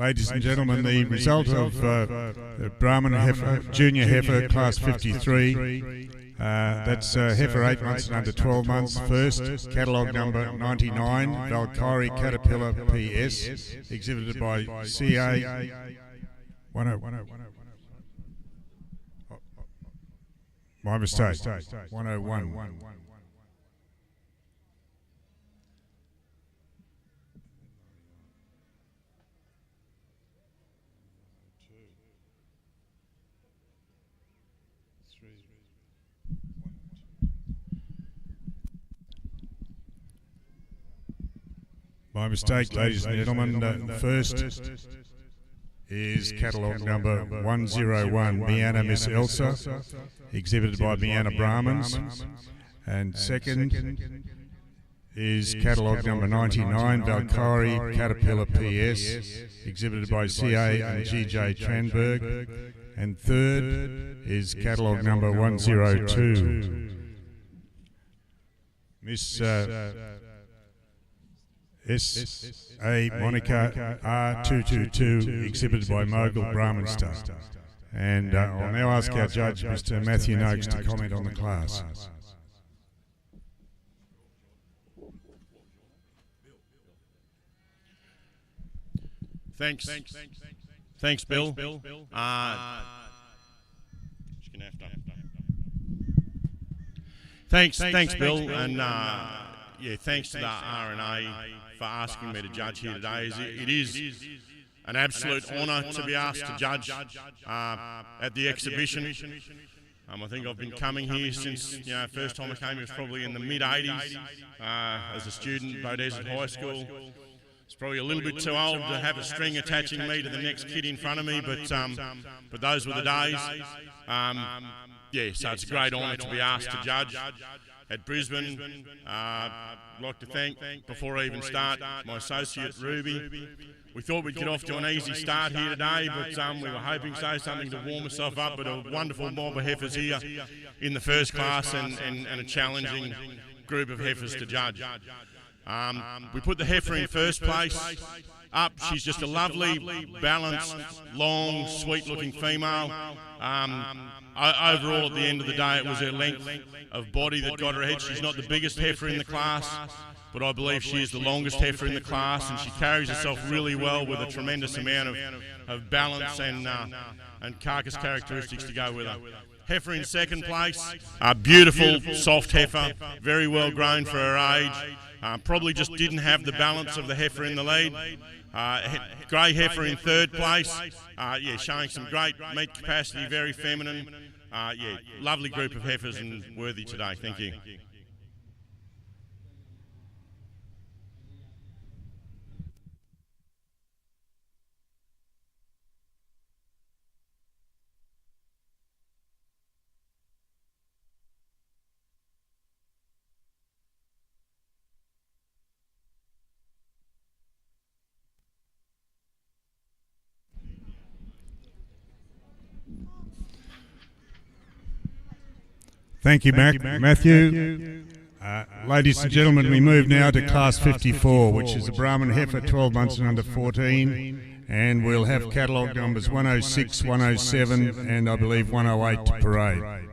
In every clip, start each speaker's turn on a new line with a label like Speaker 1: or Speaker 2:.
Speaker 1: Ladies and gentlemen, the result of the Brahman heifer, Junior Heifer Class 53, that's heifer 8 months and under 12 months, first, catalogue number 99, Valkyrie Caterpillar PS, exhibited by CA 10. My mistake, 101. My mistake, ladies and gentlemen. First is catalogue number 101, Miana Miss Elsa, exhibited by Miana Brahmans. And second is catalogue number 99, Valkyrie Caterpillar PS, exhibited by CA and GJ Tranberg. And third is catalogue number 102, Miss S.A. Monica R222, exhibited by Mogul Brahman Star. And I'll now ask our judge, Mr. Matthew Noakes, to comment on the class.
Speaker 2: Thanks, Bill. Thanks, Bill, and yeah, thanks to the RNA for asking me to judge here today. It is an absolute honour to be asked to judge at the exhibition. I think I've been coming here since, first time I came here was probably in the mid-80s as a student, Beaudesert High School. It's probably a little bit too old to have a string attaching me to the next kid in front of me, but those were the days. Yeah, so it's a great honour to be asked to judge at Brisbane. I'd like to thank, before I even start, my associate Ruby. We thought we'd get off to an easy start here today, but we were hoping so, something to warm ourselves up, but a wonderful mob of heifers here in the first class and a challenging group of heifers to judge. We put the heifer in first place. Up, she's just a lovely, balanced, long, sweet-looking female. Overall, at the end of the day, it was her length of body that got her ahead. She's not the biggest heifer in the class, but I believe she is the longest heifer in the class, and she carries herself really well with a tremendous amount of balance and carcass characteristics to go with her. Heifer in second place, a beautiful, soft heifer, very well grown for her age. Probably just didn't have the balance of the heifer in the lead. Grey heifer in third place, yeah, showing some great meat capacity, very feminine. Yeah, lovely group of heifers and worthy today. Thank you.
Speaker 1: Thank you, Matthew. Ladies and gentlemen, we move now to Class 54, which is a Brahman heifer, 12 months and under 14, and we'll have catalogue numbers 106, 107, and I believe 108 to parade.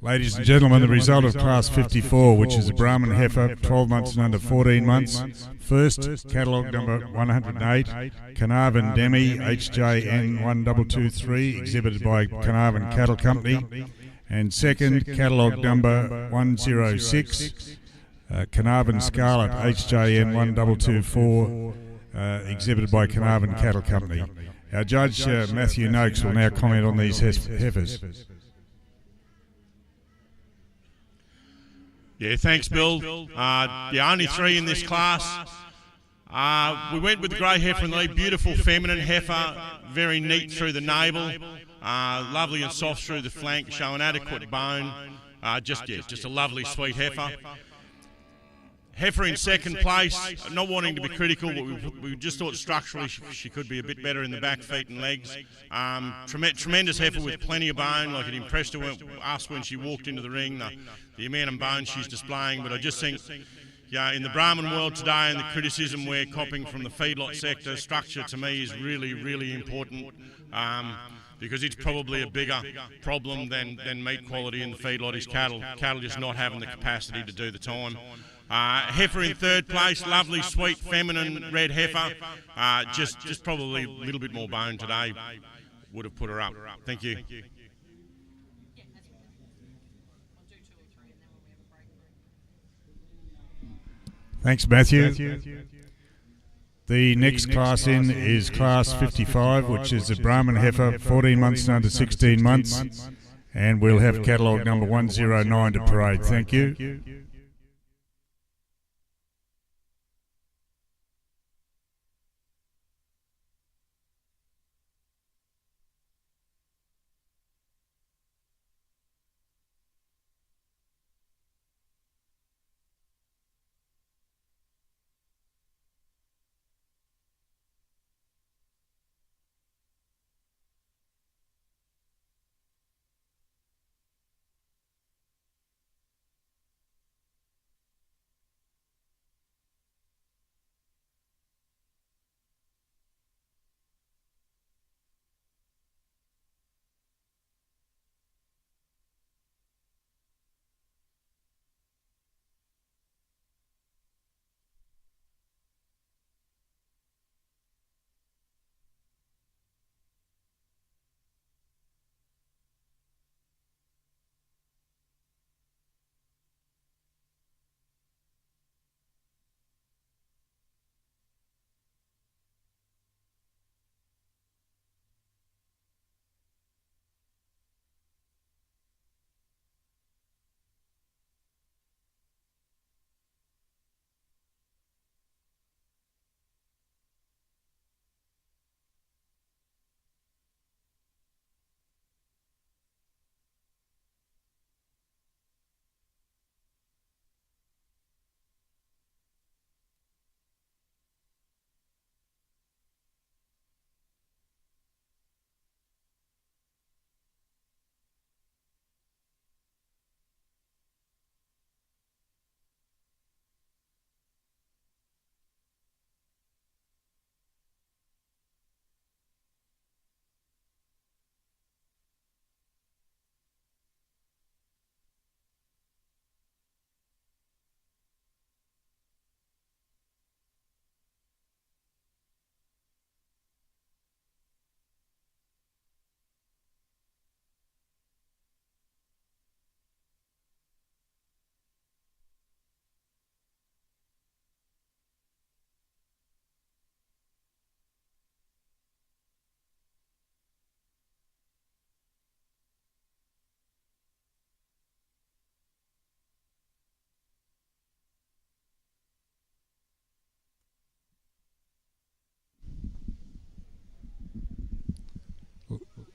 Speaker 1: Ladies and gentlemen, the result of Class 54, which is a Brahman heifer, 12 months and under 14 months. First, catalogue number 108, Carnarvon Demi, HJN 1223, exhibited by Carnarvon Cattle Company. And second, catalogue number 106, Carnarvon Scarlet, HJN 1224, exhibited by Carnarvon Cattle Company. Our judge, Matthew Noakes, will now comment on these heifers.
Speaker 2: Yeah, thanks, Bill. The only three in this class. We went with the grey heifer and the beautiful feminine heifer, very neat through the navel, lovely and soft through the flank, showing adequate bone. Just a lovely, sweet heifer. Heifer in second place, not wanting to be critical, but we just thought structurally she could be a bit better in the back, feet and legs. Tremendous heifer with plenty of bone, like it impressed us when she walked into the ring, the amount of bone she's displaying. But I just think, in the Brahman world today and the criticism we're copping from the feedlot sector, structure to me is really, really important. Because it's probably a bigger problem than meat quality in the feedlot is cattle. Cattle just not having the capacity to do the time. Heifer in third place, lovely, sweet, feminine red heifer. Just probably a little bit more bone today would have put her up. Thank you.
Speaker 1: Thanks, Matthew. The next class in is Class 55, which is a Brahman heifer, 14 months and under 16 months. And we'll have catalogue number 109 to parade. Thank you.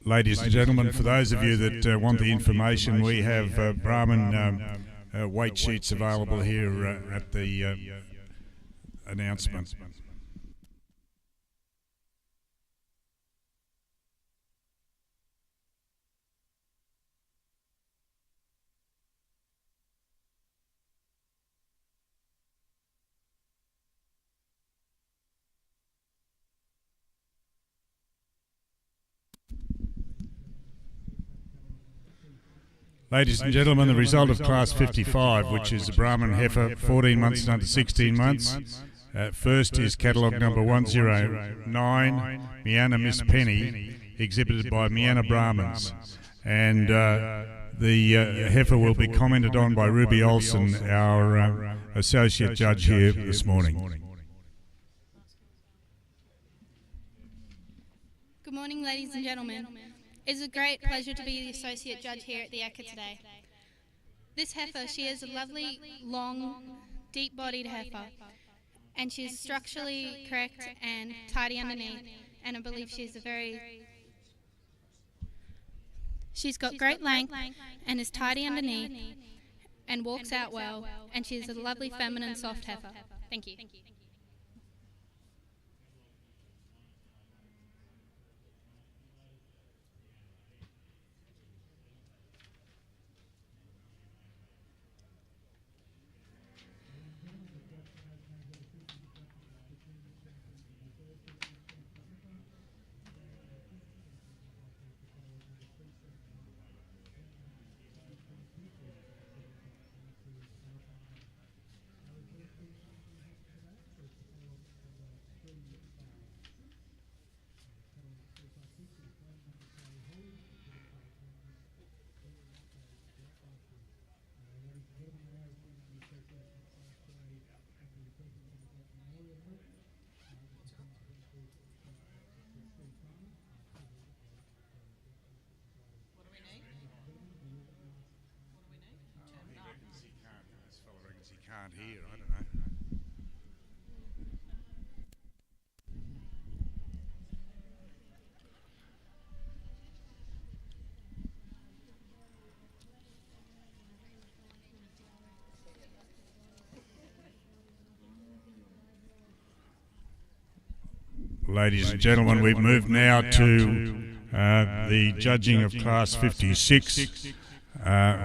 Speaker 1: Ladies and gentlemen, for those of you that want the information, we have Brahman weight sheets available here at the announcement. Ladies and gentlemen, the result of Class 55, which is the Brahman heifer, 14 months and under 16 months. First is catalogue number 109, Mianna Miss Penny, exhibited by Mianna Brahmans. And the heifer will be commented on by Ruby Olsen, our associate judge here this morning.
Speaker 3: Good morning, ladies and gentlemen. It's a great pleasure to be the associate judge here at the ECA today. This heifer, she is a lovely, long, deep-bodied heifer, and she's structurally correct and tidy underneath, and I believe she's she's got great length and is tidy underneath and walks out well, and she's a lovely, feminine, soft heifer. Thank you.
Speaker 1: Can't hear, I don't know. Ladies and gentlemen, we move now to the judging of Class 56,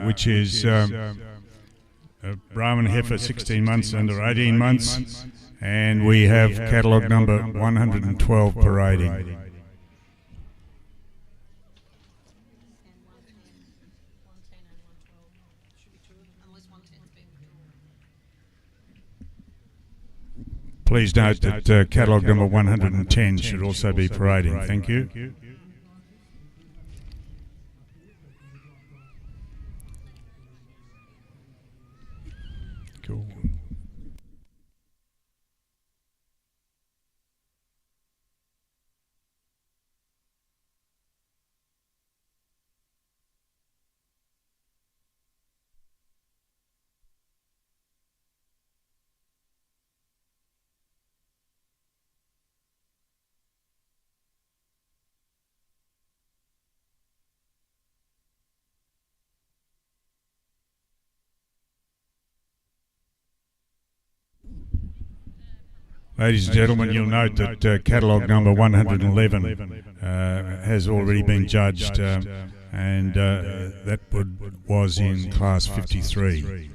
Speaker 1: which is Brahman heifer 16 months under 18 months, and we have catalogue number 112 parading. Please note that catalogue number 110 should also be parading. Thank you. Cool. Ladies and gentlemen, you'll note that catalogue number 111 has already been judged, and that was in Class 53.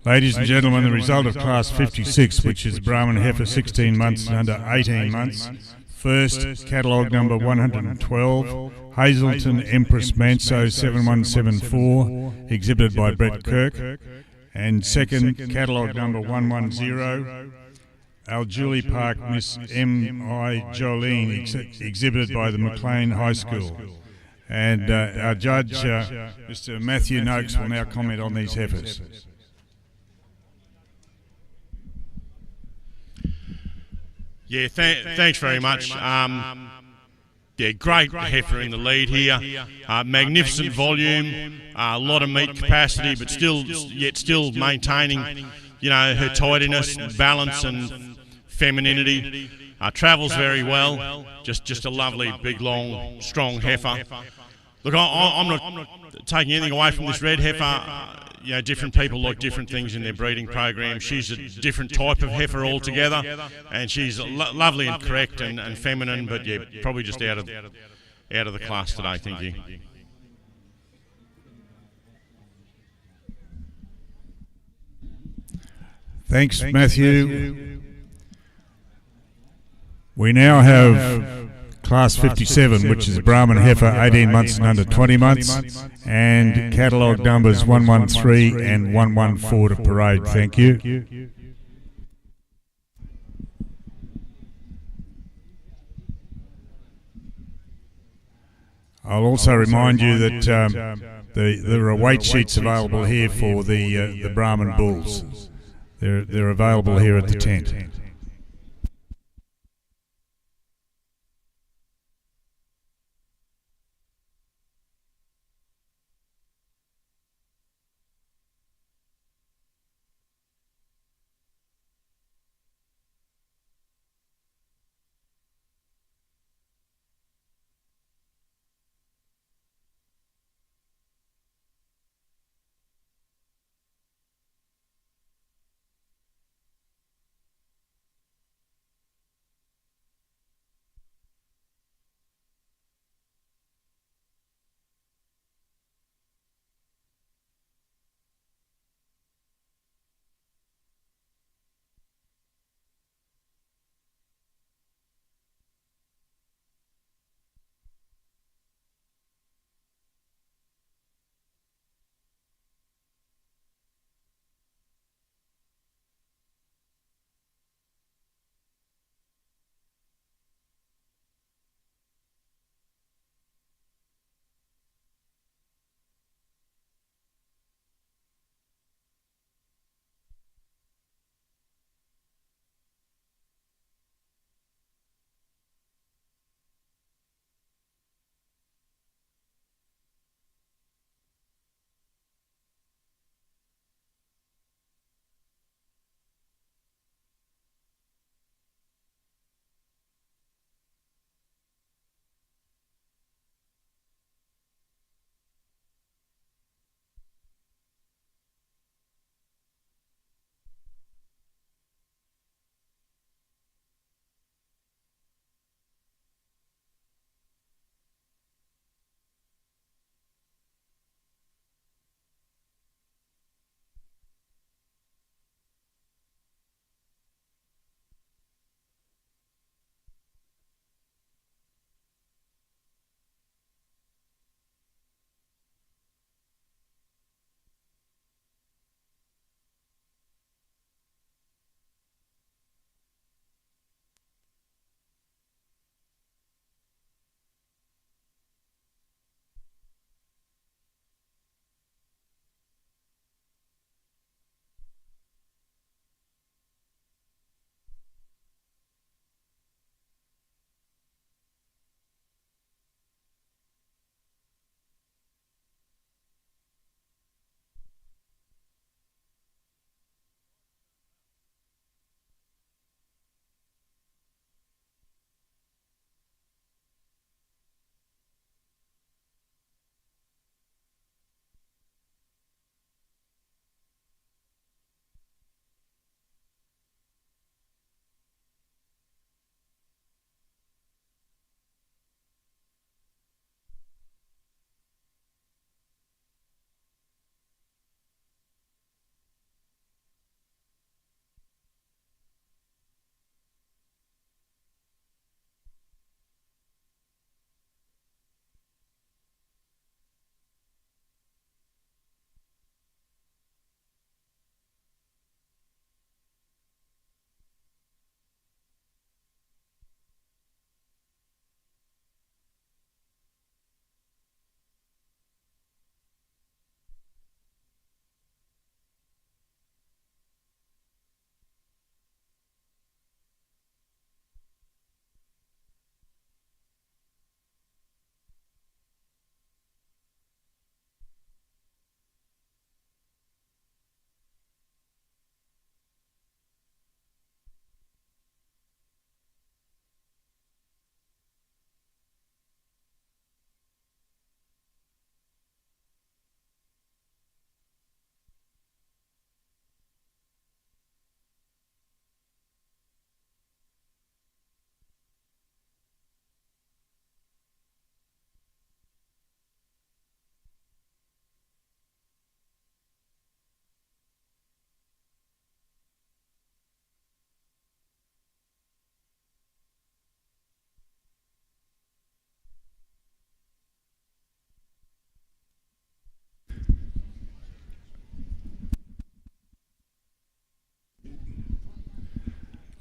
Speaker 1: Ladies and gentlemen, the result of Class 56, which is Brahman heifer 16 months and under 18 months. First, catalogue number 112, Hazelton Empress Manso 7174, exhibited by Brett Kirk. And second, catalogue number 110, Julie Park Miss M.I. Jolene, exhibited by the Maclean High School. And our judge, Mr. Matthew Noakes, will now comment on these heifers.
Speaker 2: Yeah, thanks very much. Yeah, great heifer in the lead here. Magnificent volume, a lot of meat capacity, but still maintaining, you know, her tidiness, balance, and femininity. Travels very well. Just a lovely, big, long, strong heifer. Look, I'm not taking anything away from this red heifer. You know, different people like different things in their breeding program. She's a different type of heifer altogether, and she's lovely and correct and feminine, but yeah, probably just out of the class today. Thank you.
Speaker 1: Thanks, Matthew. We now have Class 57, which is Brahman heifer 18 months and under 20 months, and catalogue numbers 113 and 114 to parade. Thank you. I'll also remind you that there are weight sheets available here for the Brahman bulls. They're available here at the tent.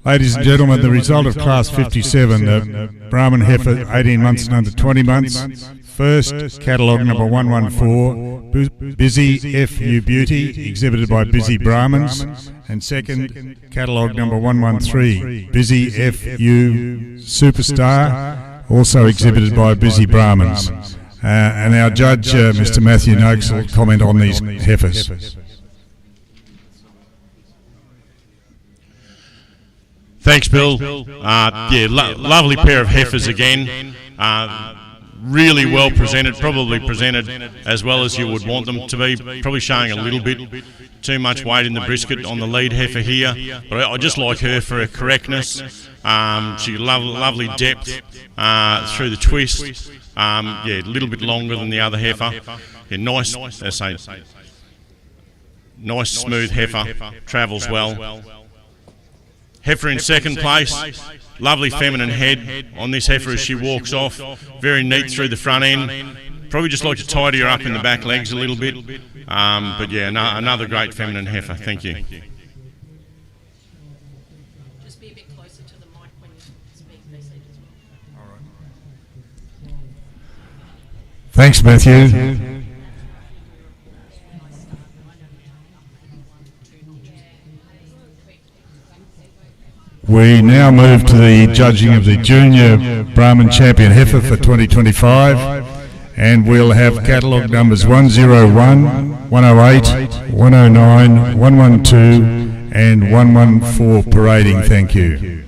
Speaker 1: Ladies and gentlemen, the result of Class 57, the Brahman heifer, 18 months and under 20 months. First, catalogue number 114, Busy FU Beauty, exhibited by Busy Brahmans. And second, catalogue number 113, Busy FU Superstar, also exhibited by Busy Brahmans. And our judge, Mr. Matthew Noakes, will comment on these heifers.
Speaker 2: Thanks, Bill. Lovely pair of heifers again. Really well presented, probably presented as well as you would want them to be. Probably showing a little bit too much weight in the brisket on the lead heifer here, but I just like her for her correctness. She lovely depth through the twist. A little bit longer than the other heifer. Yeah, nice, nice smooth heifer. Travels well. Heifer in second place, lovely feminine head on this heifer as she walks off, very neat through the front end. Probably just like to tidy her up in the back legs a little bit, but yeah, another great feminine heifer. Thank you.
Speaker 4: Just be a bit closer to the mic when you speak, please. All right.
Speaker 1: Thanks, Matthew. We now move to the judging of the Junior Brahman Champion Heifer for 2025, and we'll have catalogue numbers 101, 108, 109, 112 and 114 parading. Thank you.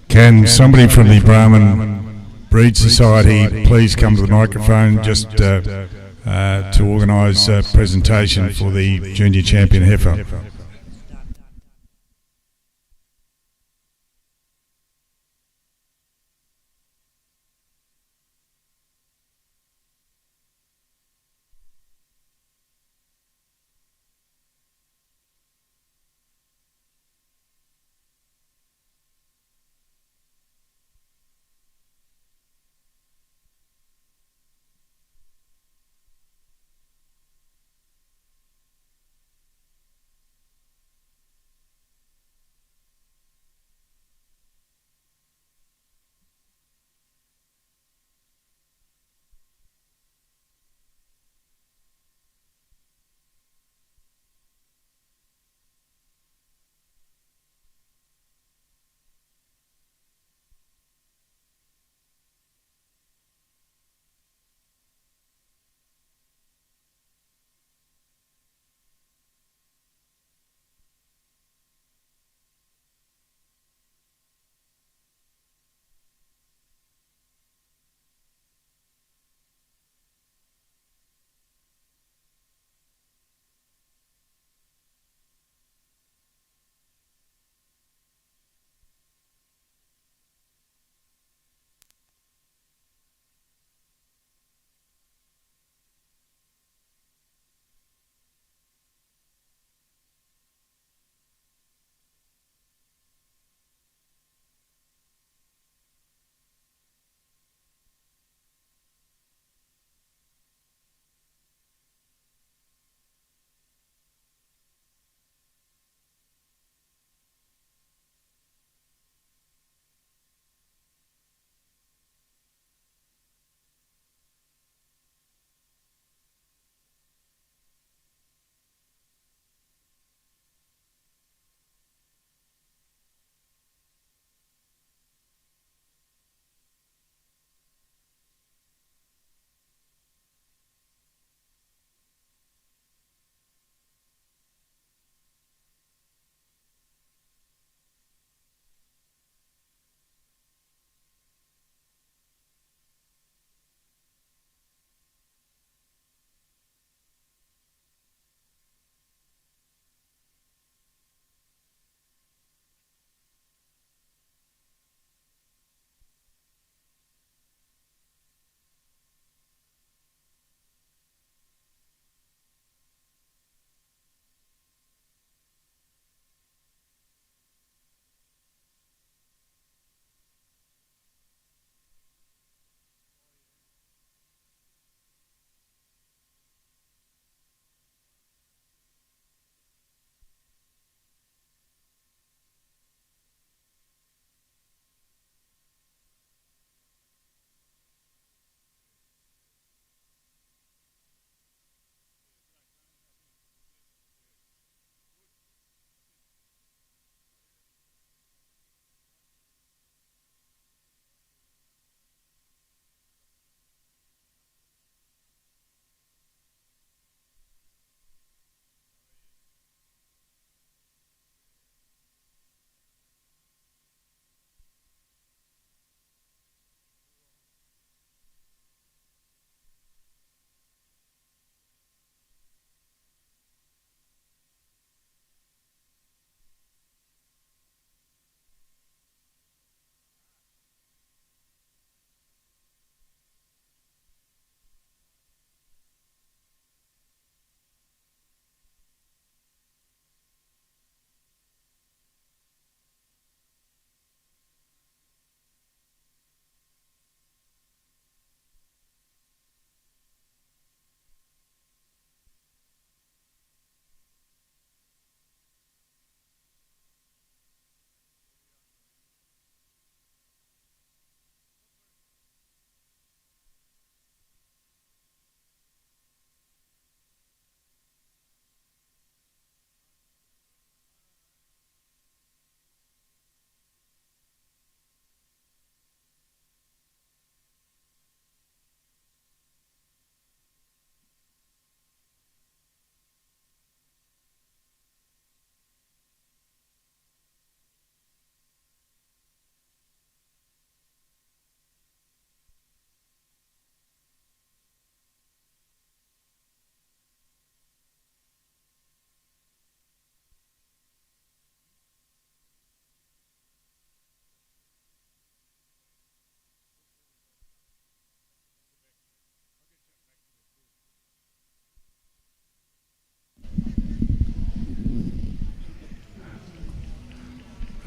Speaker 1: Can somebody from the Brahman Breed Society please come to the microphone just to organise a presentation for the Junior Champion Heifer?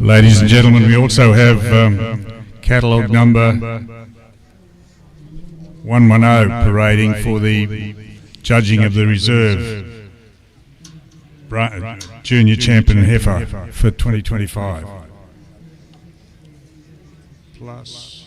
Speaker 1: Ladies and gentlemen, we also have catalogue number 110 parading for the judging of the reserve junior champion heifer for 2025. Plus.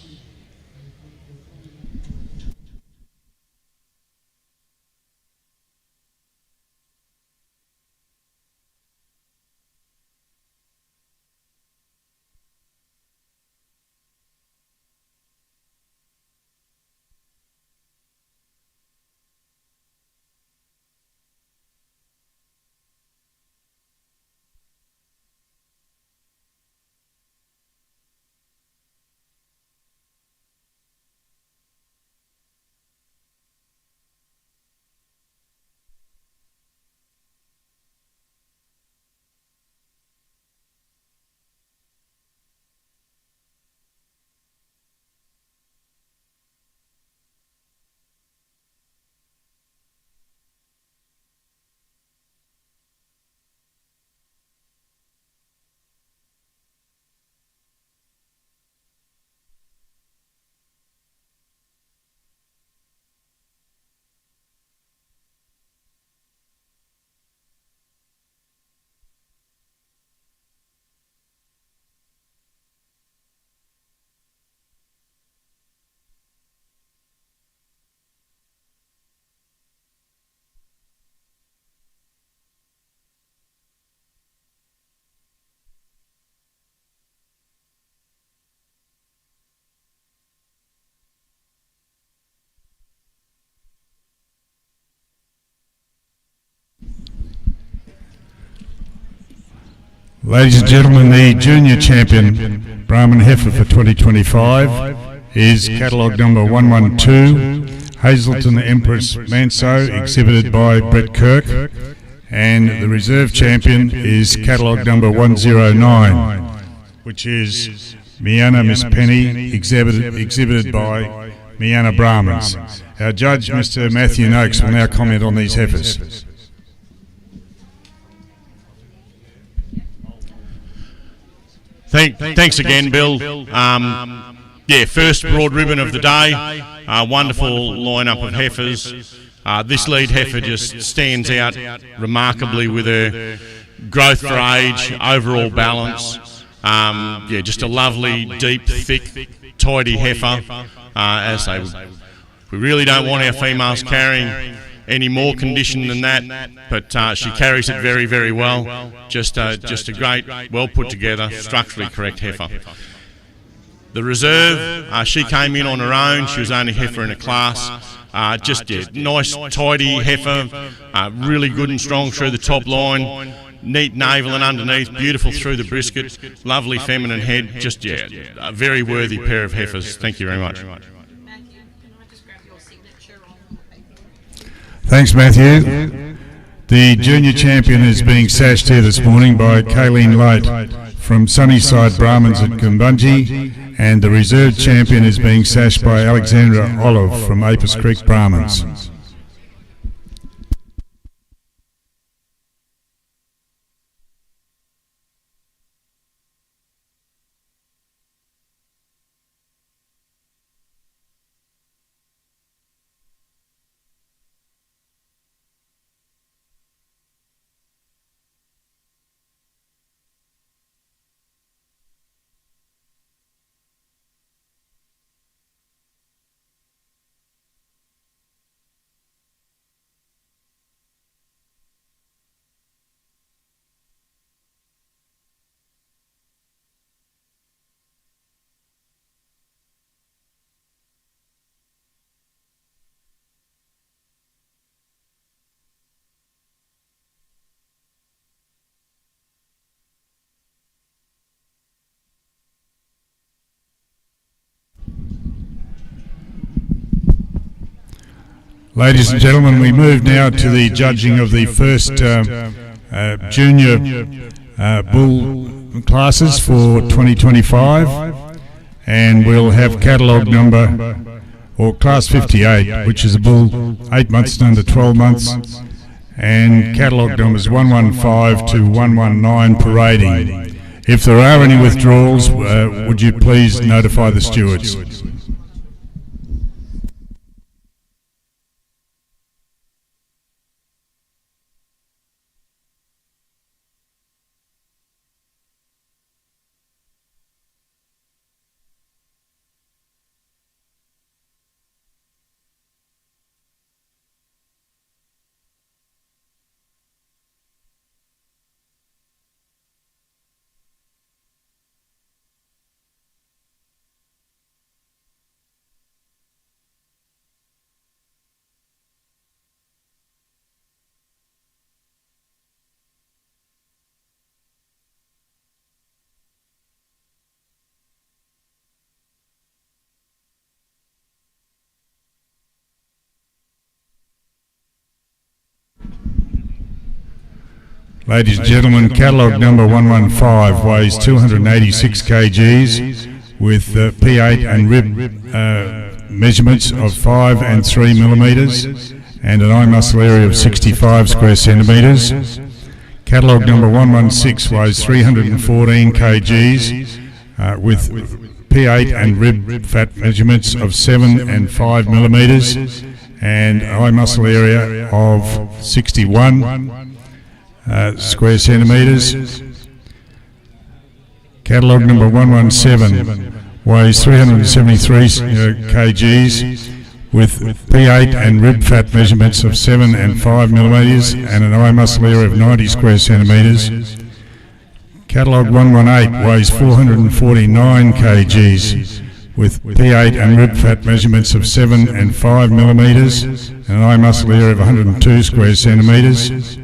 Speaker 1: Ladies and gentlemen, the junior champion Brahman heifer for 2025 is catalogue number 112, Hazelton Empress Manso, exhibited by Brett Kirk, and the reserve champion is catalogue number 109, which is Miana Miss Penny, exhibited by Miana Brahmans. Our judge, Mr. Matthew Noakes, will now comment on these heifers.
Speaker 2: Thanks again, Bill. First broad ribbon of the day. Wonderful lineup of heifers. This lead heifer just stands out remarkably with her growth for age, overall balance. Just a lovely, deep, thick, tidy heifer. As I say, we really don't want our females carrying any more condition than that, but she carries it very, very well. Just a great, well put together, structurally correct heifer. The reserve, she came in on her own. She was only heifer in a class. Nice, tidy heifer, really good and strong through the top line. Neat navel and underneath, beautiful through the brisket, lovely feminine head. A very worthy pair of heifers. Thank you very much.
Speaker 1: Thanks, Matthew. The junior champion is being sashed here this morning by Kayleen Light from Sunnyside Brahmans at Gumbunji, and the reserve champion is being sashed by Alexandra Olive from Apis Creek Brahmans. Ladies and gentlemen, we move now to the judging of the first junior bull classes for 2025, and we'll have catalogue number, or class 58, which is a bull 8 months and under 12 months, and catalogue numbers 115 to 119 parading. If there are any withdrawals, would you please notify the stewards? Ladies and gentlemen, catalogue number 115 weighs 286 kgs with P8 and rib measurements of 5 and 3 millimetres and an eye muscle area of 65 square centimetres. Catalogue number 116 weighs 314 kgs with P8 and rib fat measurements of 7 and 5 millimetres and eye muscle area of 61 square centimetres. Catalogue number 117 weighs 373 kgs with P8 and rib fat measurements of 7 and 5 millimetres and an eye muscle area of 90 square centimetres. Catalogue 118 weighs 449 kgs with P8 and rib fat measurements of 7 and 5 millimetres and an eye muscle area of 102 square centimetres.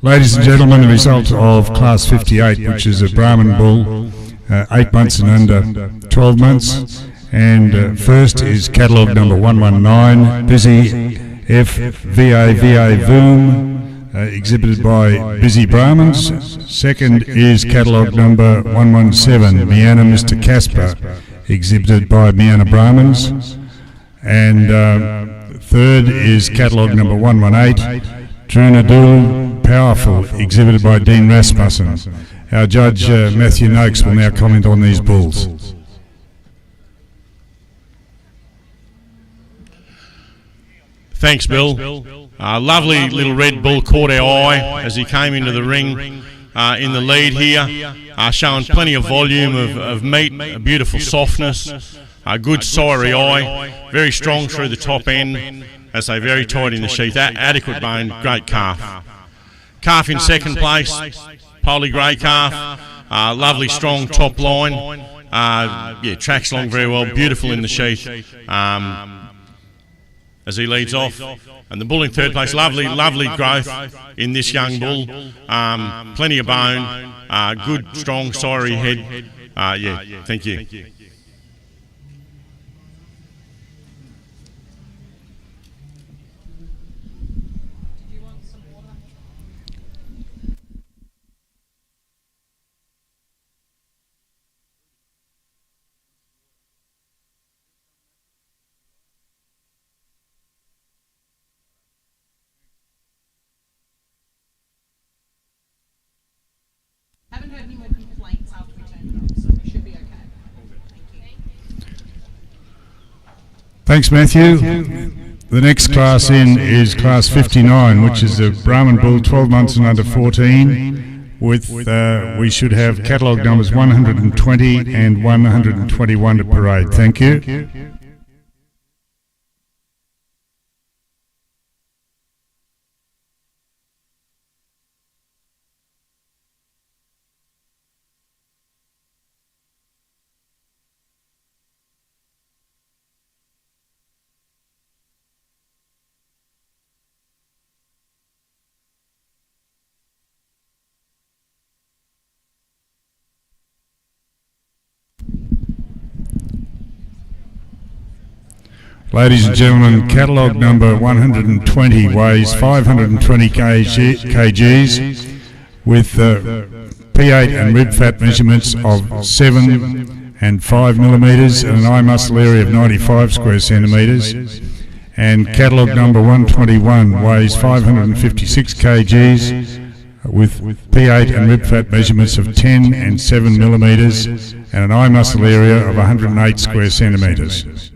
Speaker 1: Ladies and gentlemen, the result of Class 58, which is a Brahman bull, 8 months and under 12 months. And first is catalogue number 119, Busy FVAVA Voom, exhibited by Busy Brahmans. Second is catalogue number 117, Miana Mr. Casper, exhibited by Miana Brahmans. And third is catalogue number 118, Drunadul Powerful, exhibited by Dean Rasmussen. Our judge, Matthew Noakes, will now comment on these bulls.
Speaker 2: Thanks, Bill. Lovely little red bull caught our eye as he came into the ring in the lead here, showing plenty of volume of meat, a beautiful softness, a good siry eye, very strong through the top end, as they very tight in the sheath, adequate bone, great calf. Calf in second place, Poly Grey calf, lovely strong top line, tracks along very well, beautiful in the sheath. As he leads off, and the bull in third place, lovely growth in this young bull, plenty of bone, good strong siry head. Thank you.
Speaker 4: Haven't heard any more complaints after we turned it off, so we should be okay. Thank you.
Speaker 1: Thanks, Matthew. The next class in is Class 59, which is a Brahman bull, 12 months and under 14, with we should have catalogue numbers 120 and 121 to parade. Thank you. Ladies and gentlemen, catalogue number 120 weighs 520 kgs with P8 and rib fat measurements of 7 and 5 millimetres and an eye muscle area of 95 square centimetres. And catalogue number 121 weighs 556 kgs with P8 and rib fat measurements of 10 and 7 millimetres and an eye muscle area of 108 square centimetres.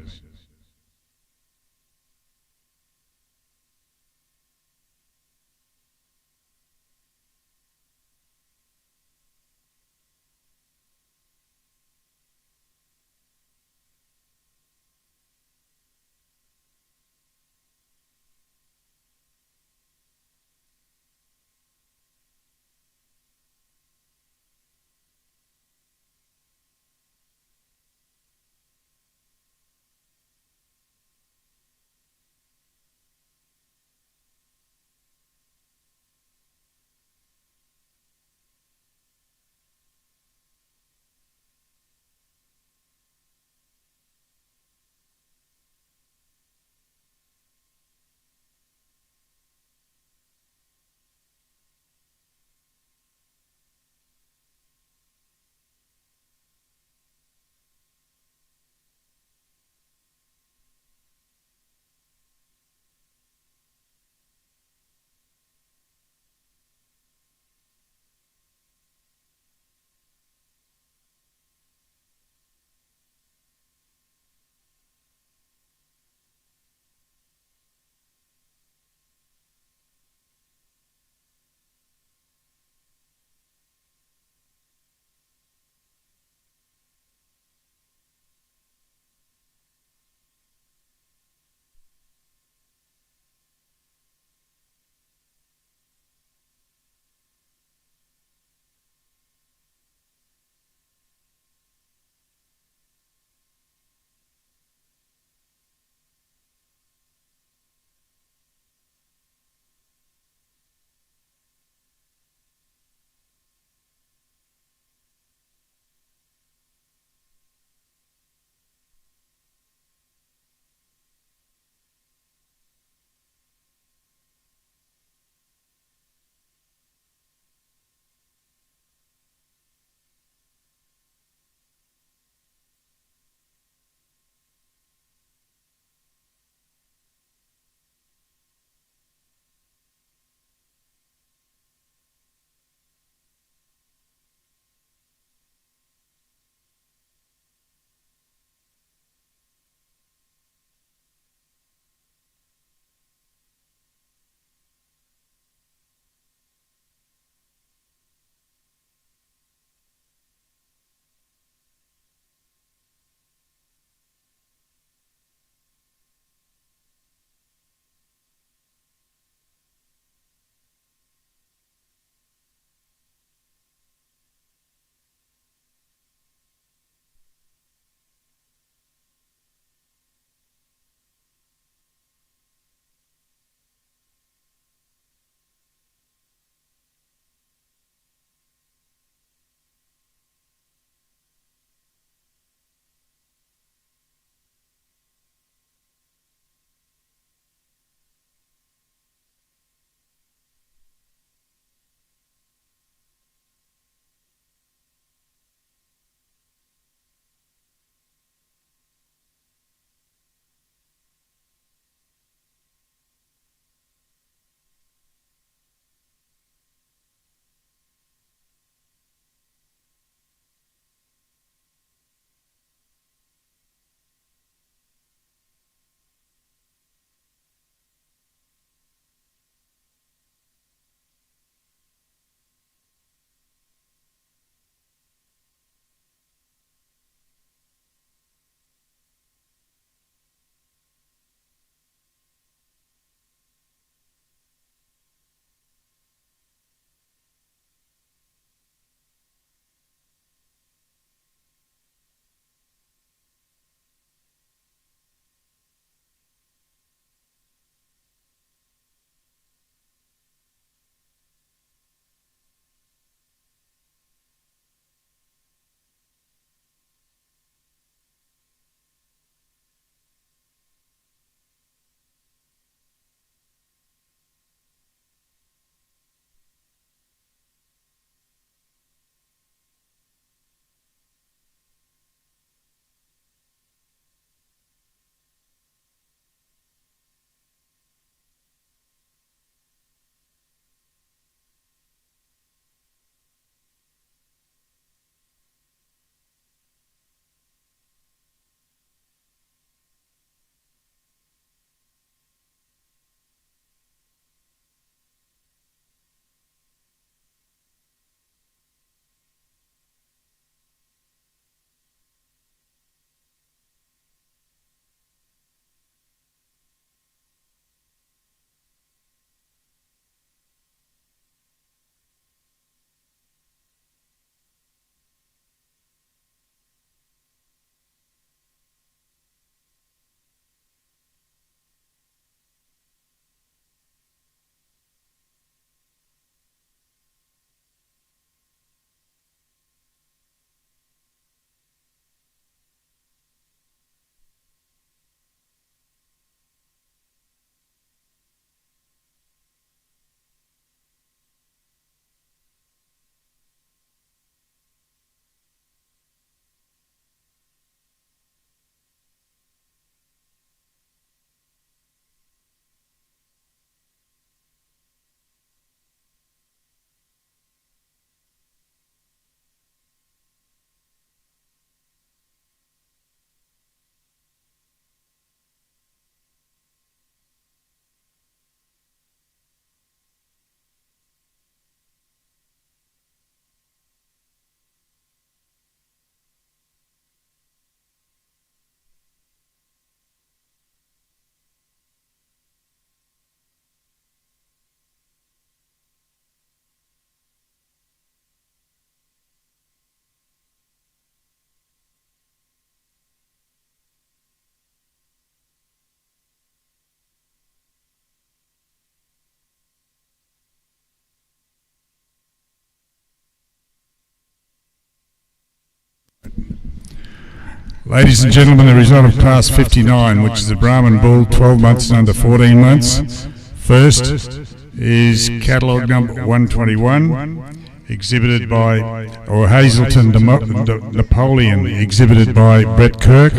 Speaker 1: Ladies and gentlemen, the result of Class 59, which is the Brahman bull, 12 months and under 14 months. First is catalogue number 121, exhibited by, or Hazelton Napoleon, exhibited by Brett Kirk.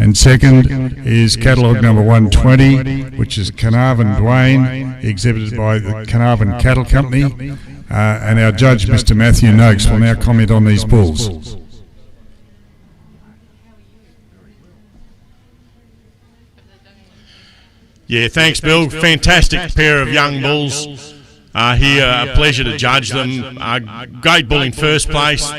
Speaker 1: And second is catalogue number 120, which is Carnarvon Dwayne, exhibited by the Carnarvon Cattle Company. And our judge, Mr. Matthew Noakes, will now comment on these bulls.
Speaker 2: Yeah, thanks, Bill. Fantastic pair of young bulls here. A pleasure to judge them. Great bull in first place.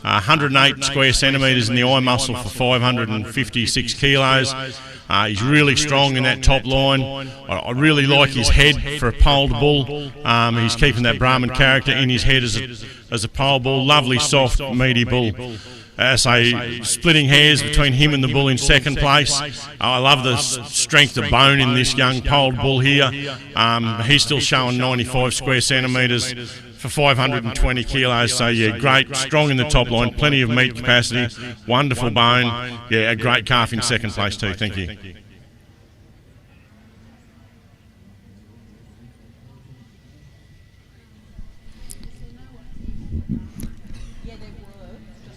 Speaker 2: 108 square centimetres in the eye muscle for 556 kilos. He's really strong in that top line. I really like his head for a polled bull. He's keeping that Brahman character in his head as a polled bull. Lovely, soft, meaty bull. Splitting hairs between him and the bull in second place. I love the strength of bone in this young polled bull here. He's still showing 95 square centimetres for 520 kilos. So yeah, great, strong in the top line, plenty of meat capacity, wonderful bone. Yeah, a great calf in second place too. Thank you.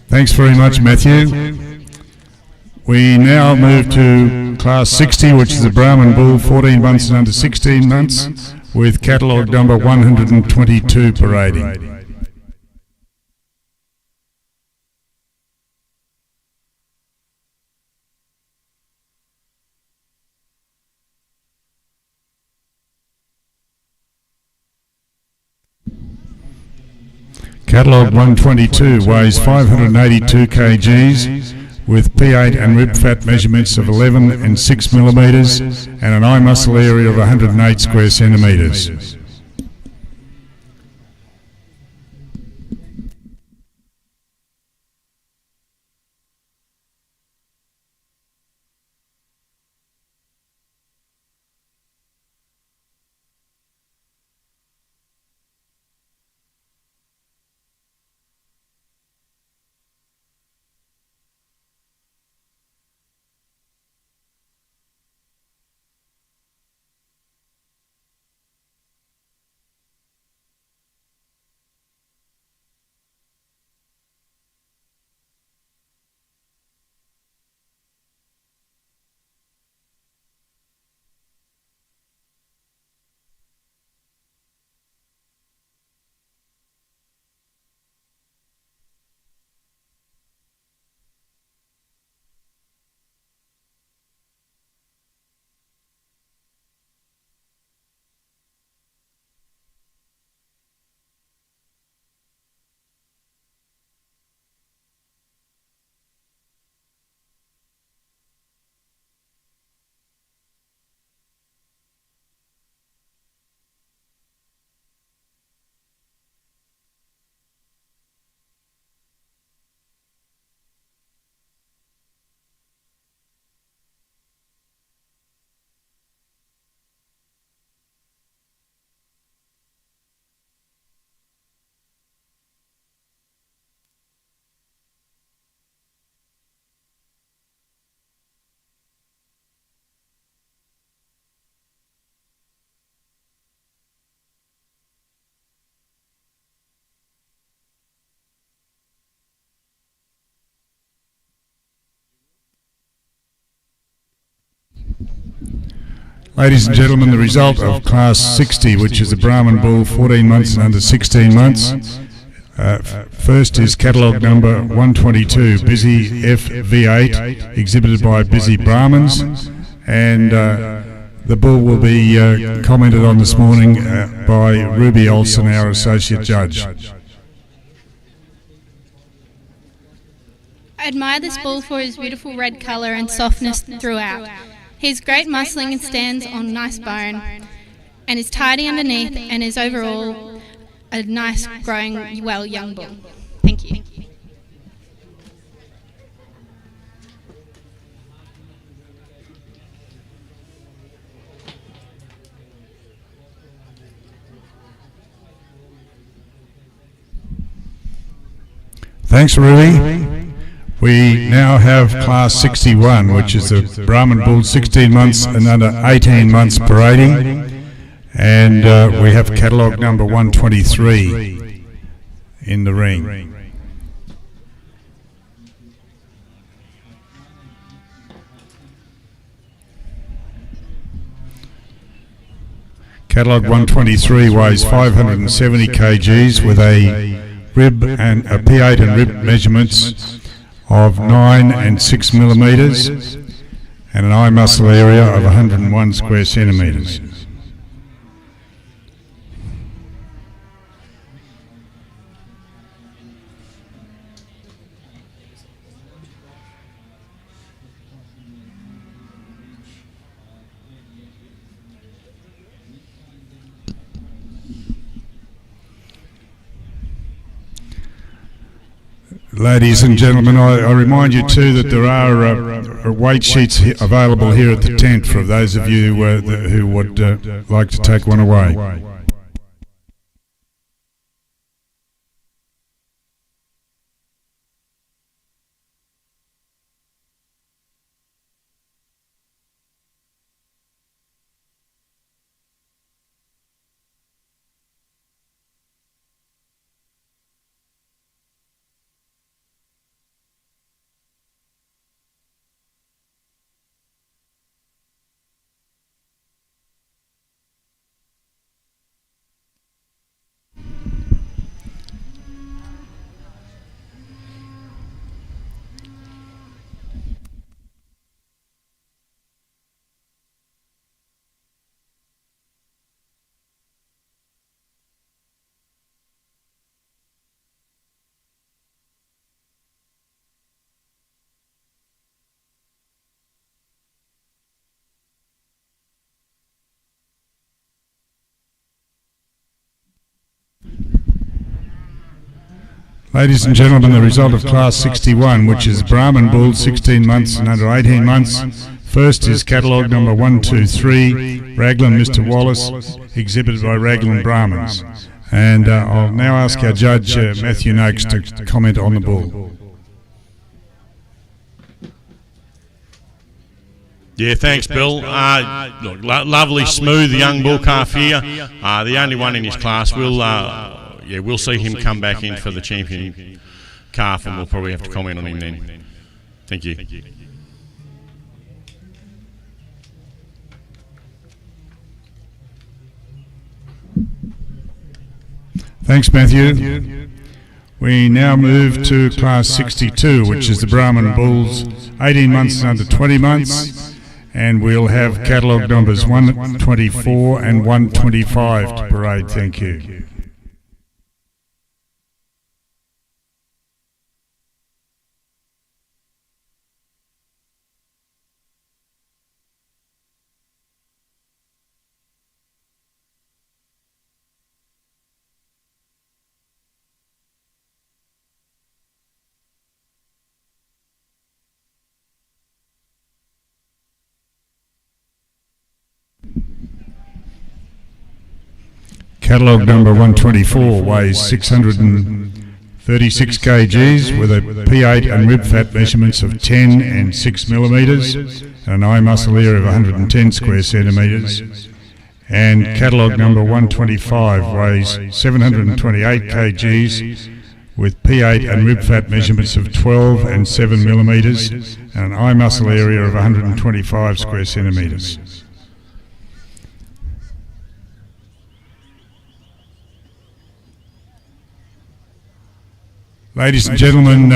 Speaker 1: Thanks very much, Matthew. We now move to Class 60, which is the Brahman bull, 14 months and under 16 months, with catalogue number 122 parading. Catalogue 122 weighs 582 kgs with P8 and rib fat measurements of 11 and 6 millimetres and an eye muscle area of 108 square centimetres. Ladies and gentlemen, the result of Class 60, which is the Brahman bull, 14 months and under 16 months. First is catalogue number 122, Busy FV8, exhibited by Busy Brahmans, and the bull will be commented on this morning by Ruby Olsen, our Associate Judge.
Speaker 3: I admire this bull for his beautiful red colour and softness throughout. He's great muscling and stands on nice bone, and is tidy underneath, and is overall a nice, growing, well young bull. Thank you.
Speaker 1: Thanks, Ruby. We now have Class 61, which is the Brahman bull, 16 months and under 18 months parading, and we have catalogue number 123 in the ring. Catalogue 123 weighs 570 kgs with a rib and a P8 and rib measurements of 9 and 6 millimetres and an eye muscle area of 101 square centimetres. Ladies and gentlemen, I remind you too that there are weight sheets available here at the tent for those of you who would like to take one away. Ladies and gentlemen, the result of Class 61, which is Brahman bull, 16 months and under 18 months. First is catalogue number 123, Raglan Mr. Wallace, exhibited by Raglan Brahmans. And I'll now ask our judge, Matthew Noakes, to comment on the bull.
Speaker 2: Yeah, thanks, Bill. Look, lovely, smooth young bull calf here. The only one in his class. We'll see him come back in for the champion calf, and we'll probably have to comment on him then. Thank you.
Speaker 1: Thanks, Matthew. We now move to Class 62, which is the Brahman bulls, 18 months and under 20 months, and we'll have catalogue numbers 124 and 125 to parade. Thank you. Catalogue number 124 weighs 636 kgs with a P8 and rib fat measurements of 10 and 6 millimetres and an eye muscle area of 110 square centimetres. And catalogue number 125 weighs 728 kgs with P8 and rib fat measurements of 12 and 7 millimetres and an eye muscle area of 125 square centimetres. Ladies and gentlemen,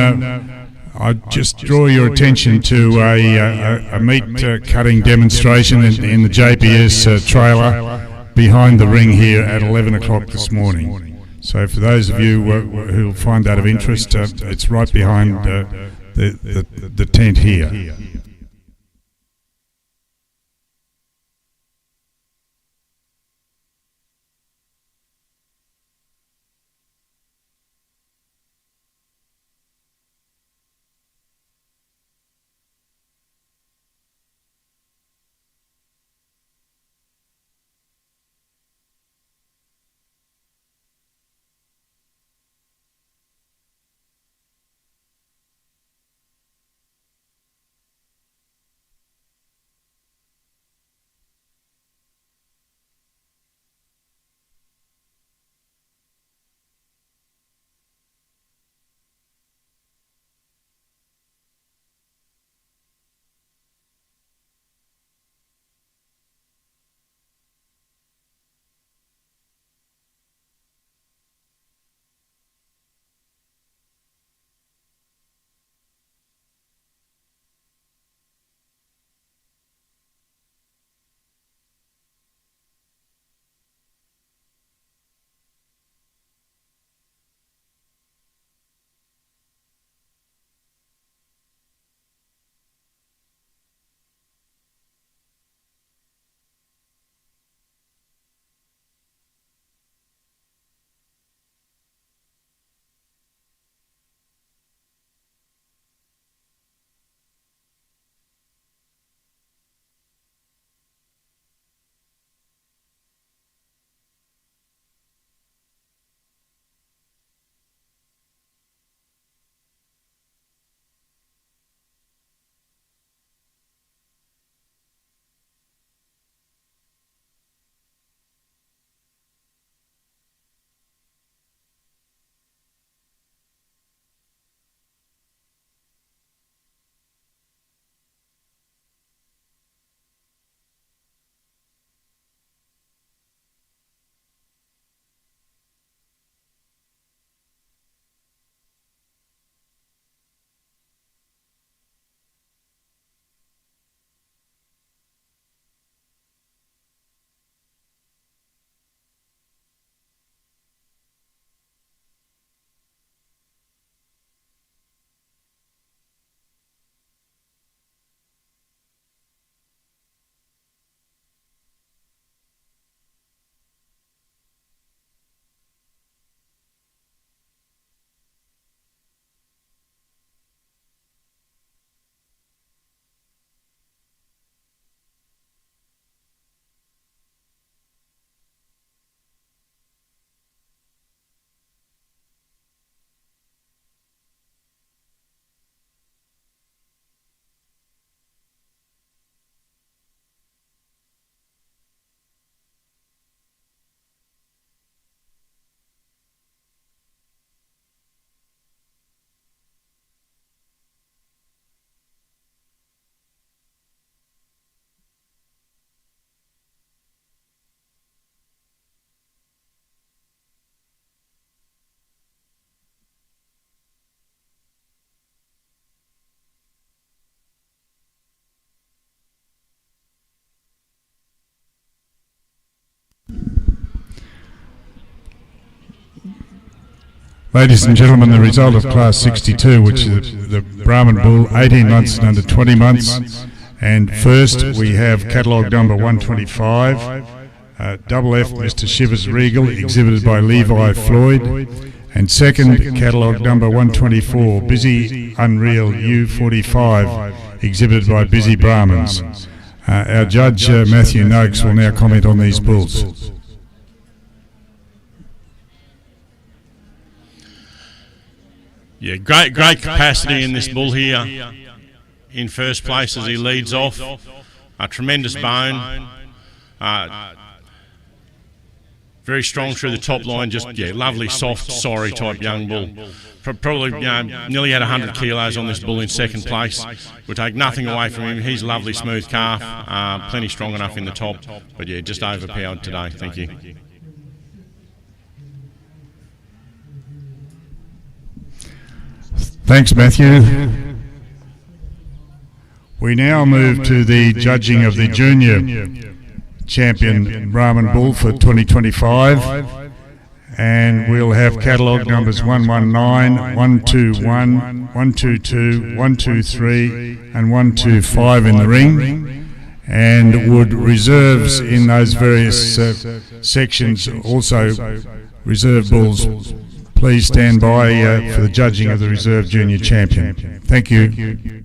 Speaker 1: I just draw your attention to a meat cutting demonstration in the JPS trailer behind the ring here at 11 o'clock this morning. So for those of you who find that of interest, it's right behind the tent here. Ladies and gentlemen, the result of Class 62, which is the Brahman bull, 18 months and under 20 months. And first we have catalogue number 125, Double F, Mr. Shivers Regal, exhibited by Levi Floyd. And second, catalogue number 124, Busy Unreal U45, exhibited by Busy Brahmans. Our judge, Matthew Noakes, will now comment on these bulls.
Speaker 2: Yeah, great capacity in this bull here. In first place as he leads off. A tremendous bone. Very strong through the top line. Just, lovely, soft, sorry type young bull. Probably nearly had 100 kilos on this bull in second place. We'll take nothing away from him. He's a lovely, smooth calf. Plenty strong enough in the top. But just overpowered today. Thank you.
Speaker 1: Thanks, Matthew. We now move to the judging of the junior champion Brahman bull for 2025, and we'll have catalogue numbers 119, 121, 122, 123 and 125 in the ring, and would reserves in those various sections also reserve bulls please stand by for the judging of the reserve junior champion. Thank you.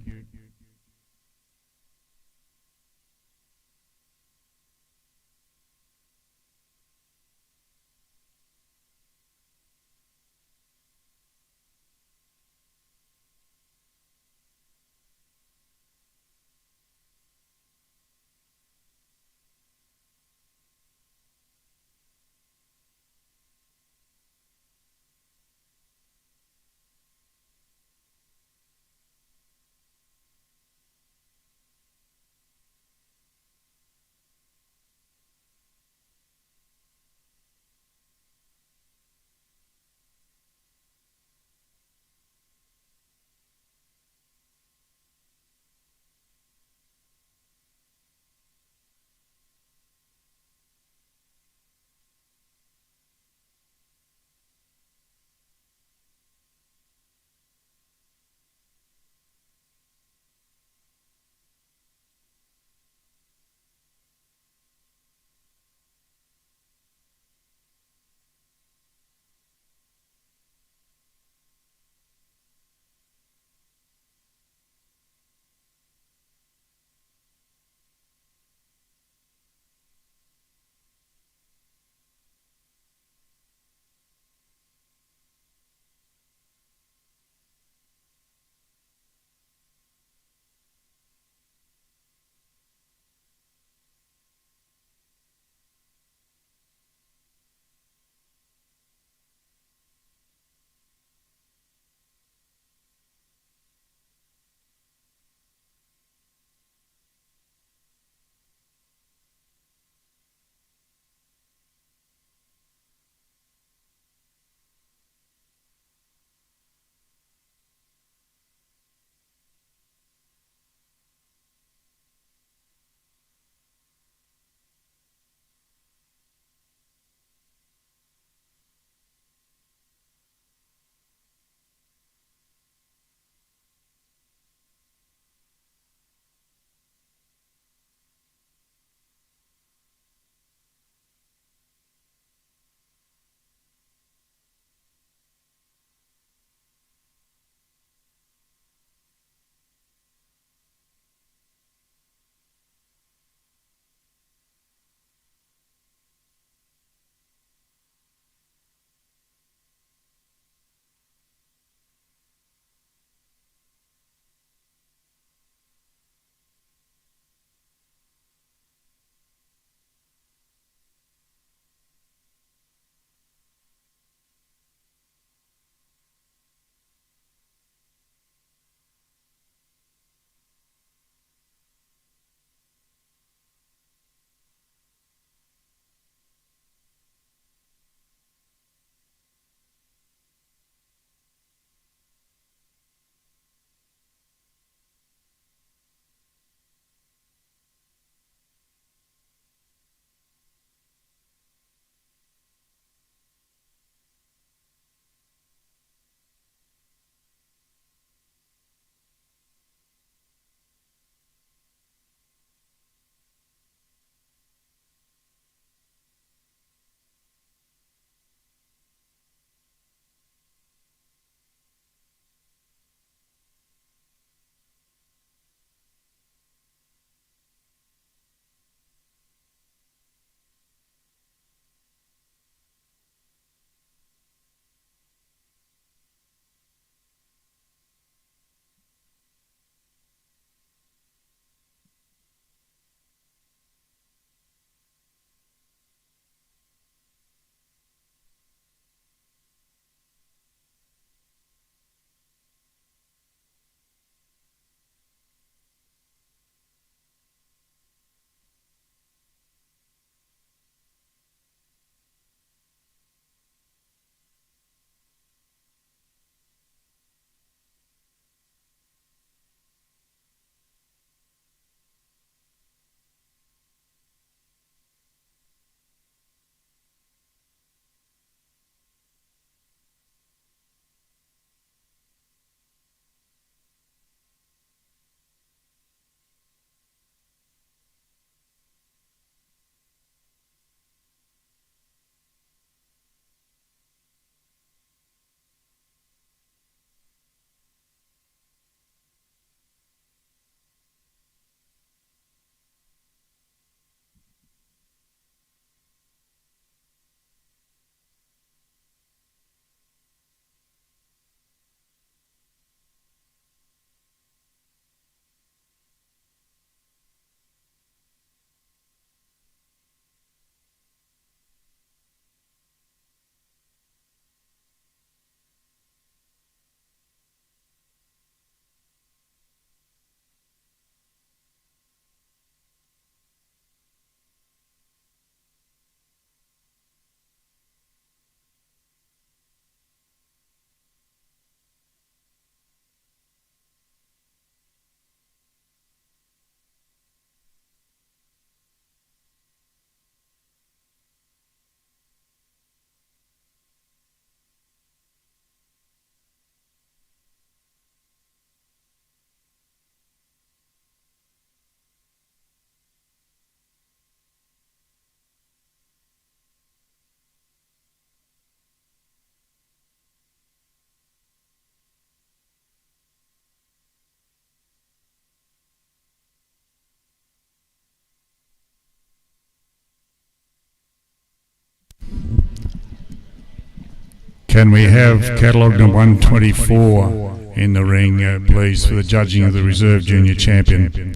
Speaker 1: can we have catalogue number 124 in the ring, please, for the judging of the Reserve Junior Champion,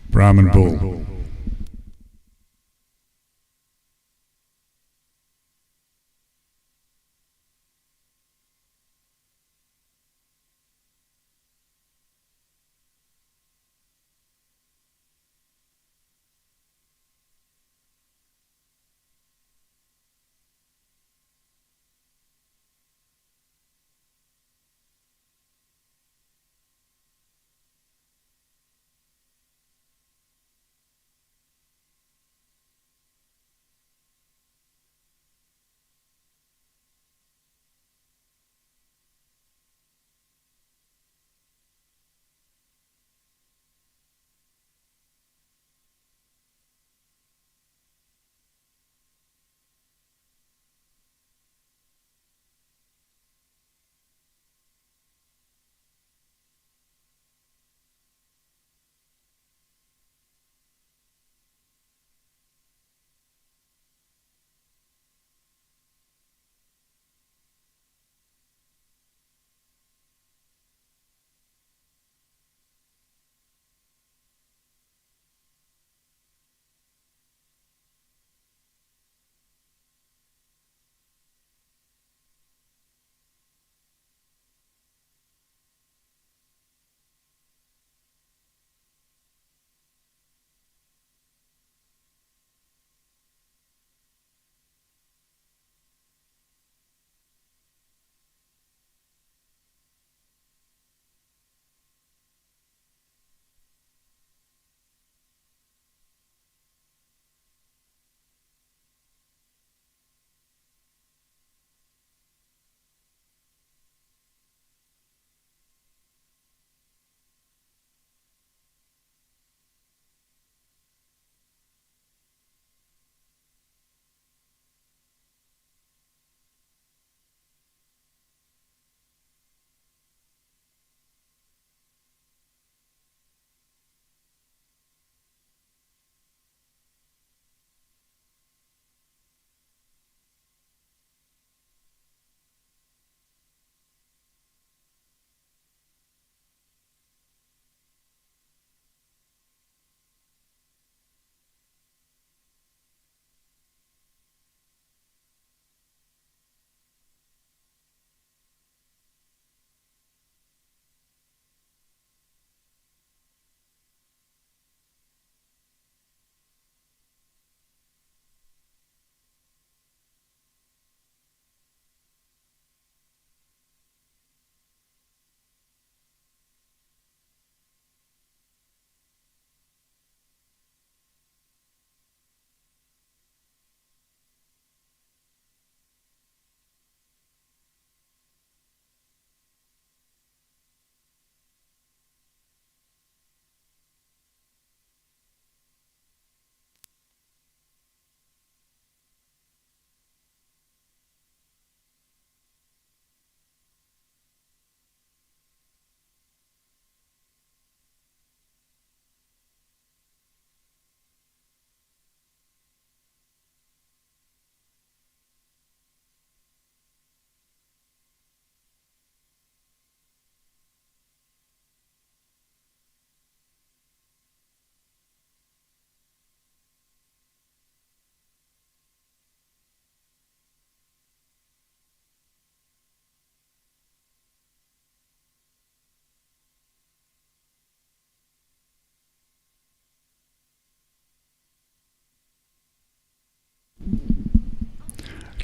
Speaker 1: Brahman Bull.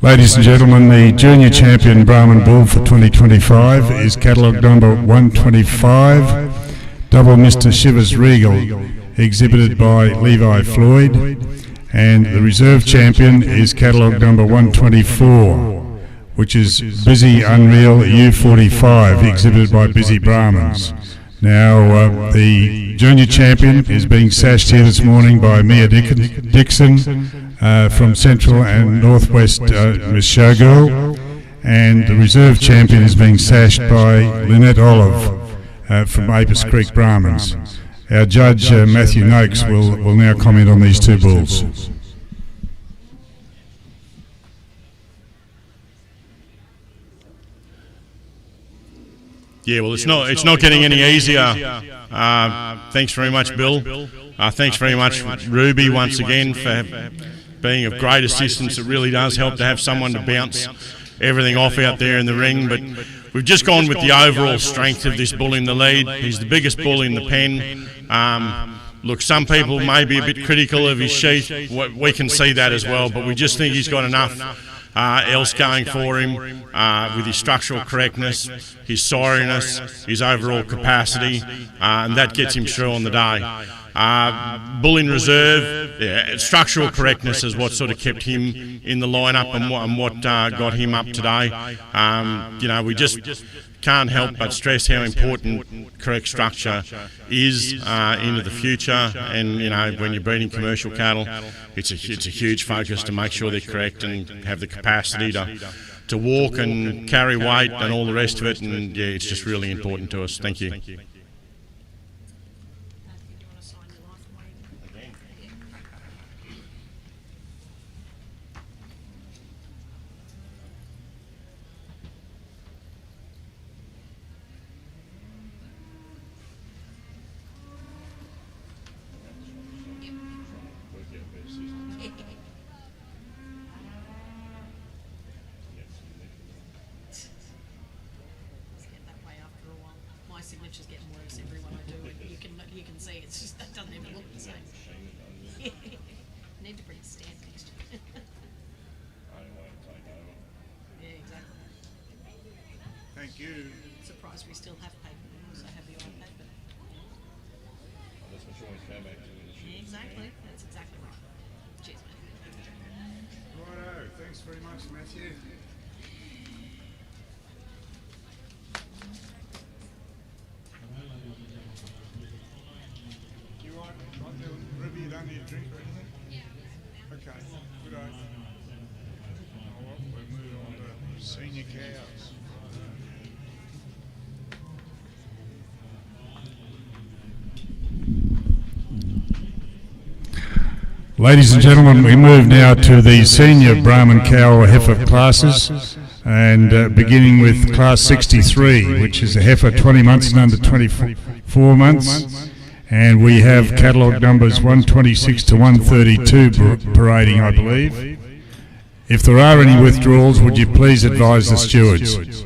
Speaker 1: Ladies and gentlemen, the Junior Champion Brahman Bull for 2025 is catalogue number 125, Double Mr. Shivers Regal, exhibited by Levi Floyd, and the Reserve Champion is catalogue number 124, which is Busy Unreal U45, exhibited by Busy Brahmans. Now, the Junior Champion is being sashed here this morning by Mia Dixon from Central and Northwest Miss Showgirl, and the Reserve Champion is being sashed by Lynette Olive from Apis Creek Brahmans. Our judge, Matthew Noakes, will now comment on these two bulls.
Speaker 2: Yeah, well, it's not getting any easier. Thanks very much, Bill. Thanks very much, Ruby, once again, for being of great assistance. It really does help to have someone to bounce everything off out there in the ring. But we've just gone with the overall strength of this bull in the lead. He's the biggest bull in the pen. Look, some people may be a bit critical of his sheath. We can see that as well, but we just think he's got enough else going for him with his structural correctness, his soriness, his overall capacity, and that gets him through on the day. Bull in reserve, yeah, structural correctness is what sort of kept him in the lineup and what got him up today. You know, we just can't help but stress how important correct structure is into the future. And you know, when you're breeding commercial cattle, it's a huge focus to make sure they're correct and have the capacity to walk and carry weight and all the rest of it. And yeah, it's just really important to us. Thank you.
Speaker 4: Signature's getting worse every one I do, and you can see it's just that doesn't even look the same. Need to bring a stand next year. Yeah, exactly.
Speaker 1: Thank you.
Speaker 4: Surprised we still have paper. We also have the iPad, but
Speaker 2: That's what you always go back to.
Speaker 4: yeah, exactly. That's exactly right. Cheers, mate.
Speaker 1: Righto, thanks very much, Matthew. Ruby, you don't need a drink or anything? Yeah. Okay, good eye. Oh, well, we'll move on to senior cows. Ladies and gentlemen, we move now to the senior Brahman cow or heifer classes, and beginning with class 63, which is a heifer 20 months and under 24 months. And we have catalogue numbers 126 to 132 parading, I believe. If there are any withdrawals, would you please advise the stewards?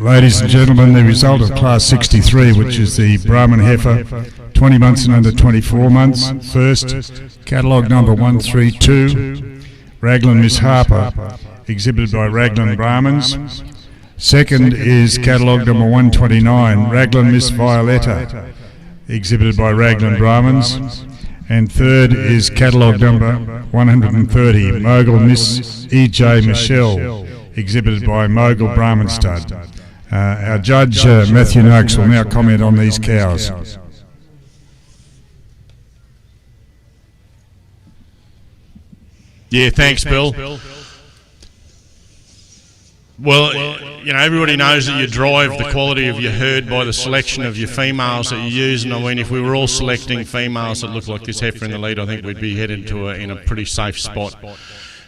Speaker 1: Ladies and gentlemen, the result of Class 63, which is the Brahman heifer, 20 months and under 24 months. First, catalogue number 132, Raglan Miss Harper, exhibited by Raglan Brahmans. Second is catalogue number 129, Raglan Miss Violetta, exhibited by Raglan Brahmans. And third is catalogue number 130, Mogul Miss E.J. Michelle, exhibited by Mogul Brahman Stud. Our judge, Matthew Noakes, will now comment on these cows.
Speaker 2: Yeah, thanks, Bill. Well, you know, everybody knows that you drive the quality of your herd by the selection of your females that you use. And I mean, if we were all selecting females that look like this heifer in the lead, I think we'd be headed to in a pretty safe spot.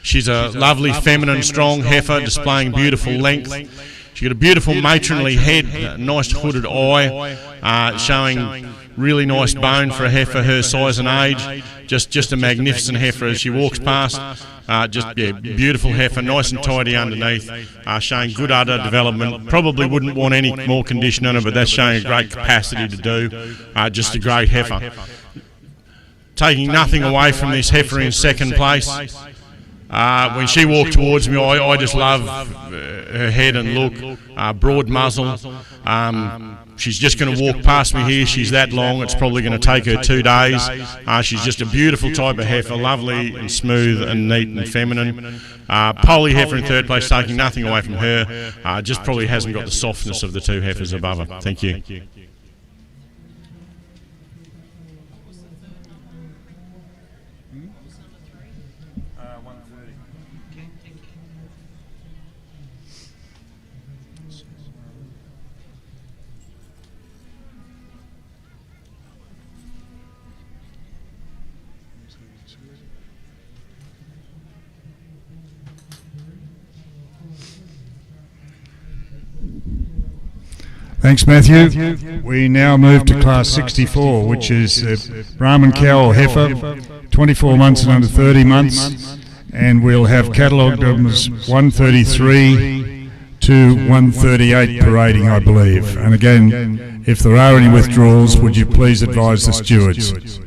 Speaker 2: She's a lovely, feminine, strong heifer, displaying beautiful length. She's got a beautiful matronly head, a nice hooded eye, showing really nice bone for a heifer her size and age. Just a magnificent heifer as she walks past. Beautiful heifer, nice and tidy underneath, showing good udder development. Probably wouldn't want any more condition on her, but that's showing a great capacity to do. Just a great heifer. Taking nothing away from this heifer in second place. When she walked towards me, I just love her head and look, broad muzzle. She's just going to walk past me here. She's that long, it's probably going to take her 2 days. She's just a beautiful type of heifer, lovely and smooth and neat and feminine. Polly heifer in third place, taking nothing away from her. Just probably hasn't got the softness of the two heifers above her. Thank you.
Speaker 1: Thanks, Matthew. We now move to Class 64, which is Brahman cow or heifer, 24 months and under 30 months, and we'll have catalogue numbers 133 to 138 parading, I believe. And again, if there are any withdrawals, would you please advise the stewards?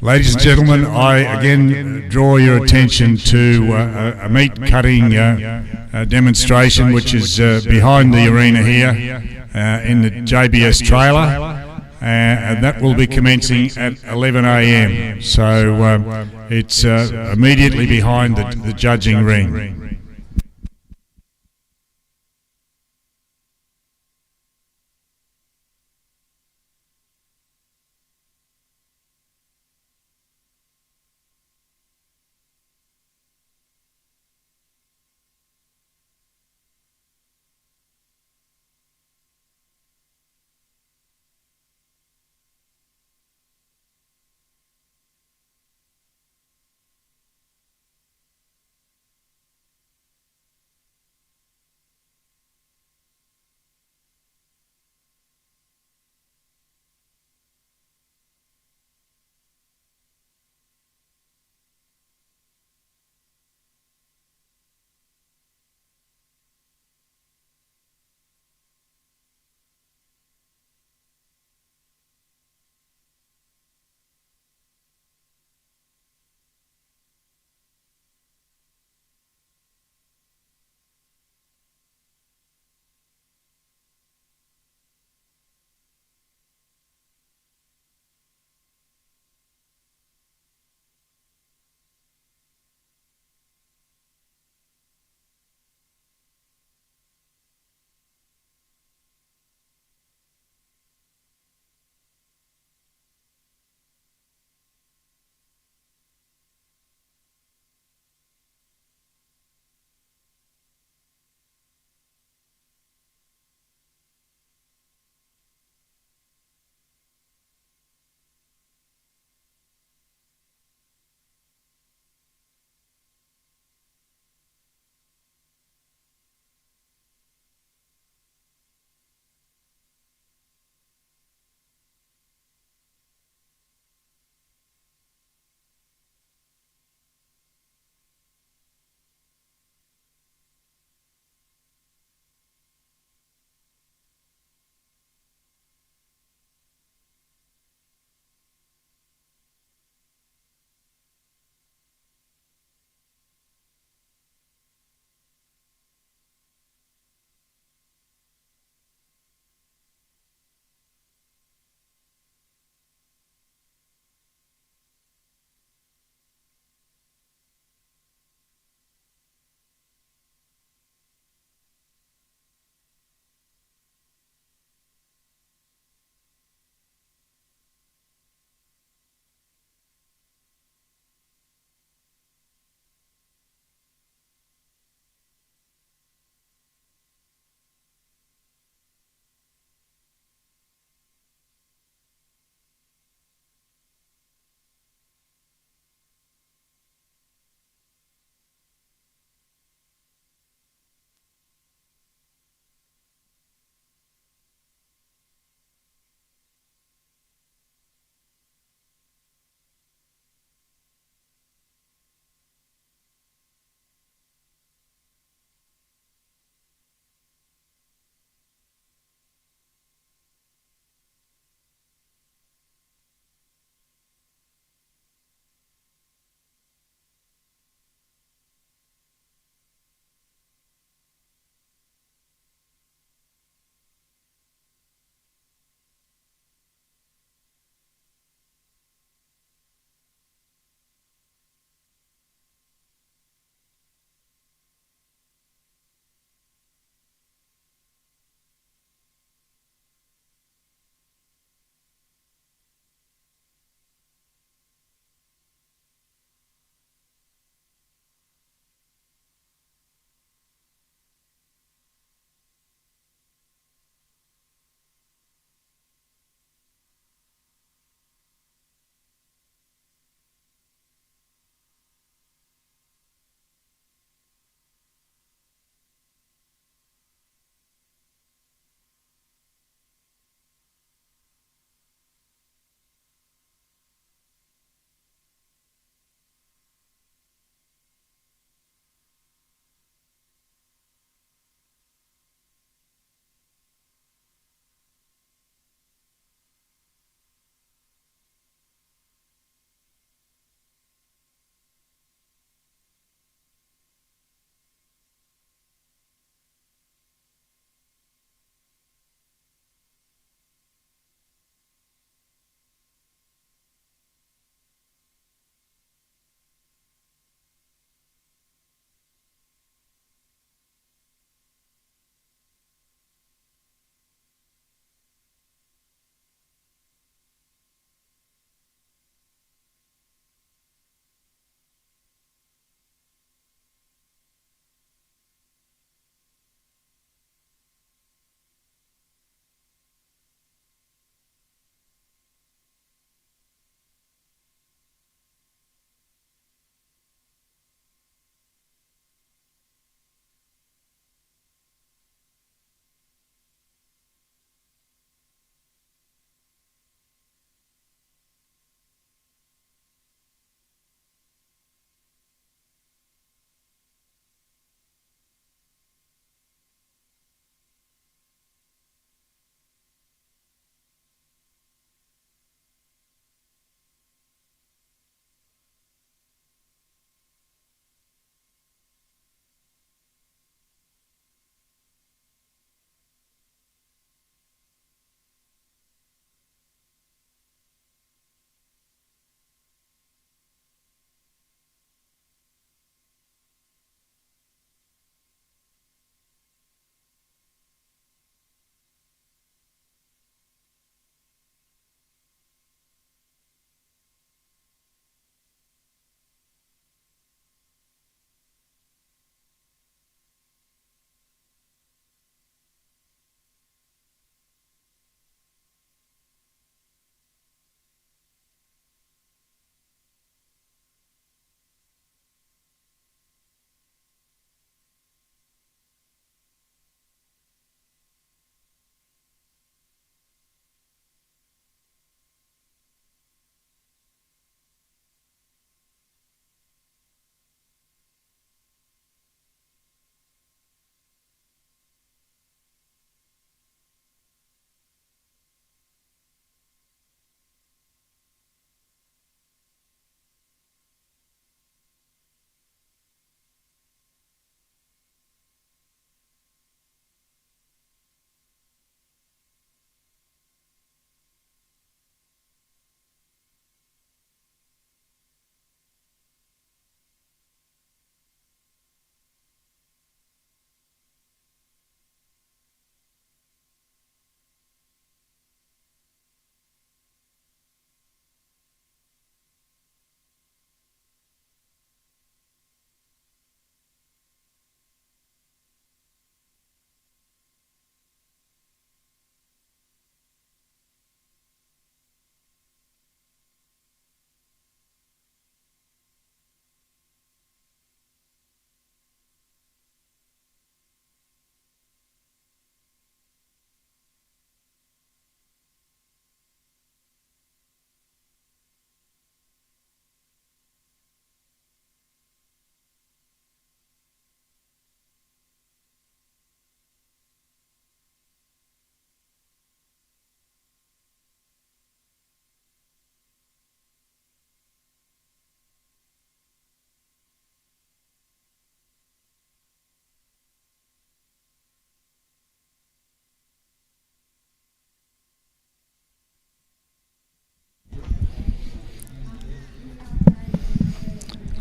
Speaker 1: Ladies and gentlemen, I again draw your attention to a meat cutting demonstration which is behind the arena here in the JBS trailer, and that will be commencing at 11 a.m. So it's immediately behind the judging ring.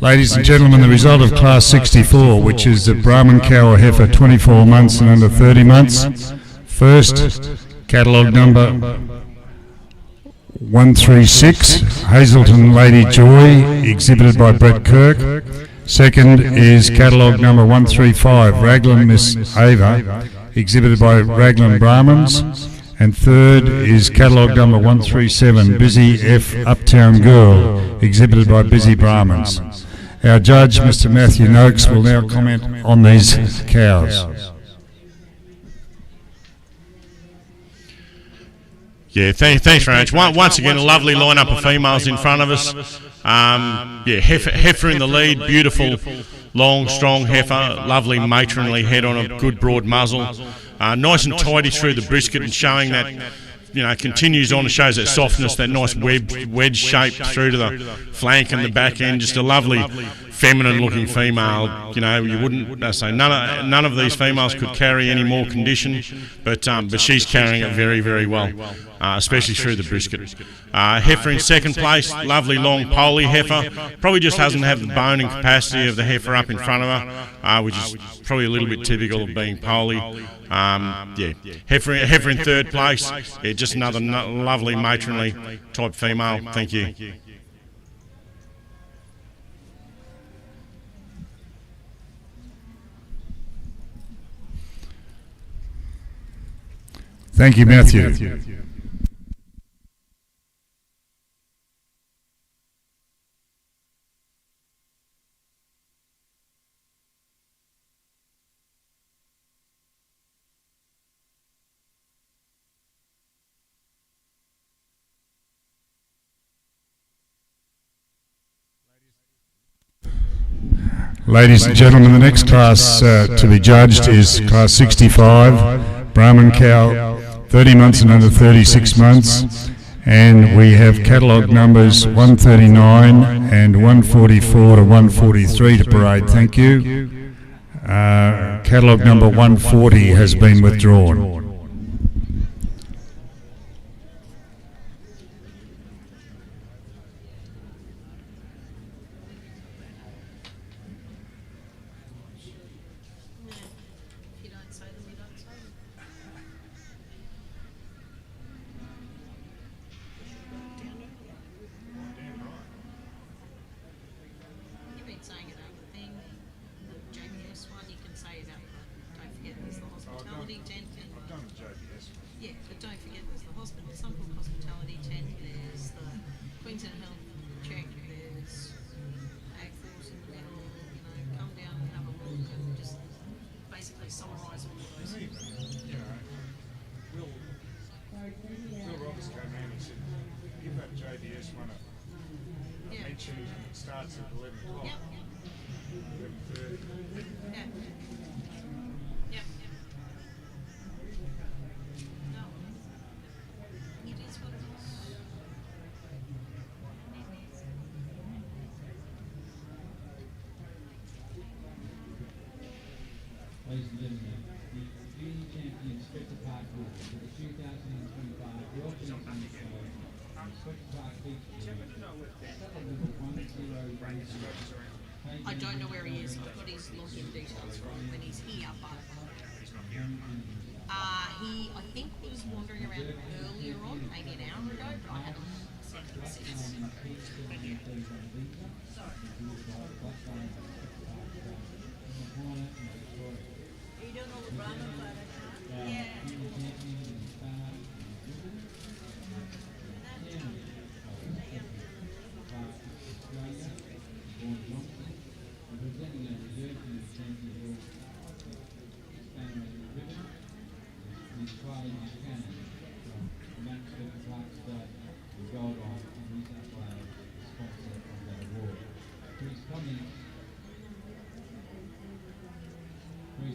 Speaker 1: Ladies and gentlemen, the result of Class 64, which is the Brahman cow or heifer 24 months and under 30 months. First, catalogue number 136, Hazelton Lady Joy, exhibited by Brett Kirk. Second is catalogue number 135, Raglan Miss Ava, exhibited by Raglan Brahmans. And third is catalogue number 137, Busy F Uptown Girl, exhibited by Busy Brahmans. Our judge, Mr. Matthew Noakes, will now comment on these cows.
Speaker 2: Yeah, thanks very much. Once again, a lovely lineup of females in front of us. Heifer in the lead, beautiful, long, strong heifer, lovely matronly head on a good broad muzzle. Nice and tidy through the brisket and showing that, continues on and shows that softness, that nice wedge shape through to the flank and the back end. Just a lovely feminine looking female. You wouldn't say none of these females could carry any more condition, but she's carrying it very, very well, especially through the brisket. Heifer in second place, lovely long poly heifer. Probably just doesn't have the bone and capacity of the heifer up in front of her, which is probably a little bit typical of being poly. Heifer in third place. Yeah, just another lovely matronly type female. Thank you.
Speaker 1: Thank you, Matthew. Ladies and gentlemen, the next class to be judged is Class 65, Brahman cow, 30 months and under 36 months. And we have catalogue numbers 139 and 144 to 143 to parade. Thank you. Catalogue number 140 has been withdrawn.
Speaker 5: Starts at 11 o'clock. Yep. 11:30. Yeah. Yep. No. It is what it is.
Speaker 6: Ladies and gentlemen, the junior champion Spectre Park Group for the 2025 World Champions Show on Spectre Park Beach.
Speaker 4: I don't know where he is. I've got his login details from when he's here, but he, I think, was wandering around earlier on, maybe an hour ago, but I haven't sent him since. Are you doing all the Brahman photos? Yeah.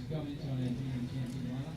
Speaker 6: Comments on our junior champion lineup?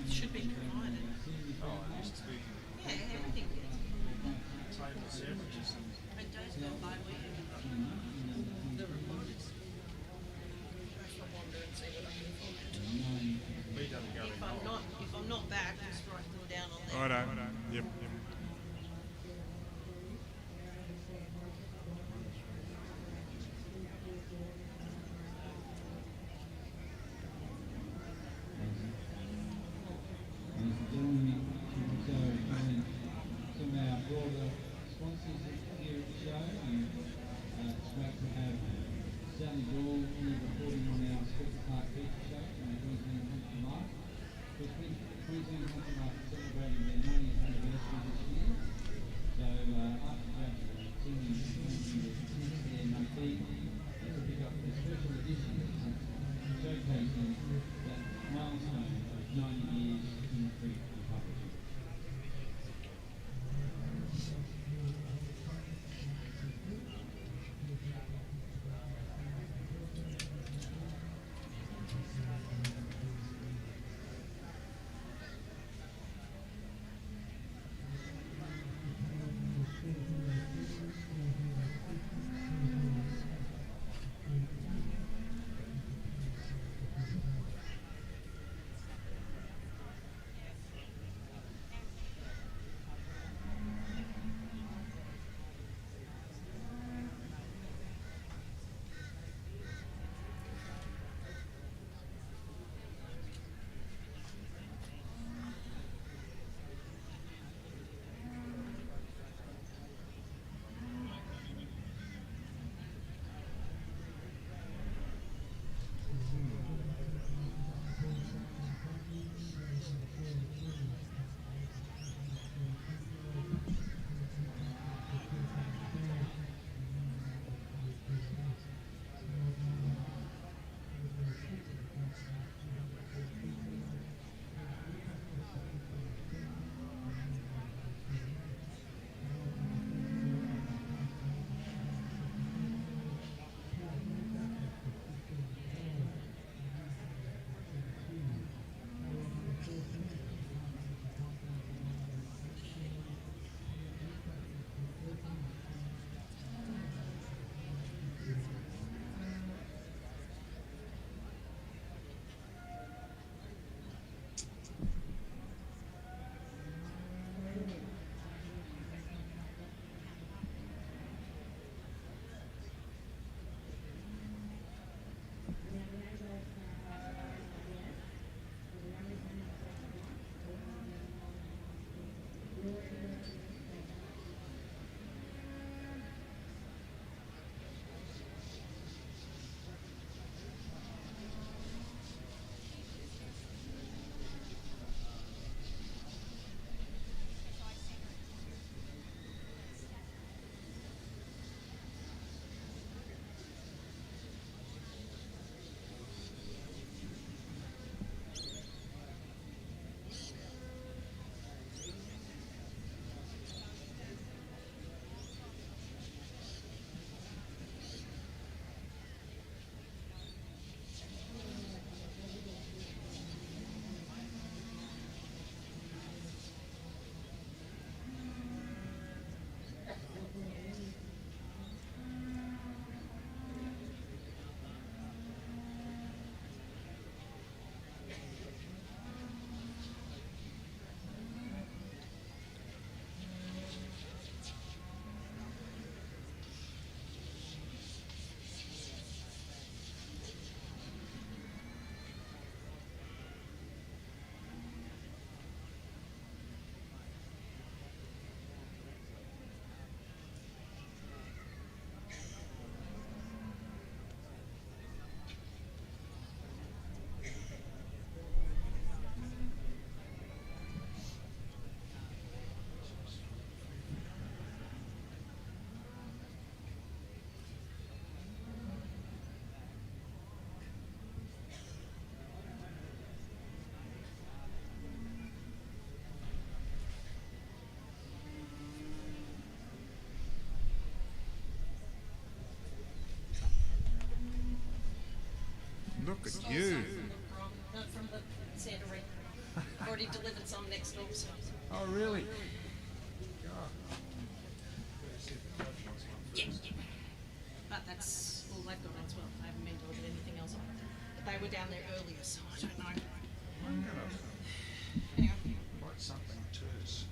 Speaker 4: Should be provided. Yeah, everything gets. And days go by where you the reporters. If I'm not back, just write them down on there.
Speaker 1: Righto. Yep.
Speaker 6: Ladies and gentlemen, so join some of our broader sponsors here at the show, and it's great to have Sally Ball here reporting on our Spectre Park Feature Show from the Queensland Country Life. Queensland Country Life is celebrating their 90th anniversary this year, so after Judge singing their Murphy, they to pick up a special edition showcasing that milestone of 90 years in print and publishing.
Speaker 1: Look at you.
Speaker 4: From the Santorini. Already delivered some next door. So.
Speaker 1: Oh, really?
Speaker 4: Yeah. But that's all they've got as well. I haven't been delivered anything else on it. But they were down there earlier, so I don't know. Anyway.
Speaker 1: Like something terse.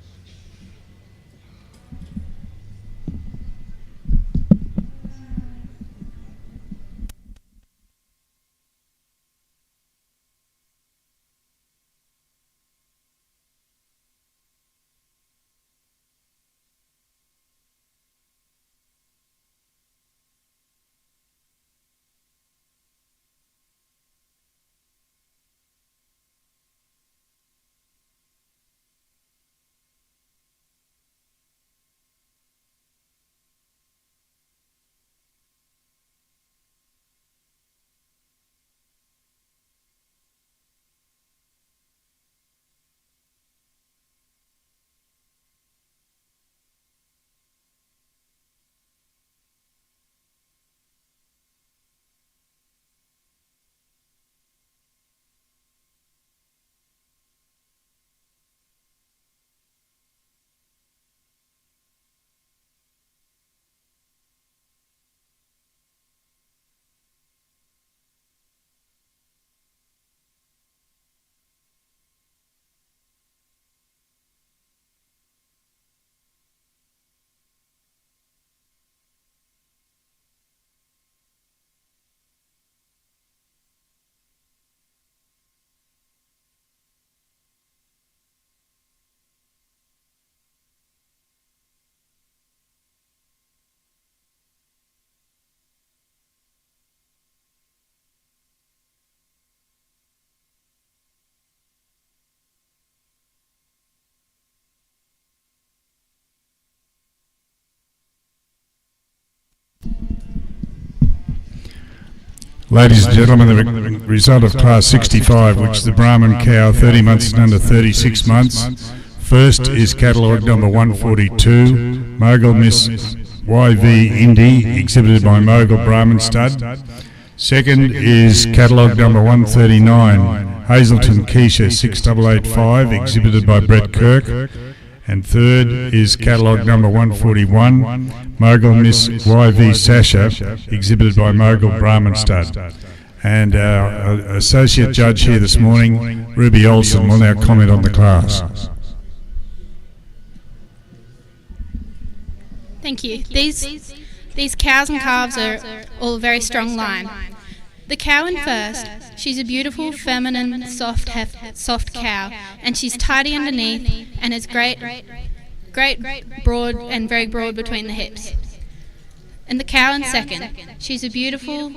Speaker 1: Ladies and gentlemen, the result of Class 65, which is the Brahman cow, 30 months and under 36 months. First is catalogue number 142, Mogul Miss YV Indy, exhibited by Mogul Brahman Stud. Second is catalogue number 139, Hazelton Keisha 6885, exhibited by Brett Kirk. And third is catalogue number 141, Mogul Miss YV Sasha, exhibited by Mogul Brahman Stud. And our associate judge here this morning, Ruby Olsen, will now comment on the class.
Speaker 3: Thank you. These cows and calves are all a very strong line. The cow in first, she's a beautiful, feminine, soft cow, and she's tidy underneath and has great broad and very broad between the hips. And the cow in second, she's a beautiful,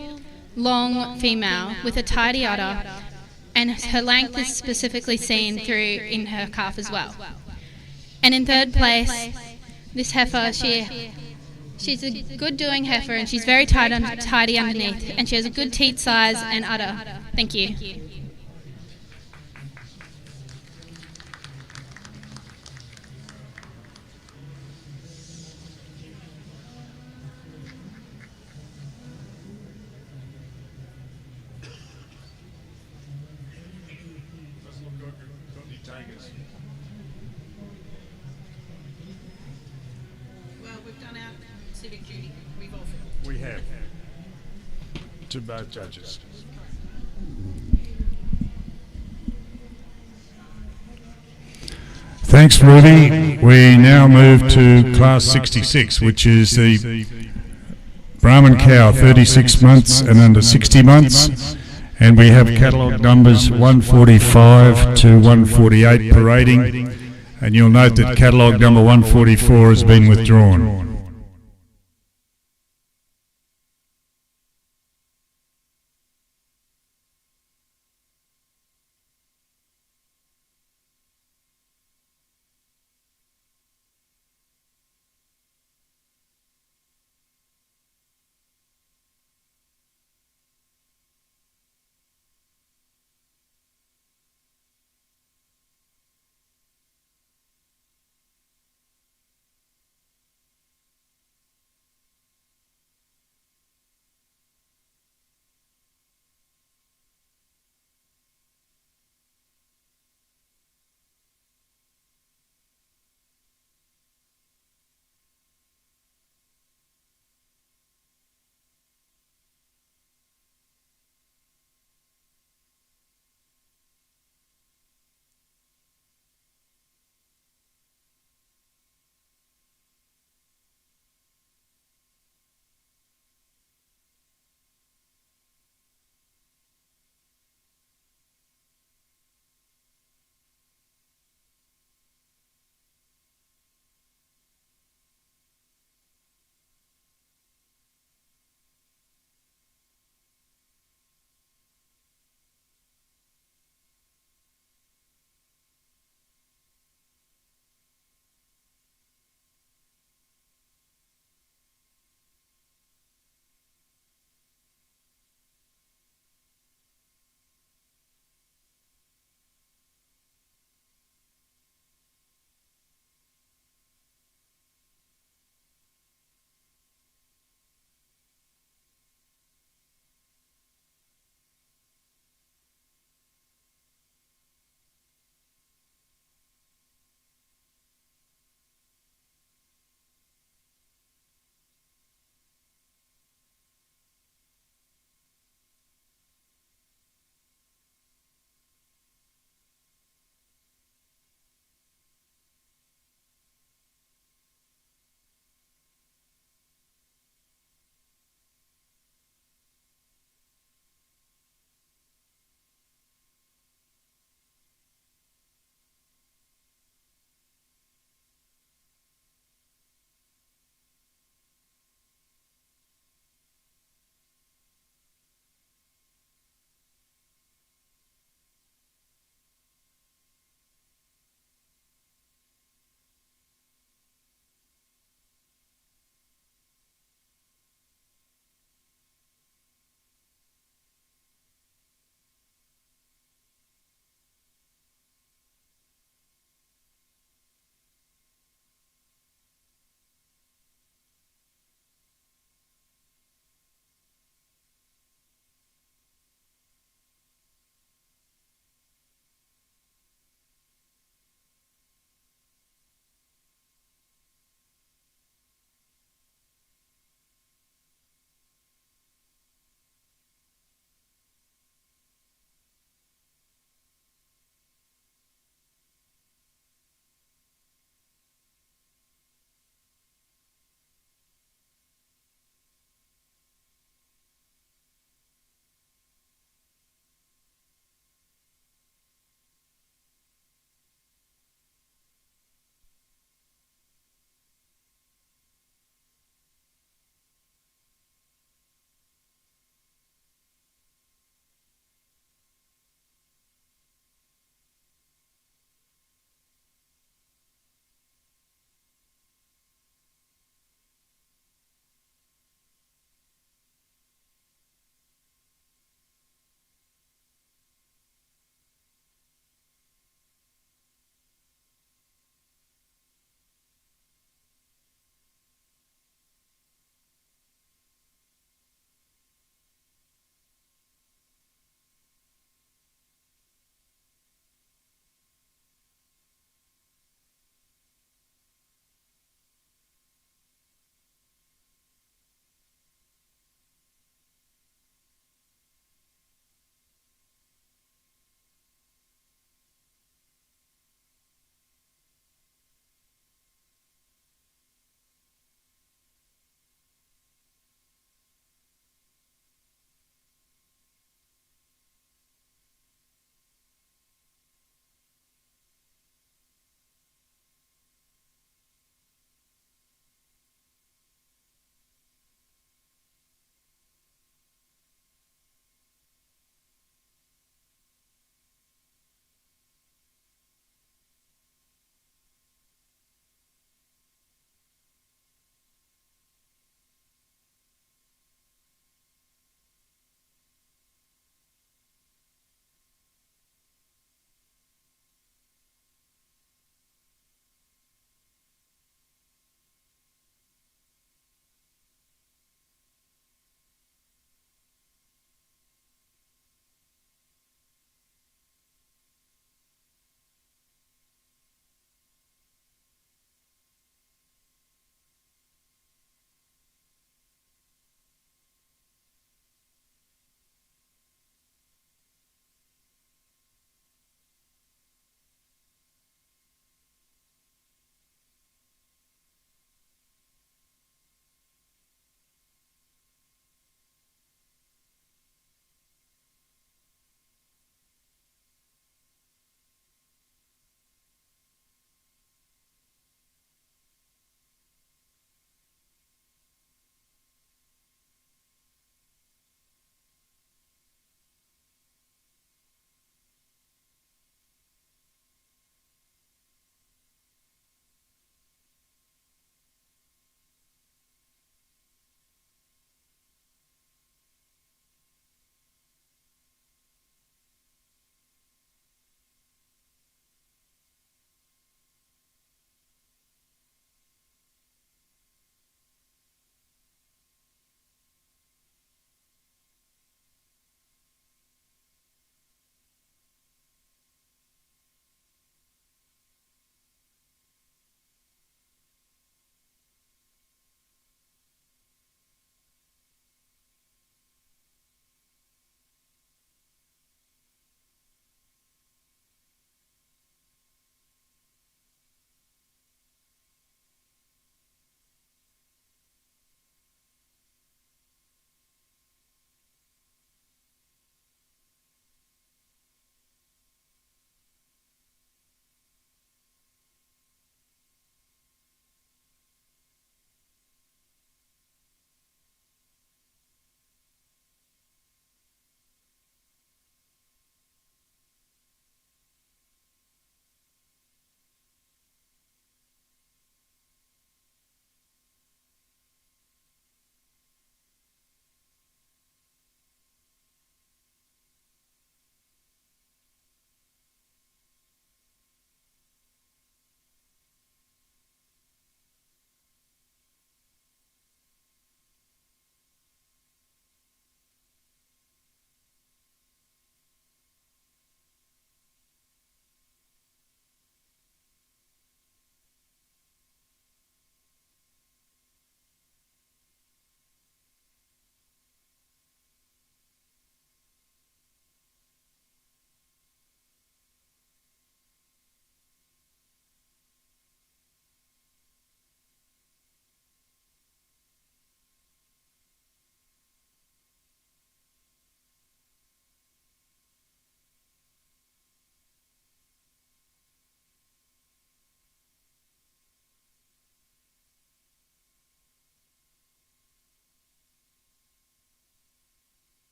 Speaker 3: long female with a tidy udder, and her length is specifically seen through in her calf as well. And in third place, this heifer, she's a good doing heifer, and she's very tidy underneath, and she has a good teat size and udder. Thank you.
Speaker 4: Well, we've done our civic duty. We've offered.
Speaker 1: We have. To both judges. Thanks, Ruby. We now move to Class 66, which is the Brahman cow, 36 months and under 60 months. And we have catalogue numbers 145 to 148 parading. And you'll note that catalogue number 144 has been withdrawn.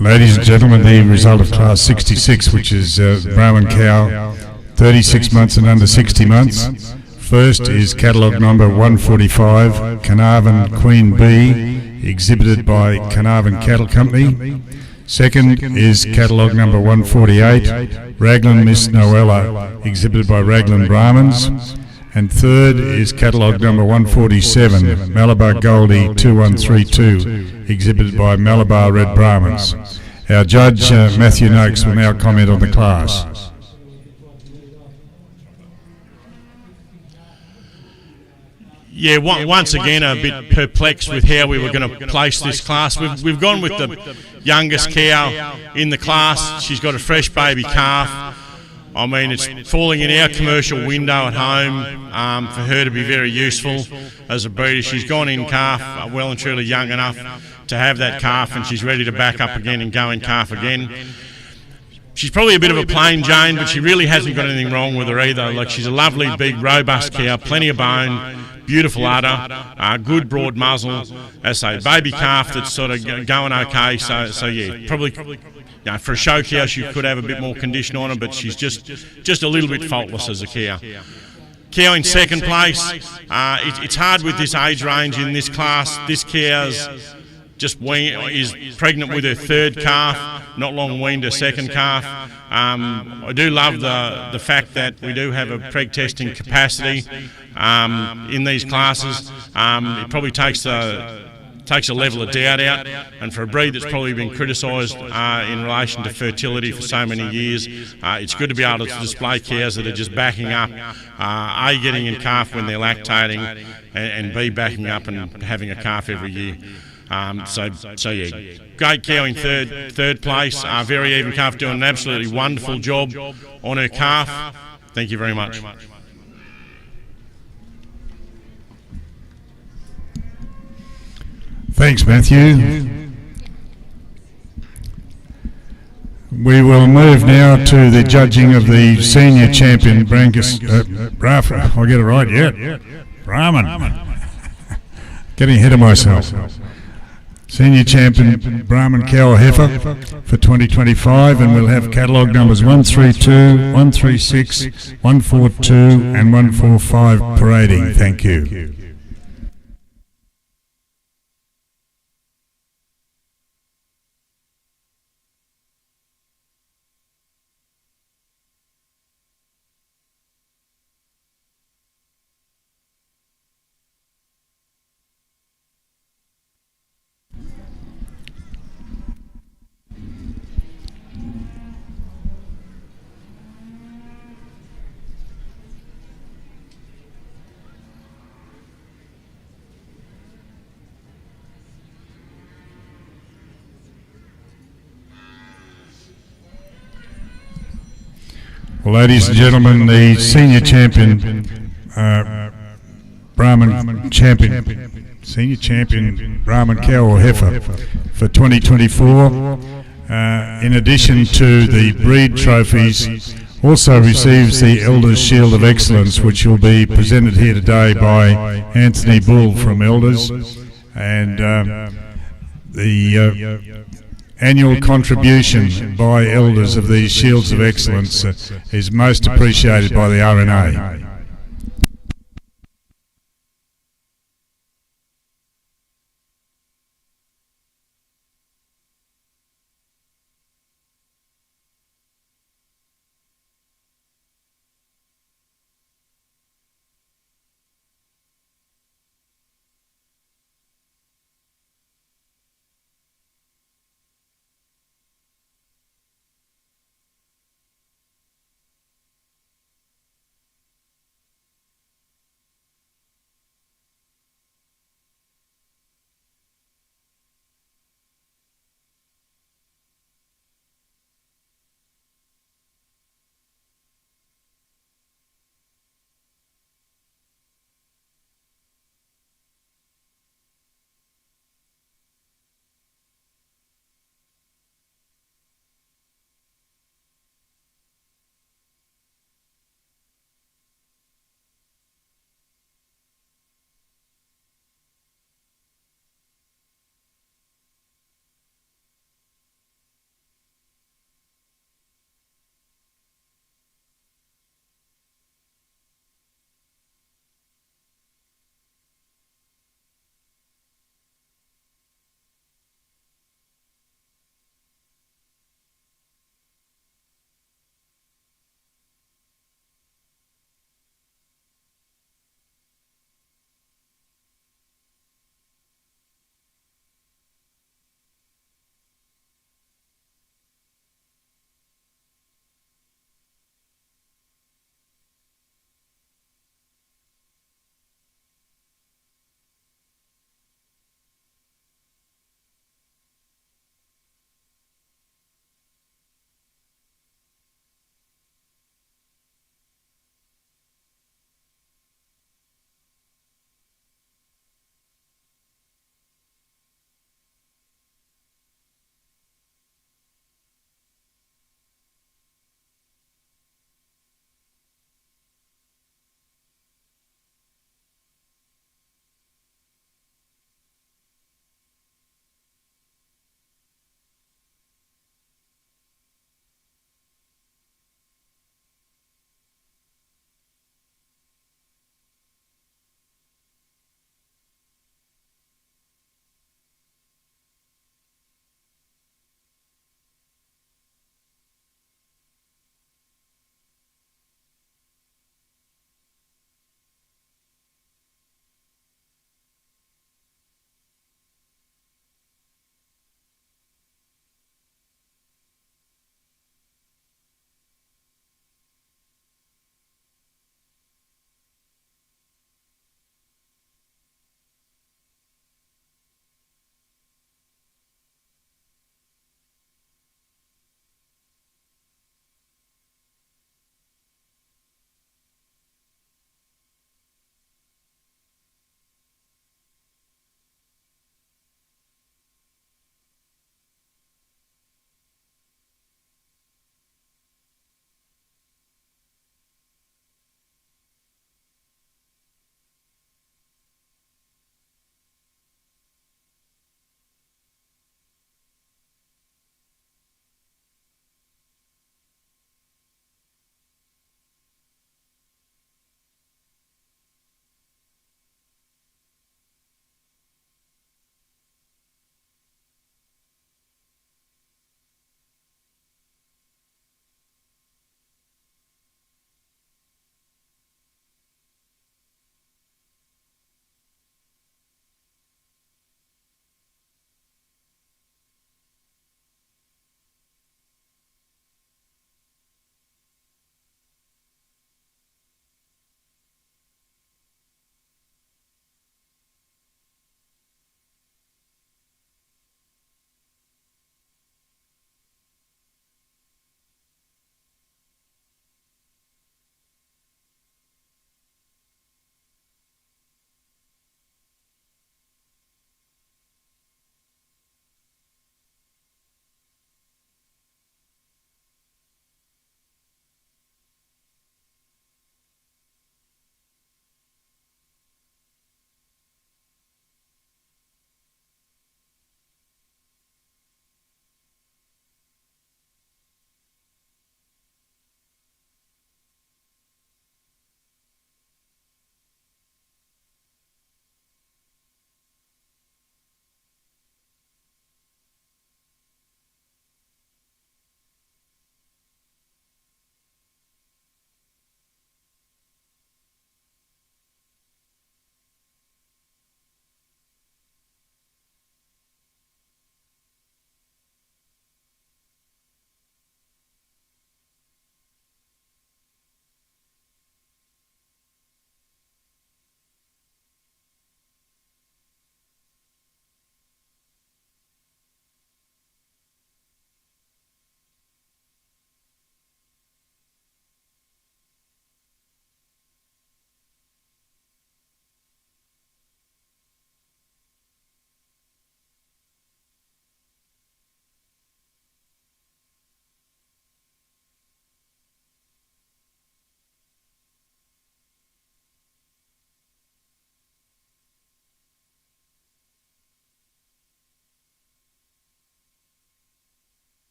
Speaker 1: Ladies and gentlemen, the result of Class 66, which is Brahman cow, 36 months and under 60 months. First is catalogue number 145, Carnarvon Queen Bee, exhibited by Carnarvon Cattle Company. Second is catalogue number 148, Raglan Miss Noella, exhibited by Raglan Brahmans. And third is catalogue number 147, Malabar Goldie 2132, exhibited by Malabar Red Brahmans. Our judge, Matthew Noakes, will now comment on the class.
Speaker 2: Yeah, once again a bit perplexed with how we were going to place this class. We've gone with the youngest cow in the class. She's got a fresh baby calf. I mean, it's falling in our commercial window at home for her to be very useful as a breeder. She's gone in calf, well and truly young enough to have that calf, and she's ready to back up again and go in calf again. She's probably a bit of a plain Jane, but she really hasn't got anything wrong with her either. Like, she's a lovely, big, robust cow, plenty of bone, beautiful udder, good broad muzzle. As I say, baby calf that's sort of going okay. So yeah, probably, you know, for a show cow she could have a bit more condition on her, but she's just a little bit faultless as a cow. Cow in second place. It's hard with this age range in this class. This cow's is pregnant with her third calf, not long weaned her second calf. I do love the fact that we do have a preg testing capacity in these classes. It probably takes a level of doubt out, and for a breed that's probably been criticised in relation to fertility for so many years, it's good to be able to display cows that are just backing up, A, getting in calf when they're lactating, and B, backing up and having a calf every year. So yeah, great cow in third place, very even calf, doing an absolutely wonderful job on her calf. Thank you very much.
Speaker 1: Thanks, Matthew. We will move now to the judging of the senior champion, I'll get it right, yeah. Brahman. Getting ahead of myself. Senior champion Brahman cow or heifer for 2025, and we'll have catalogue numbers 132, 136, 142 and 145 parading. Thank you. Well, ladies and gentlemen, the senior champion, senior champion Brahman cow or heifer for 2024, in addition to the breed trophies, also receives the Elders Shield of Excellence, which will be presented here today by Anthony Bull from Elders, and the annual contribution by Elders of these Shields of Excellence is most appreciated by the RNA.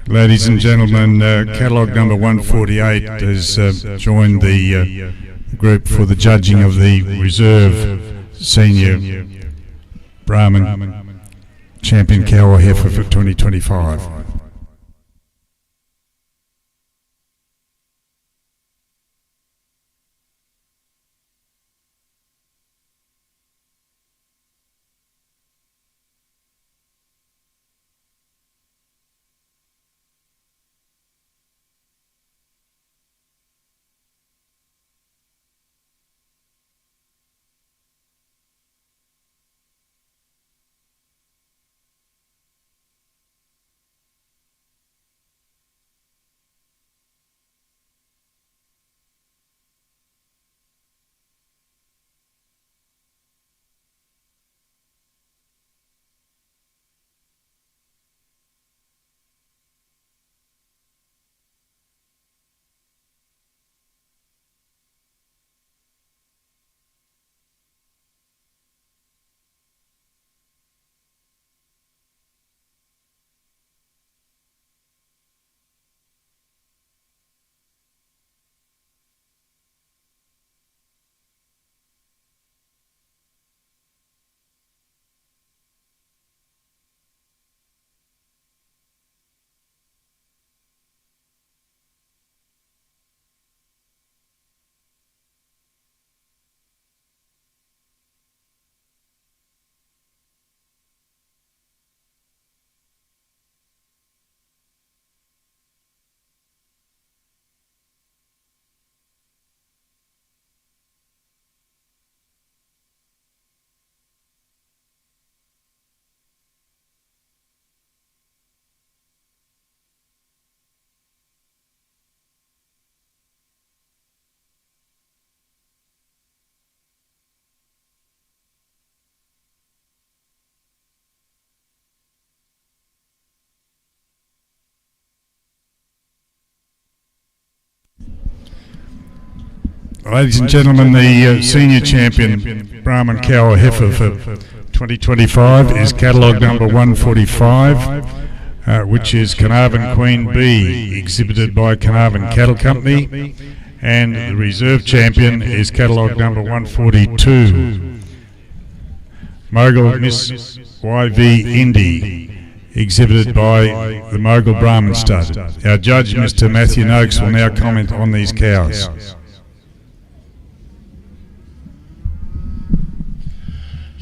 Speaker 1: Ladies and gentlemen, catalogue number 148 has joined the group for the judging of the reserve senior Brahman champion cow or heifer for 2025. Ladies and gentlemen, the senior champion Brahman cow or heifer for 2025 is catalogue number 145, which is Carnarvon Queen B, exhibited by Carnarvon Cattle Company, and the reserve champion is catalogue number 142, Mogul Miss YV Indy, exhibited by the Mogul Brahman stud. Our judge, Mr. Matthew Noakes, will now comment on these cows.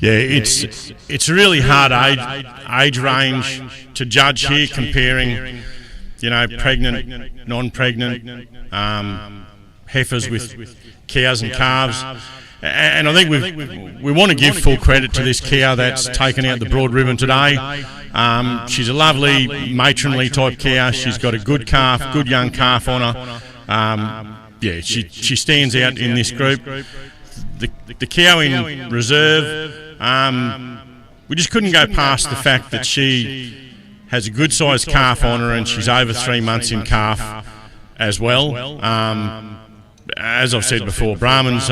Speaker 2: Yeah, it's a really hard age range to judge here, comparing, pregnant, non-pregnant heifers with cows and calves. And I think we want to give full credit to this cow that's taken out the broad ribbon today. She's a lovely matronly type cow. She's got a good calf, good young calf on her. She stands out in this group. The cow in reserve, we just couldn't go past the fact that she has a good sized calf on her and she's over 3 months in calf as well. As I've said before, Brahmans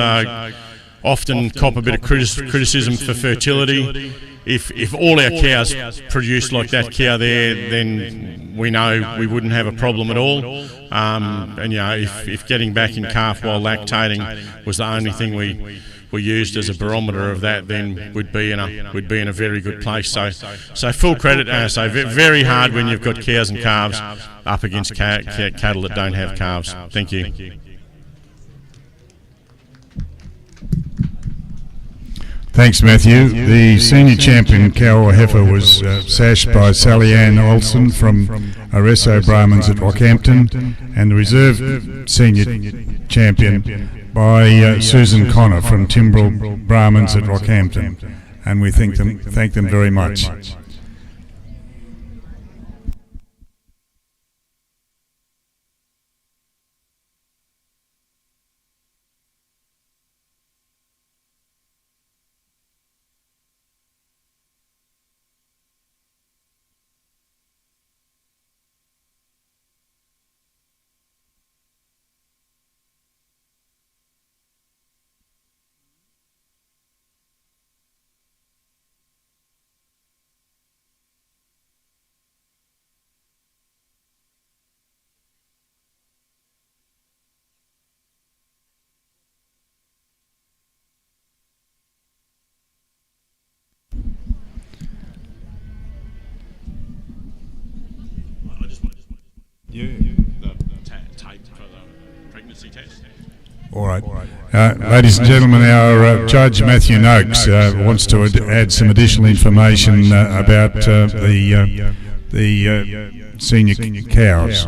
Speaker 2: often cop a bit of criticism for fertility. If all our cows produced like that cow there, then we know we wouldn't have a problem at all. If getting back in calf while lactating was the only thing we used as a barometer of that, then we'd be in a very good place. So full credit. Very hard when you've got cows and calves up against cattle that don't have calves. Thank you.
Speaker 1: Thanks, Matthew. The senior champion cow or heifer was sashed by Sally Ann Olsen from Areso Brahmans at Rockhampton, and the reserve senior champion by Susan Connor from Timbrell Brahmans at Rockhampton, and we thank them very much.
Speaker 2: The tape for the pregnancy test.
Speaker 1: All right. Ladies and gentlemen, our Judge Matthew Noakes wants to add some additional information about the senior cows.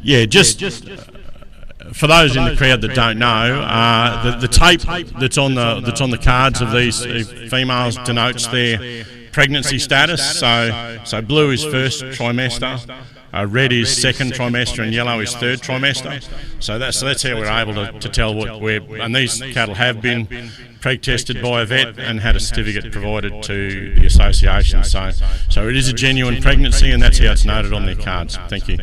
Speaker 2: Yeah, just for those in the crowd that don't know, the tape that's on the cards of these females denotes their pregnancy status. So blue is first trimester, red is second trimester, and yellow is third trimester. So that's how we're able to tell and these cattle have been preg tested by a vet and had a certificate provided to the association. So it is a genuine pregnancy, and that's how it's noted on their cards. Thank you.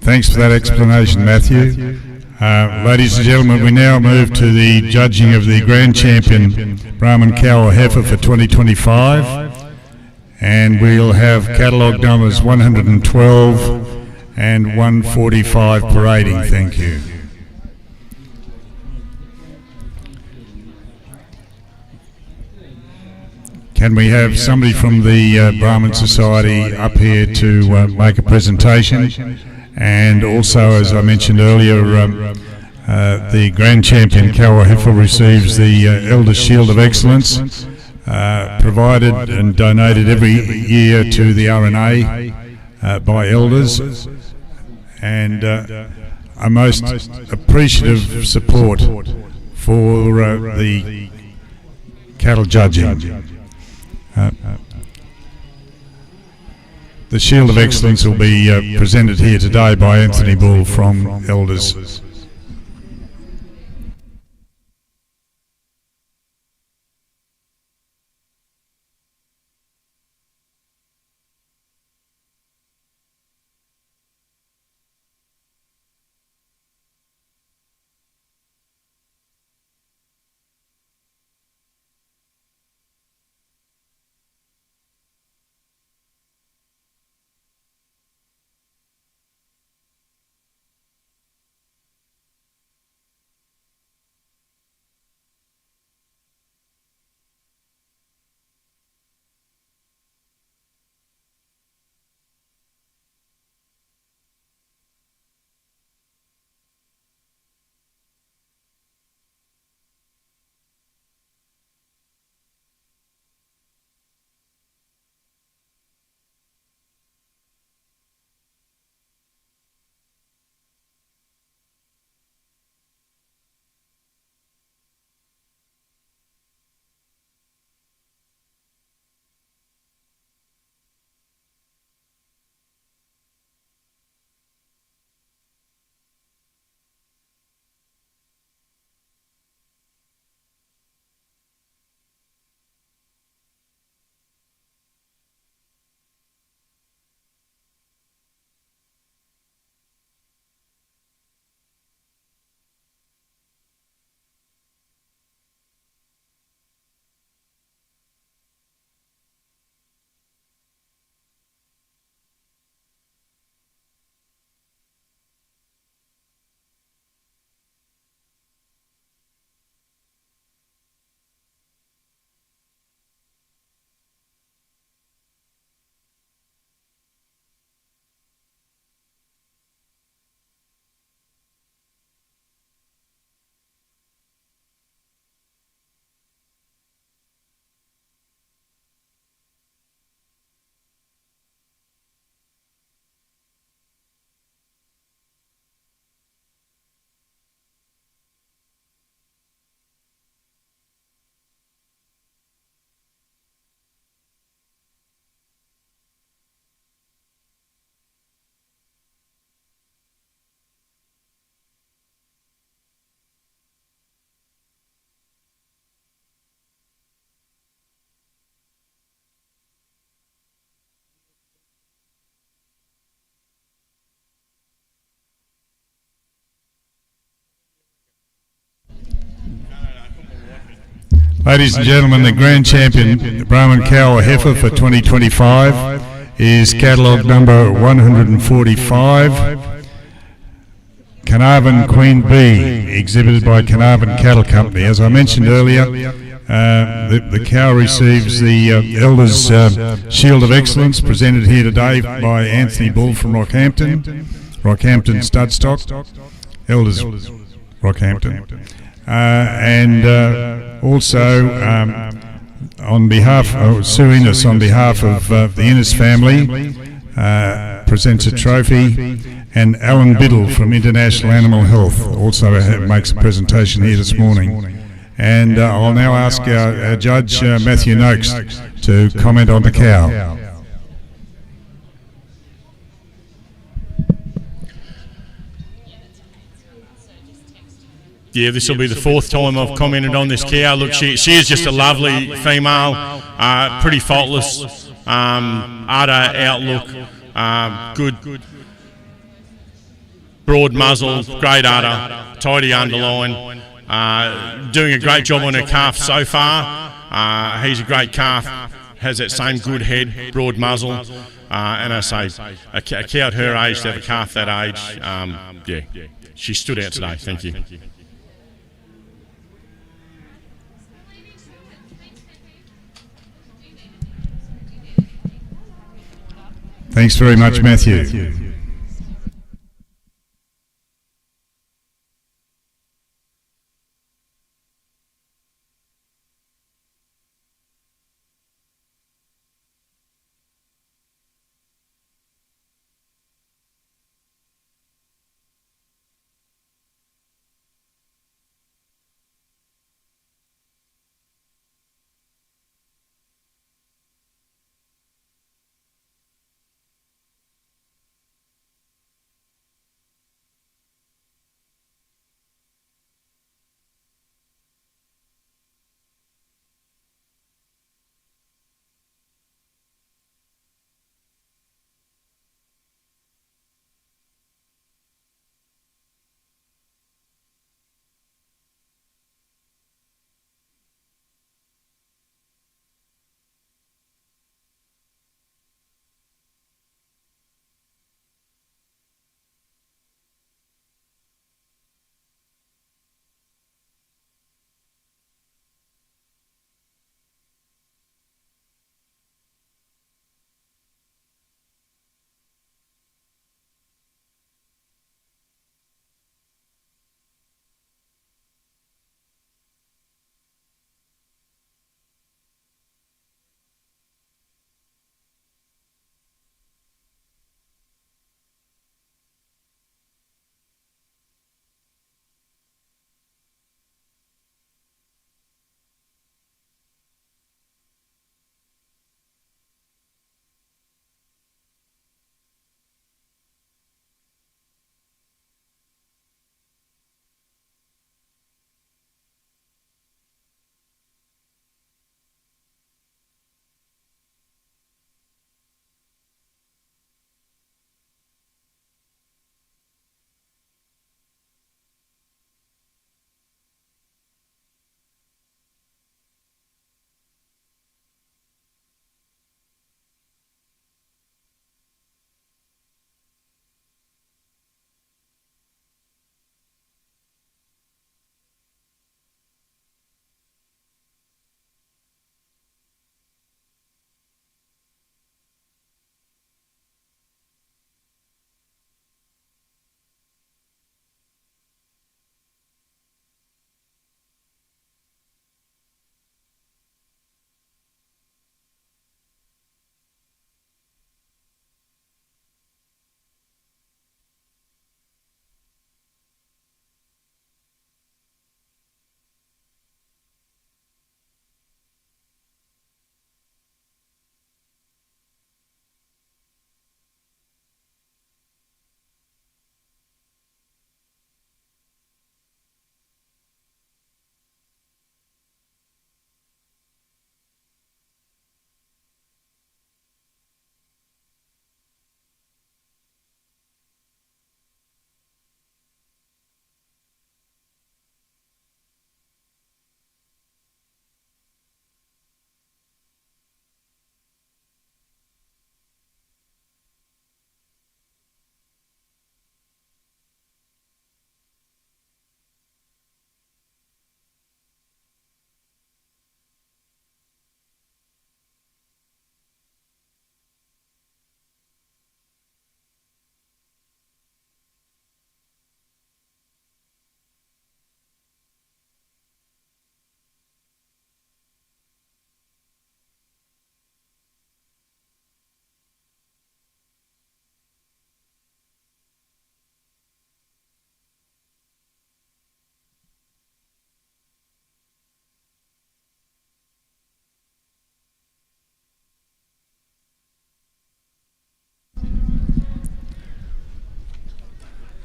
Speaker 1: Thanks for that explanation, Matthew. Ladies and gentlemen, we now move to the judging of the Grand Champion Brahman cow or heifer for 2025, and we'll have catalogue numbers 112 and 145 parading. Thank you. Can we have somebody from the Brahman Society up here to make a presentation? And also, as I mentioned earlier, the Grand Champion cow or heifer receives the Elder Shield of Excellence, provided and donated every year to the RNA by elders, and a most appreciative support for the cattle judging. The Shield of Excellence will be presented here today by Anthony Bull from Elders. Ladies and gentlemen, the Grand Champion Brahman cow or heifer for 2025 is catalogue number 145. Carnarvon Queen Bee, exhibited by Carnarvon Cattle Company. As I mentioned earlier, the cow receives the Elders Shield of Excellence, presented here today by Anthony Bull from Rockhampton Studstock, Elders Rockhampton. And also on behalf of Sue Innes, on behalf of the Innes family, presents a trophy, and Alan Biddle from International Animal Health also makes a presentation here this morning. And I'll now ask our judge, Matthew Noakes, to comment on the cow.
Speaker 2: Yeah, this will be the fourth time I've commented on this cow. Look, she is just a lovely female, pretty faultless, udder outlook, good, broad muzzle, great udder, tidy underline, doing a great job on her calf so far. He's a great calf, has that same good head, broad muzzle, and I say, a cow at her age, to have a calf that age, yeah, she stood out today. Thank you.
Speaker 1: Thanks very much, Matthew.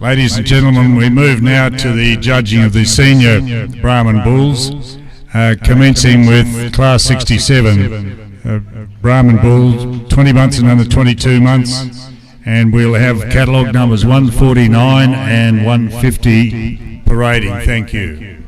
Speaker 1: Ladies and gentlemen, we move now to the judging of the senior Brahman bulls, commencing with Class 67. Brahman bulls, 20 months and under 22 months, and we'll have catalogue numbers 149 and 150 parading. Thank you.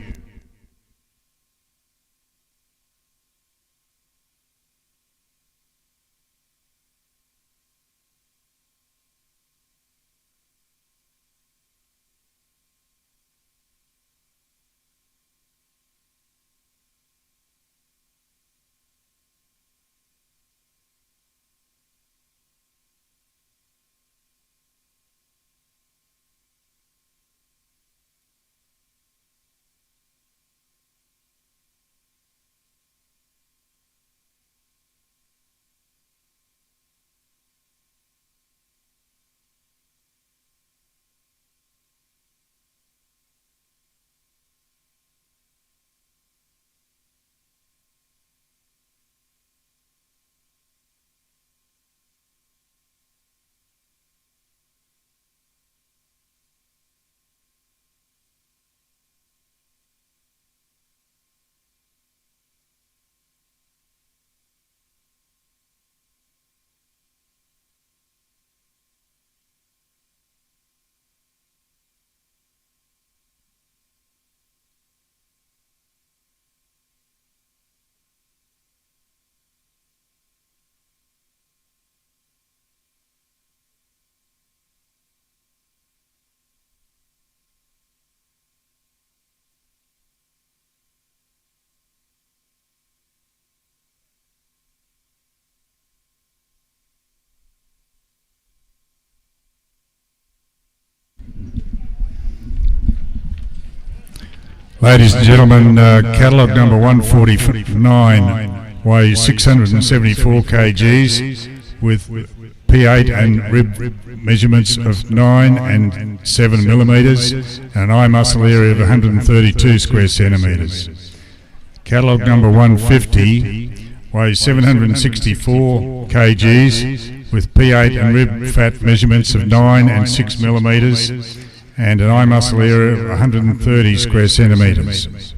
Speaker 1: Ladies and gentlemen, catalogue number 149 weighs 674 kgs with P8 and rib measurements of 9 and 7 millimetres and an eye muscle area of 132 square centimetres. Catalogue number 150 weighs 764 kgs with P8 and rib fat measurements of 9 and 6 millimetres and an eye muscle area of 130 square centimetres.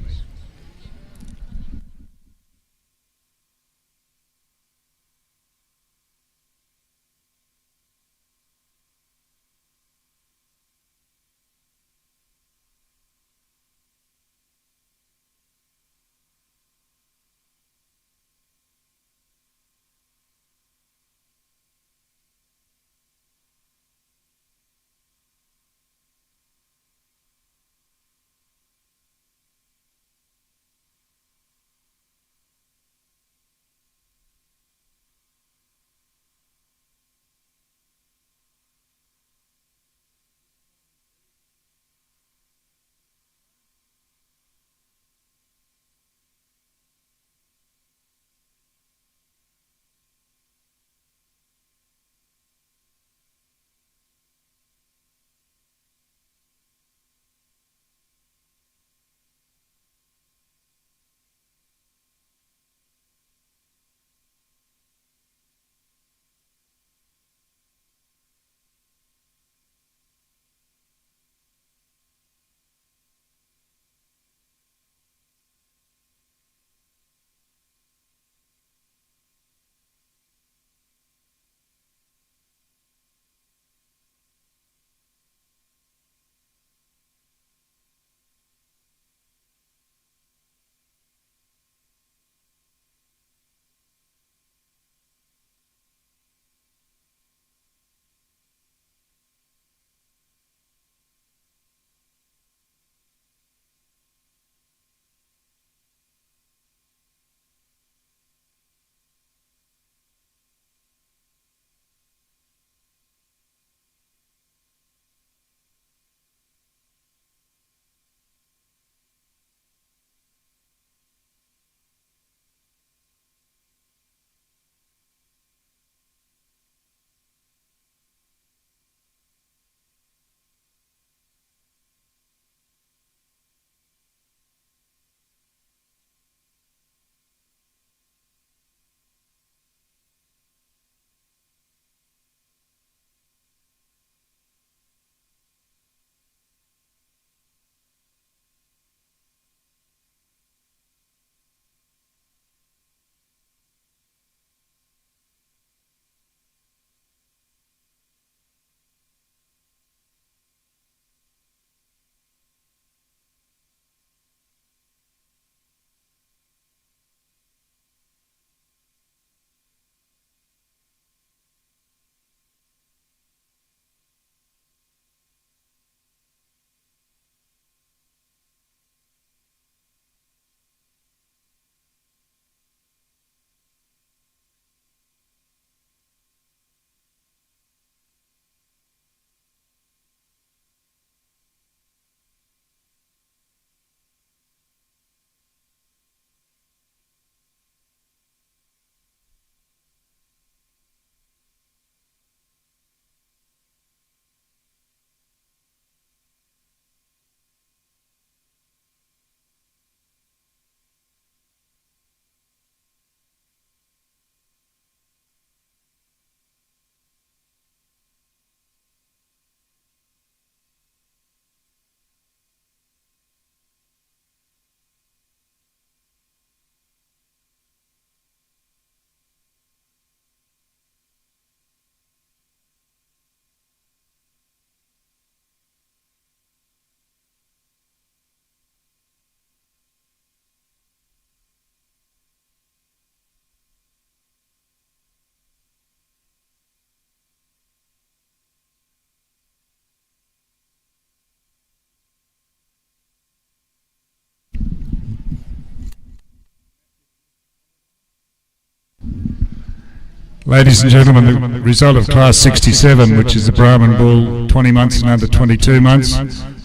Speaker 1: Ladies and gentlemen, the result of Class 67, which is the Brahman bull, 20 months and under 22 months.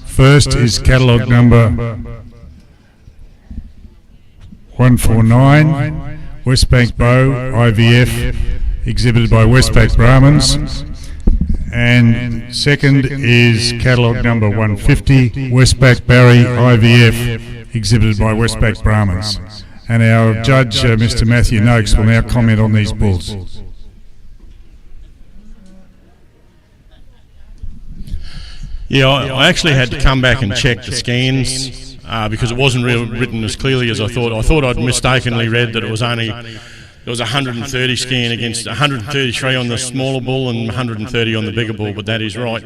Speaker 1: First is catalogue number 149, Westbank Bow, IVF, exhibited by Westbank Brahmans. And second is catalogue number 150, Westbank Barry, IVF, exhibited by Westbank Brahmans. And our judge, Mr. Matthew Noakes, will now comment on these bulls.
Speaker 2: Yeah, I actually had to come back and check the scans because it wasn't really written as clearly as I thought. I thought I'd mistakenly read that it was only, there was 130 scan against 133 on the smaller bull and 130 on the bigger bull, but that is right.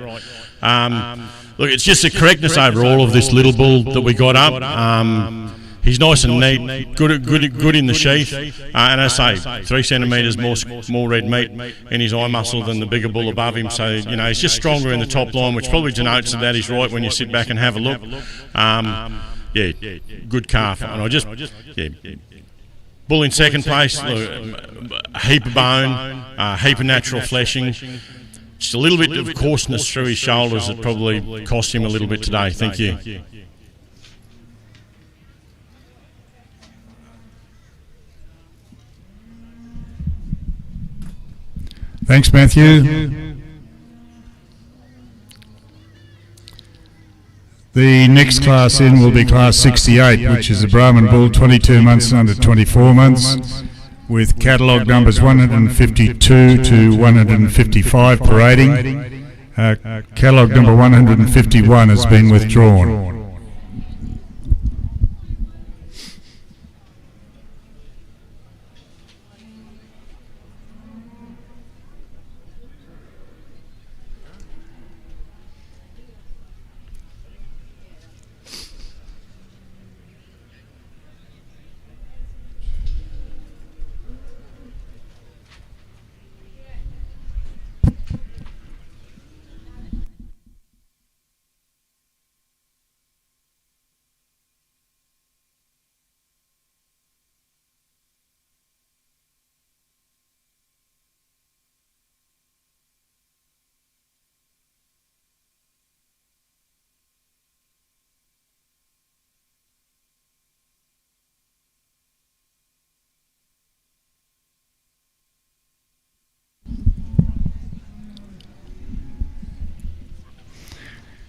Speaker 2: Look, it's just the correctness overall of this little bull that we got up. He's nice and neat, good in the sheath, and as I say, 3 centimetres more red meat in his eye muscle than the bigger bull above him. So you know he's just stronger in the top line, which probably denotes that he's right when you sit back and have a look. Yeah, good calf, and I just bull in second place. Look, a heap of bone, a heap of natural fleshing. Just a little bit of coarseness through his shoulders that probably cost him a little bit today. Thank you.
Speaker 1: Thanks, Matthew. The next class in will be Class 68, which is a Brahman bull, 22 months and under 24 months, with catalogue numbers 152 to 155 parading. Catalogue number 151 has been withdrawn.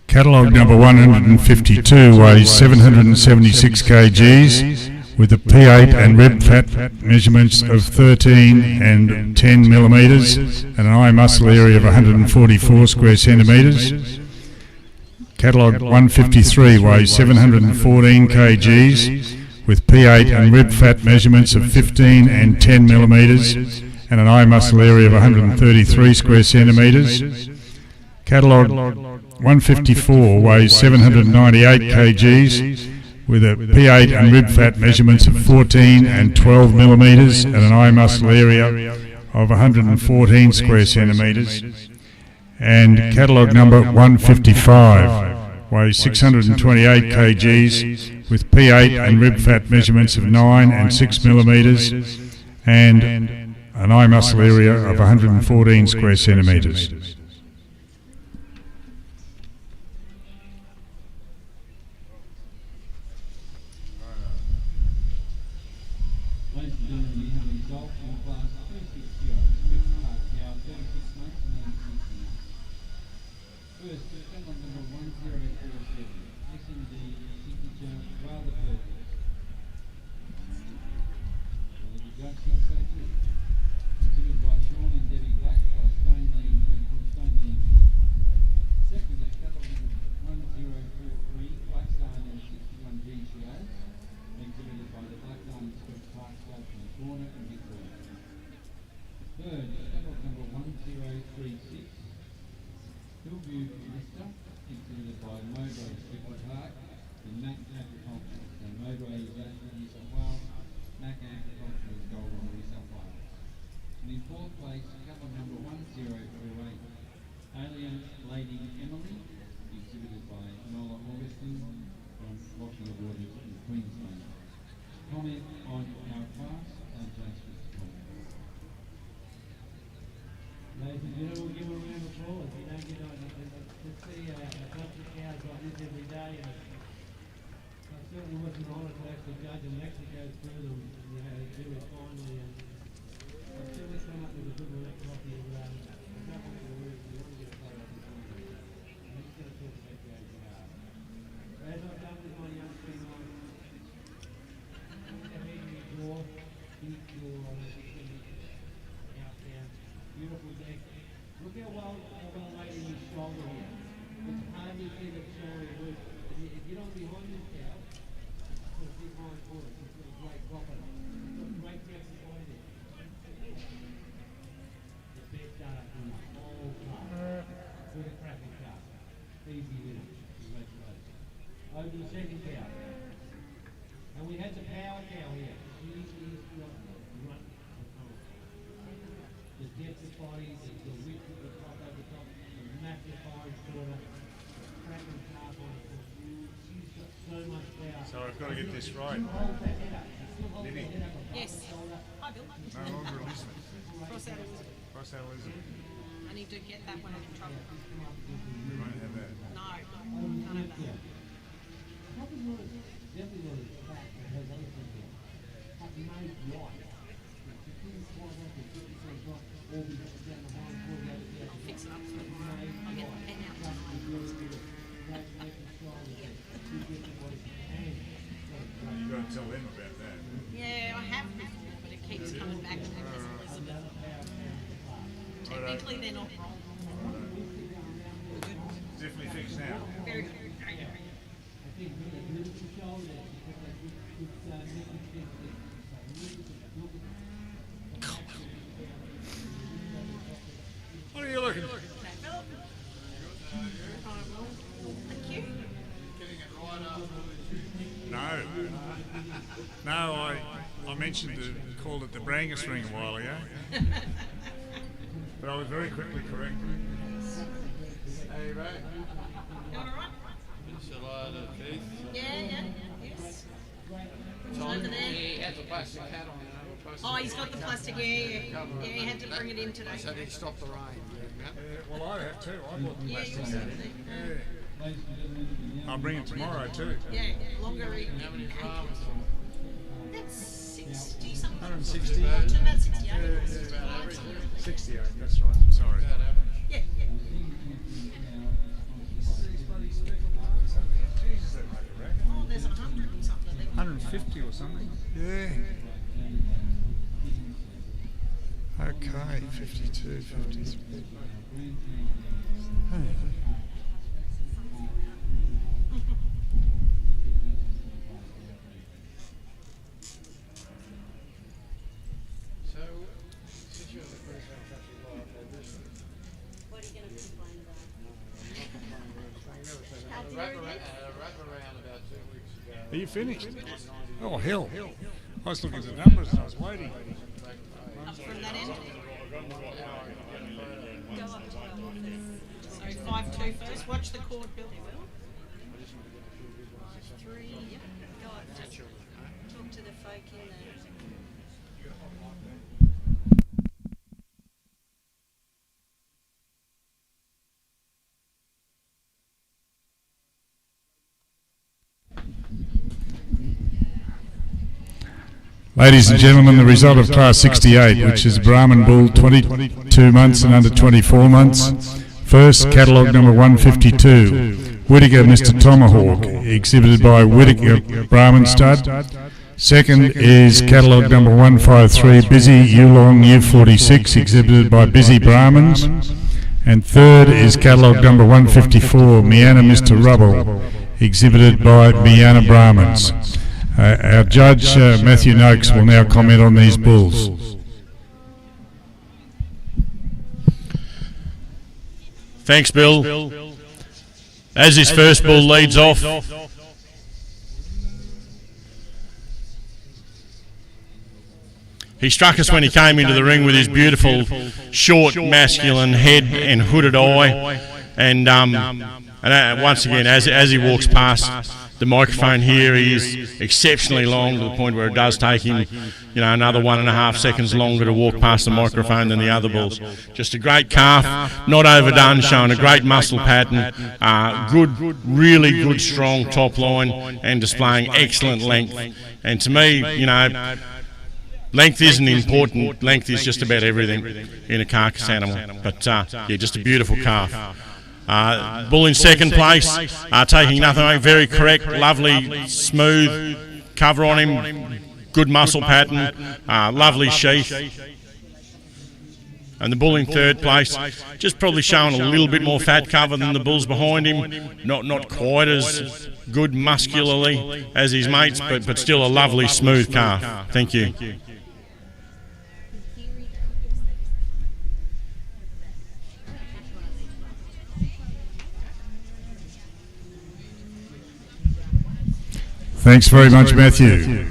Speaker 1: Catalogue number 152 weighs 776 kgs with a P8 and rib fat measurements of 13 and 10 millimetres and an eye muscle area of 144 square centimetres. Catalogue 153 weighs 714 kgs with P8 and rib fat measurements of 15 and 10 millimetres and an eye muscle area of 133 square centimetres. Catalogue 154 weighs 798 kgs with a P8 and rib fat measurements of 14 and 12 millimetres and an eye muscle area of 114 square centimetres. And catalogue number 155 weighs 628 kgs with P8 and rib fat measurements of 9 and 6 millimetres and an eye muscle area of 114 square centimetres.
Speaker 6: see a bunch of cows like this every day, and I certainly wasn't honoured to actually judge and actually go through them, do it finally, and I certainly come up with a good one at coffee, and I don't want to worry, we want to get a photo of this one. I'm just going to talk about the APR. As I've done with my young female, have eaten your big jaw on it, out down, beautiful neck. Look how well laid in his shoulder here. It's hardly see the shoulder loose. If you don't behind this cow, put a big hind quarter. It's got a great drop in it. It's got great flexibility there. The best data from the whole class. Good at cracking car. Easy winner. Congratulations. Over to the second cow. And we had the power cow here. She is got run the time. The depth of body, the width of the top over the top, the massive hind quarter, cracking calf on it. She's got so much power.
Speaker 1: So I've got to get this right.
Speaker 6: Still holds that head up. She still holds
Speaker 1: Libby.
Speaker 6: that head up above
Speaker 4: Yes.
Speaker 6: the shoulder.
Speaker 4: Hi, Bill.
Speaker 1: No longer Elizabeth.
Speaker 4: Cross out Elizabeth.
Speaker 1: Cross out Elizabeth.
Speaker 4: I need to get that one in trouble.
Speaker 1: We won't have that.
Speaker 4: No, can't have that.
Speaker 6: Probably not as, definitely not as fat as those other things are. But made right. She couldn't quite have the 50% drop all the way down the hind quarter over there.
Speaker 4: I'll fix it up for tomorrow. I'll get the pen out tonight.
Speaker 1: You've got to tell them about that.
Speaker 4: Yeah, I have before, but it keeps coming back to Miss Elizabeth. Technically, they're not wrong.
Speaker 1: Definitely fixed now.
Speaker 4: Very good. Very good.
Speaker 6: I think really beautiful shoulder. She's got that good neck
Speaker 1: What are you looking for?
Speaker 4: Thank you.
Speaker 1: No. No, I mentioned called it the Brangus ring a while ago. But I was very quickly corrected.
Speaker 7: Hey, Ray.
Speaker 4: You all right?
Speaker 7: Shall I Keith?
Speaker 4: Yeah, yes.
Speaker 7: Tom,
Speaker 4: Over there.
Speaker 7: he has a plastic hat on.
Speaker 4: Oh, he's got the plastic, yeah. He had to bring it in today.
Speaker 7: I said he'd stop the rain.
Speaker 1: Well, I have too. I bought the
Speaker 4: Yeah,
Speaker 1: plastic
Speaker 4: yours
Speaker 1: set.
Speaker 4: over there.
Speaker 1: Yeah. I'll bring it tomorrow too.
Speaker 4: Yeah, longer evening.
Speaker 7: How many drums?
Speaker 4: That's 60 something.
Speaker 1: 160.
Speaker 4: Oh, to about 68.
Speaker 7: About average.
Speaker 1: 68, that's right. Sorry.
Speaker 7: About average.
Speaker 4: Yeah.
Speaker 1: Jesus, that made a racket.
Speaker 4: Oh, there's 100 and something.
Speaker 1: 150 or something. Yeah. Okay, 52, 53.
Speaker 7: So, since you're the first country live,
Speaker 5: What are you going to complain about?
Speaker 7: I wrap around about 2 weeks ago.
Speaker 1: Are you finished? Oh, hell. I was looking at the numbers and I was waiting.
Speaker 4: Up from that end.
Speaker 5: Go up to 12 first.
Speaker 4: So 5-2 first. Watch the cord, Bill. 3. Yep.
Speaker 5: Go up to talk to the folk in there.
Speaker 1: Ladies and gentlemen, the result of Class 68, which is Brahman Bull 22 months and under 24 months. First, catalogue number 152, Whittaker Mr. Tomahawk, exhibited by Whittaker Brahman Stud. Second is catalogue number 153, Busy Yulong U46, exhibited by Busy Brahmans. And third is catalogue number 154, Miana Mr. Rubble, exhibited by Miana Brahmans. Our judge, Matthew Noakes, will now comment on these bulls.
Speaker 2: Thanks, Bill. As his first bull leads off, he struck us when he came into the ring with his beautiful, short, masculine head and hooded eye. And once again, as he walks past, The microphone here is exceptionally long to the point where it does take him, another 1.5 seconds longer to walk past the microphone than the other bulls. Just a great calf, not overdone, showing a great muscle pattern, really good, strong top line, and displaying excellent length. And to me, length isn't important. Length is just about everything in a carcass animal. But just a beautiful calf. Bull in second place, taking nothing away, very correct, lovely, smooth cover on him, good muscle pattern, lovely sheath. And the bull in third place, just probably showing a little bit more fat cover than the bulls behind him, not quite as good muscularly as his mates, but still a lovely, smooth calf. Thank you.
Speaker 1: Thanks very much, Matthew.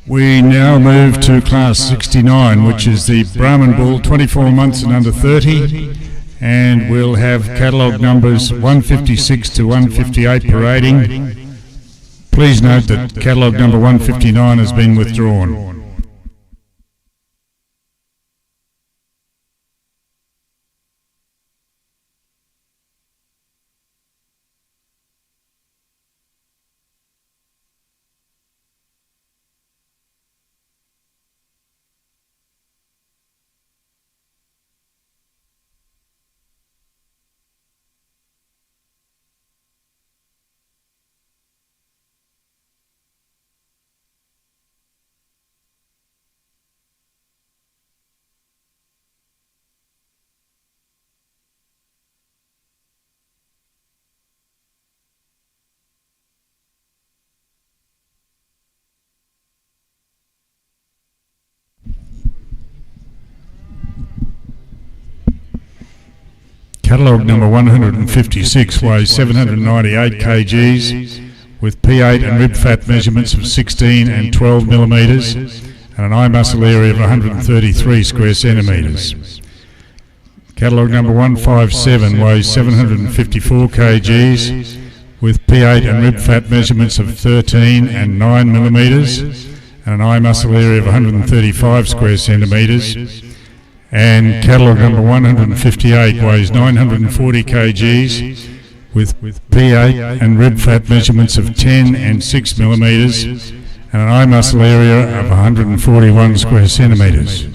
Speaker 1: We now move to class 69, which is the Brahman bull, 24 months and under 30, and we'll have catalogue numbers 156 to 158 parading. Please note that catalogue number 159 has been withdrawn. Catalogue number 156 weighs 798 kgs with P8 and rib fat measurements of 16 and 12 millimetres and an eye muscle area of 133 square centimetres. Catalogue number 157 weighs 754 kgs with P8 and rib fat measurements of 13 and 9 millimetres and an eye muscle area of 135 square centimetres. And catalogue number 158 weighs 940 kgs with P8 and rib fat measurements of 10 and 6 millimetres and an eye muscle area of 141 square centimetres.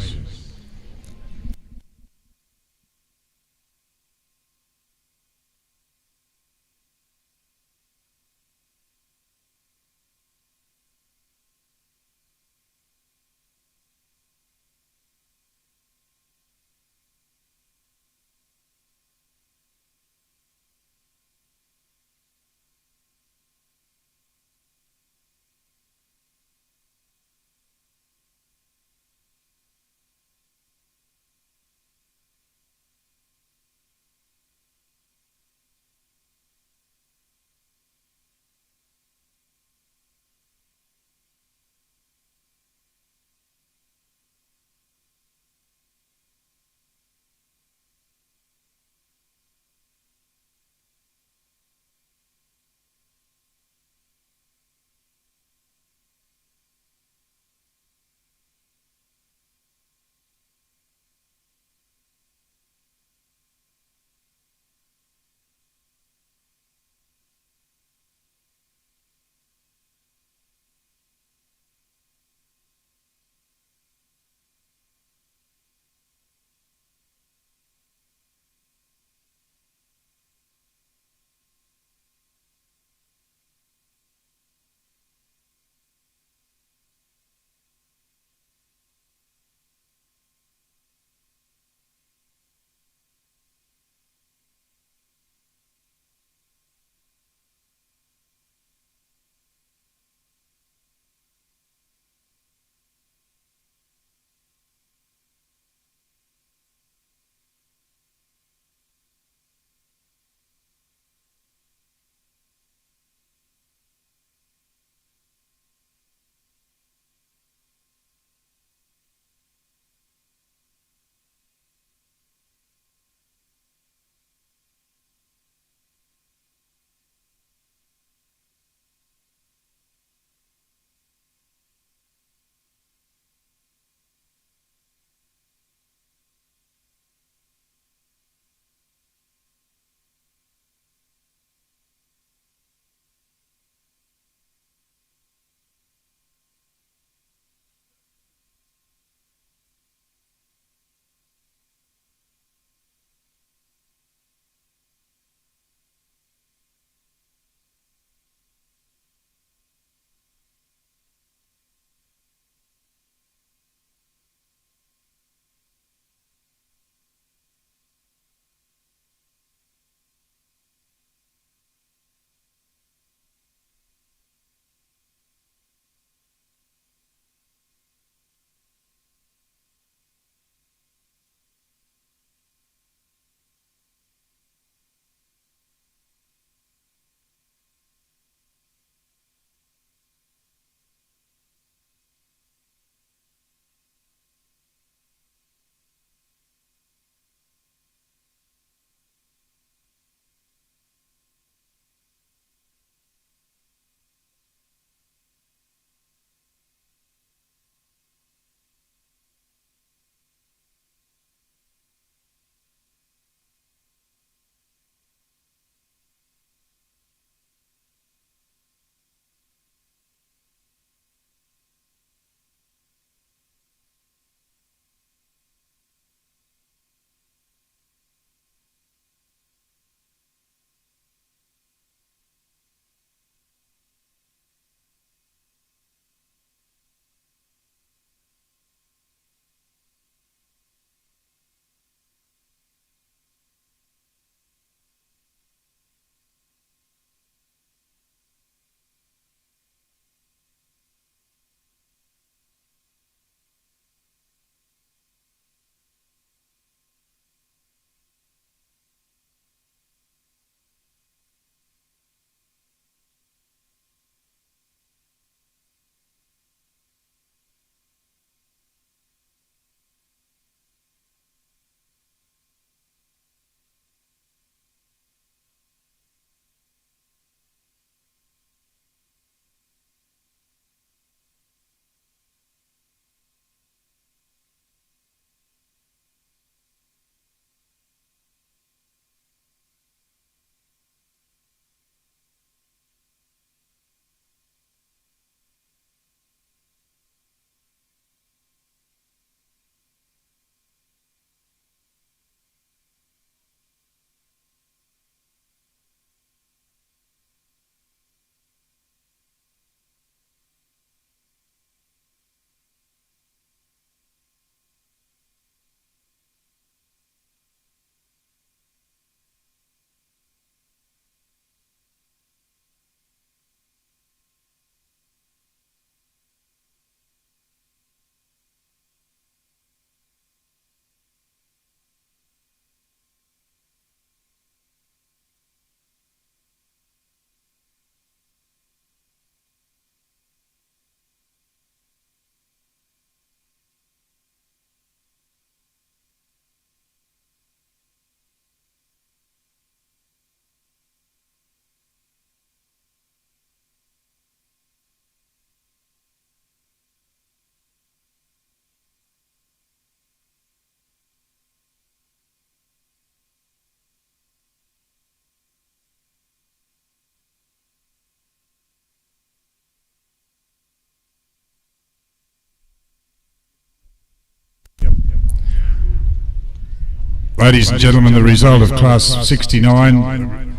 Speaker 1: Ladies and gentlemen, the result of Class 69,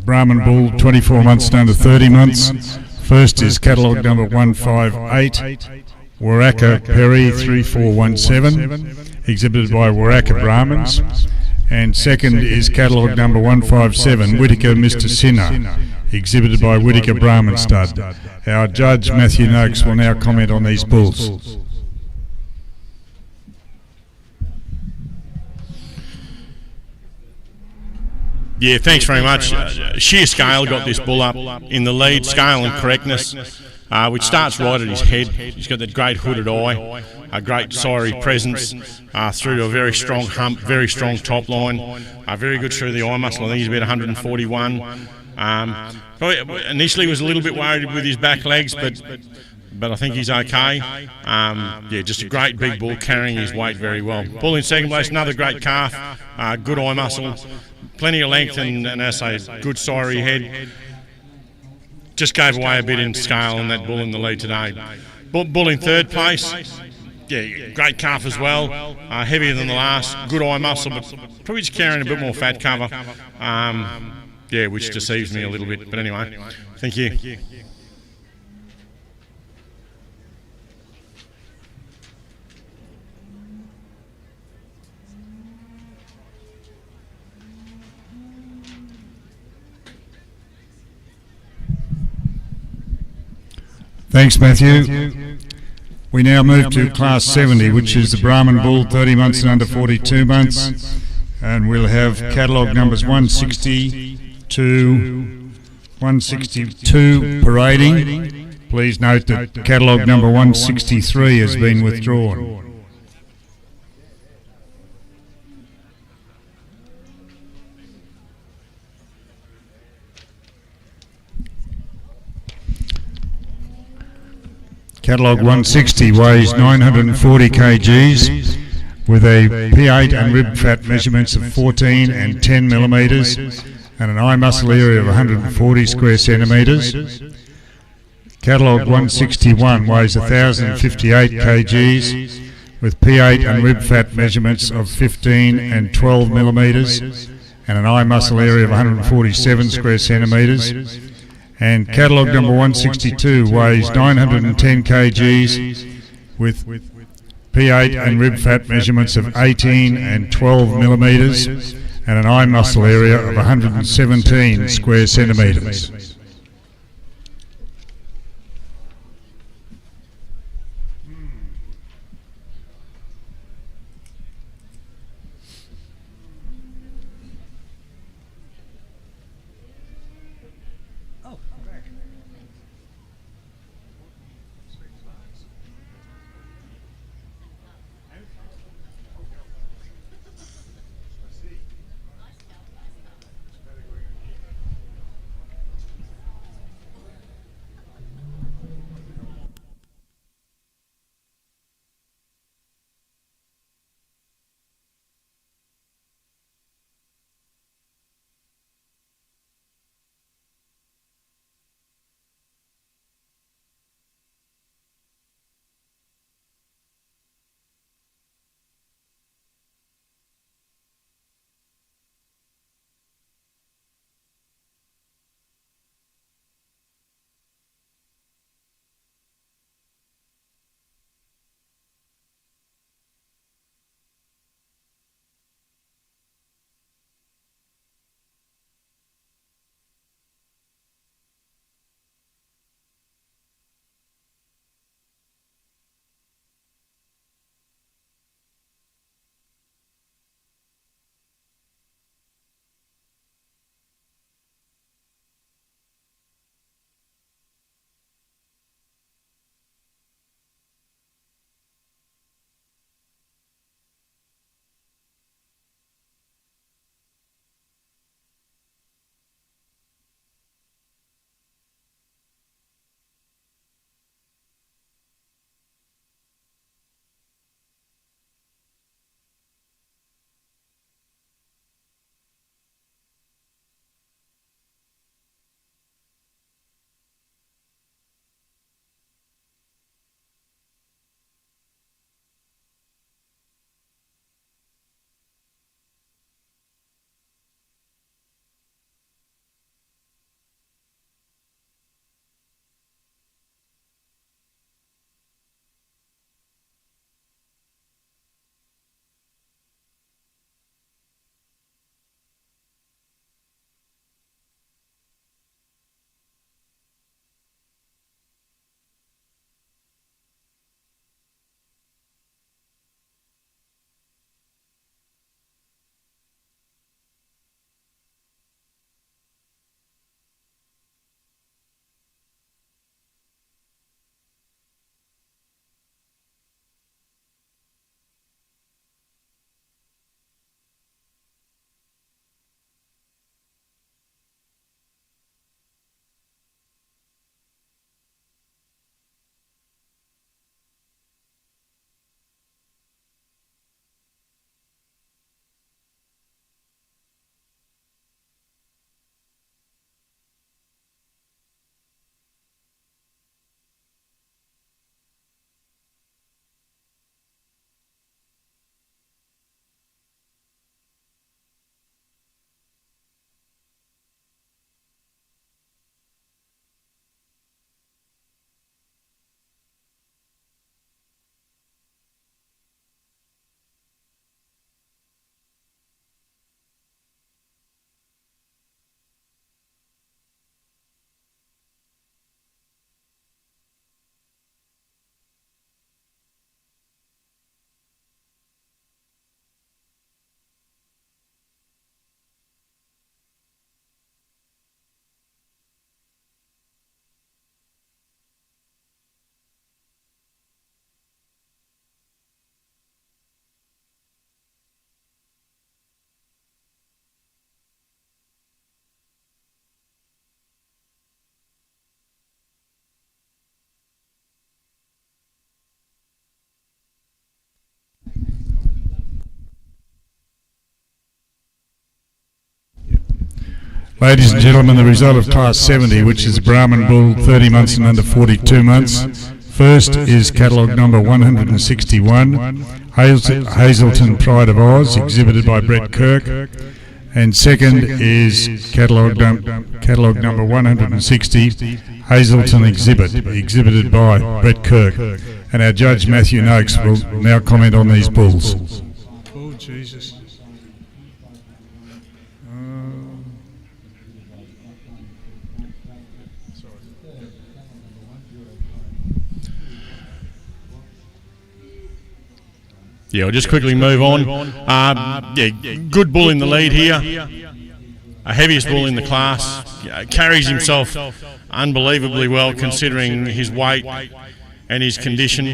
Speaker 1: Brahman Bull, 24 months down to 30 months. First is catalogue number 158, Waraka Perry 3417, exhibited by Waraka Brahmans. And second is catalogue number 157, Whittaker Mr. Sinner, exhibited by Whittaker Brahman Stud. Our judge, Matthew Noakes, will now comment on these bulls.
Speaker 2: Yeah, thanks very much. Sheer Scale got this bull up in the lead, Scale and Correctness, which starts right at his head. He's got that great hooded eye, a great sorry presence, through to a very strong hump, very strong top line, very good through the eye muscle. I think he's about 141. Probably initially was a little bit worried with his back legs, but I think he's okay. Yeah, just a great big bull carrying his weight very well. Bull in second place, another great calf, good eye muscle, plenty of length, and as I say, good sorry head. Just gave away a bit in Scale on that bull in the lead today. Bull in third place, yeah, great calf as well, heavier than the last, good eye muscle, but probably just carrying a bit more fat cover, yeah, which deceives me a little bit. But anyway, thank you.
Speaker 1: Thanks, Matthew. We now move to Class 70, which is the Brahman Bull, 30 months and under 42 months. And we'll have catalogue numbers 160 to 162 parading. Please note that catalogue number 163 has been withdrawn. Catalogue 160 weighs 940 kgs with a P8 and rib fat measurements of 14 and 10 millimetres and an eye muscle area of 140 square centimetres. Catalogue 161 weighs 1,058 kgs with P8 and rib fat measurements of 15 and 12 millimetres and an eye muscle area of 147 square centimetres. And catalogue number 162 weighs 910 kgs with P8 and rib fat measurements of 18 and 12 millimetres and an eye muscle area of 117 square centimetres. Ladies and gentlemen, the result of Class 70, which is Brahman Bull, 30 months and under 42 months. First is catalogue number 161, Hazelton Pride of Oz, exhibited by Brett Kirk. And second is catalogue number 160, Hazelton exhibited by Brett Kirk. And our judge Matthew Noakes will now comment on these bulls. Oh, Jesus.
Speaker 2: Yeah, I'll just quickly move on. Good bull in the lead here. A heaviest bull in the class. Carries himself unbelievably well considering his weight and his condition.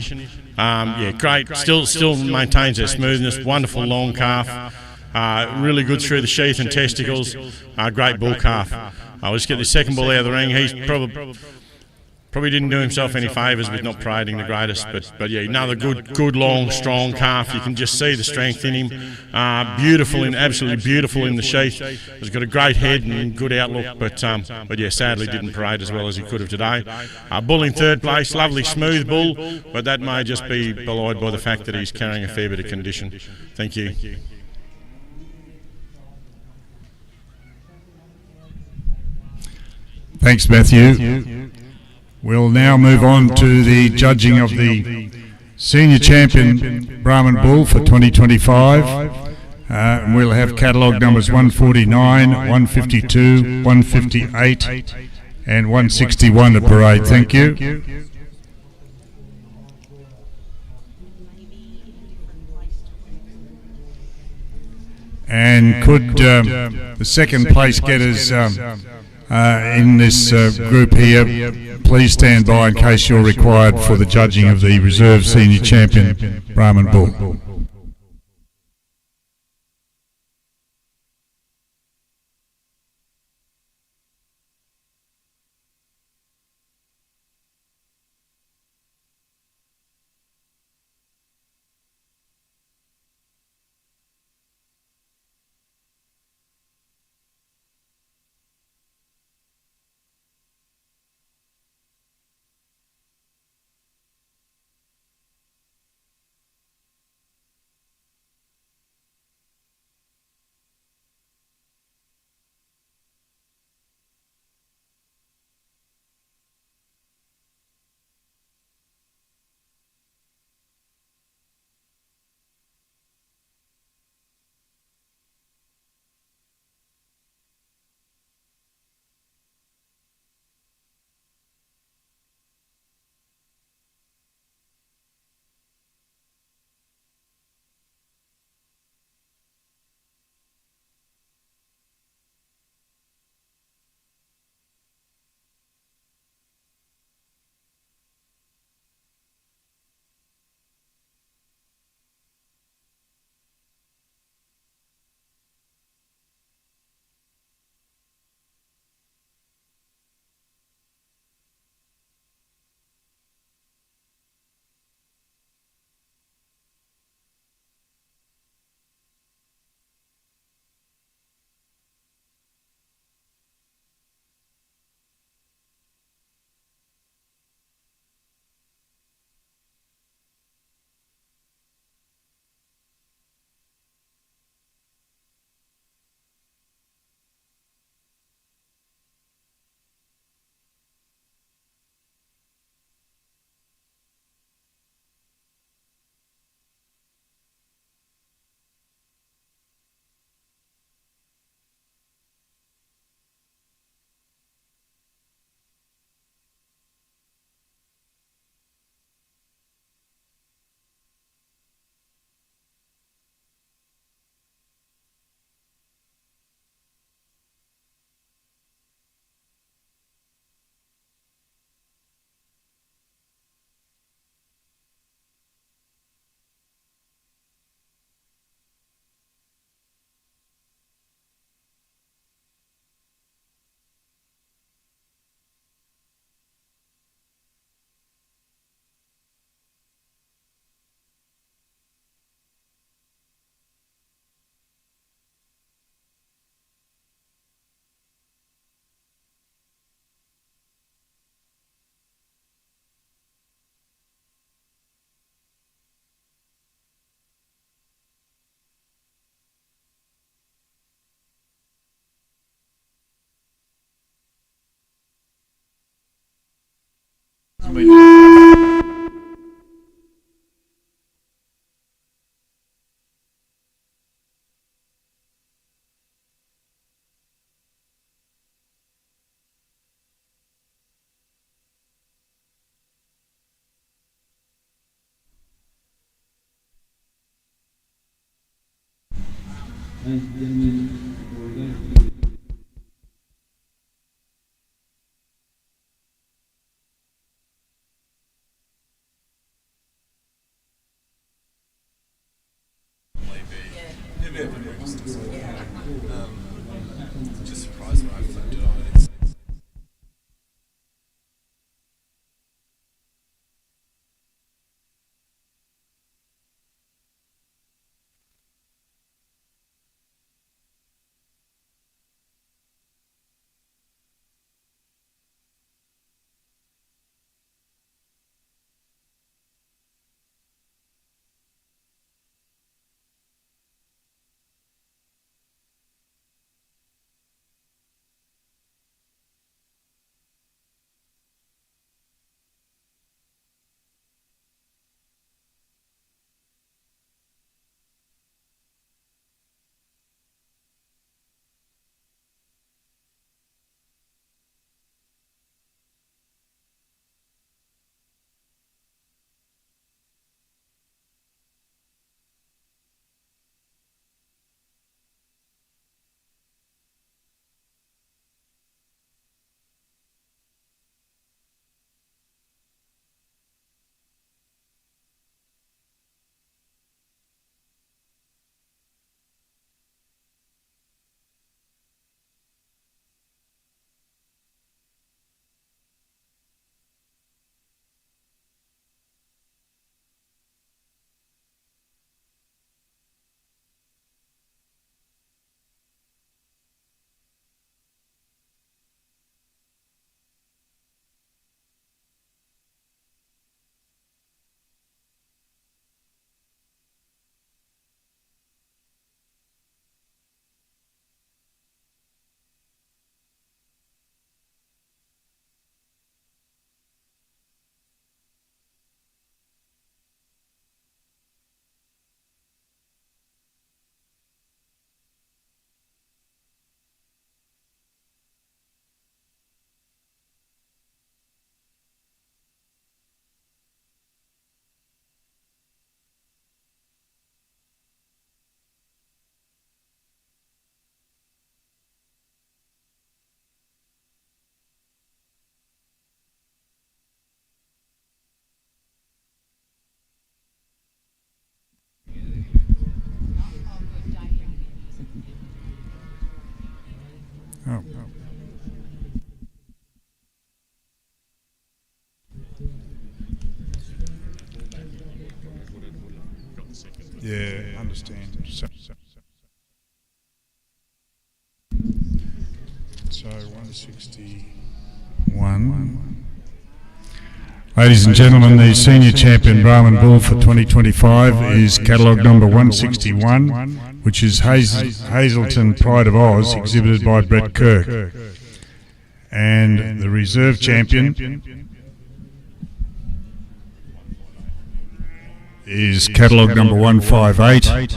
Speaker 2: Great. Still maintains their smoothness. Wonderful long calf. Really good through the sheath and testicles. Great bull calf. I'll just get the second bull out of the ring. He's probably didn't do himself any favours with not parading the greatest, but yeah, another good, long, strong calf. You can just see the strength in him. Absolutely beautiful in the sheath. He's got a great head and good outlook, but yeah, sadly didn't parade as well as he could have today. Bull in third place, lovely smooth bull, but that may just be belied by the fact that he's carrying a fair bit of condition. Thank you.
Speaker 1: Thanks, Matthew. We'll now move on to the judging of the Senior Champion Brahman Bull for 2025. We'll have catalogue numbers 149, 152, 158 and 161 to parade. Thank you. And could the second place getters in this group here please stand by in case you're required for the judging of the Reserve Senior Champion Brahman Bull.
Speaker 6: Ladies and gentlemen, we're going to
Speaker 8: Just surprised when I flipped it on.
Speaker 1: Oh. Yeah, understand. So 161. Ladies and gentlemen, the senior champion Brahman Bull for 2025 is catalogue number 161, which is Hazelton Pride of Oz, exhibited by Brett Kirk. And the reserve champion is catalogue number 158,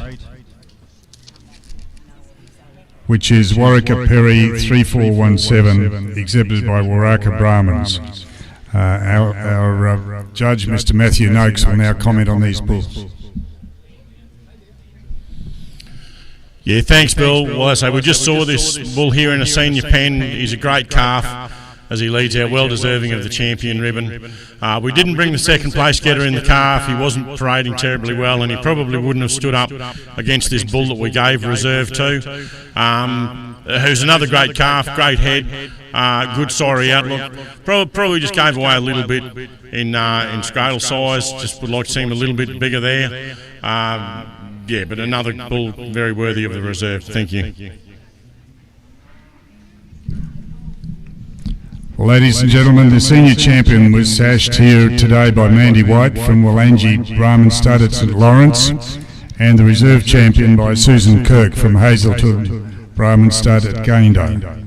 Speaker 1: which is Warwicker Perry 3417, exhibited by Waraka Brahmans. Our judge, Mr. Matthew Noakes, will now comment on these bulls.
Speaker 2: Yeah, thanks, Bill. Well, I say, we just saw this bull here in a senior pen. He's a great calf as he leads out, well deserving of the champion ribbon. We didn't bring the second place getter in the calf. He wasn't parading terribly well, and he probably wouldn't have stood up against this bull that we gave reserve to. Who's another great calf, great head, good sorry outlook. Probably just gave away a little bit in scrotal size. Just would like to see him a little bit bigger there. Yeah, but another bull very worthy of the reserve. Thank you.
Speaker 1: Ladies and gentlemen, the senior champion was sashed here today by Mandy White from Willangie Brahman Stud at St Lawrence, and the reserve champion by Susan Kirk from Hazelton Brahman Stud at Gayndah.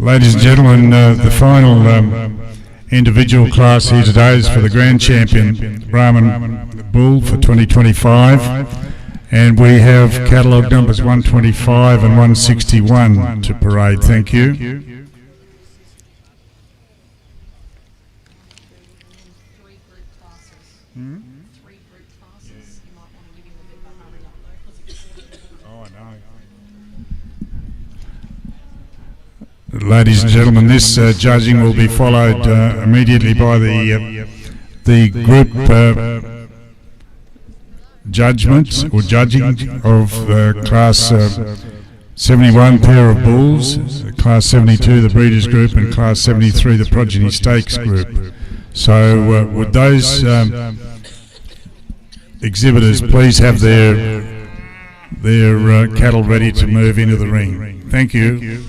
Speaker 1: Ladies and gentlemen, the final individual class here today is for the Grand Champion Brahman Bull for 2025, and we have catalogue numbers 125 and 161 to parade. Thank you.
Speaker 4: Three group classes. Three group classes. You might want to give him a bit of a hurry up though, because it's
Speaker 1: Oh, I know. Ladies and gentlemen, this judging will be followed immediately by the group judgments or judging of class 71 pair of bulls, class 72 the breeders group, and class 73 the progeny stakes group. So would those exhibitors please have their cattle ready to move into the ring? Thank you.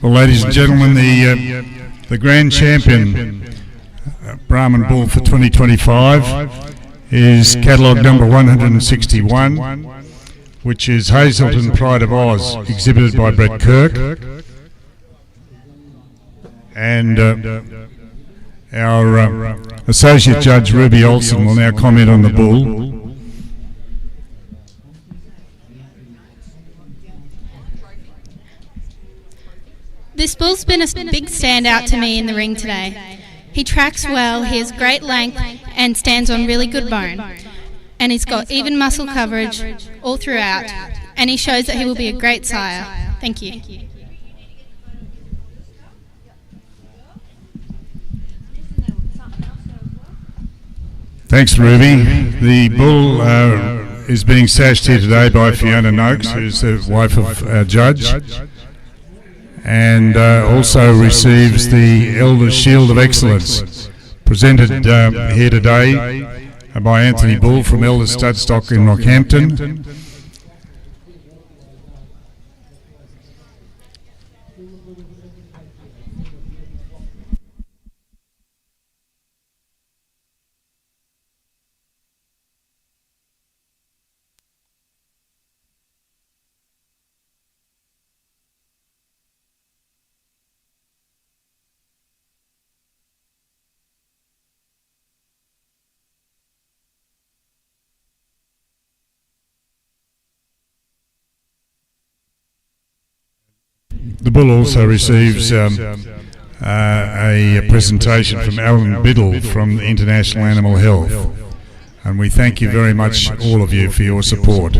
Speaker 1: Well, ladies and gentlemen, the Grand Champion Brahman Bull for 2025 is catalogue number 161, which is Hazelton Pride of Oz, exhibited by Brett Kirk. And our Associate Judge Ruby Olsen will now comment on the bull.
Speaker 3: This bull's been a big standout to me in the ring today. He tracks well, he has great length and stands on really good bone. And he's got even muscle coverage all throughout. And he shows that he will be a great sire. Thank you.
Speaker 1: Thanks, Ruby. The bull is being sashed here today by Fiona Noakes, who's the wife of our judge, and also receives the Elder's Shield of Excellence, presented here today by Anthony Bull from Elder's Studstock in Rockhampton. The bull also receives a presentation from Alan Biddle from International Animal Health, and we thank you very much, all of you, for your support.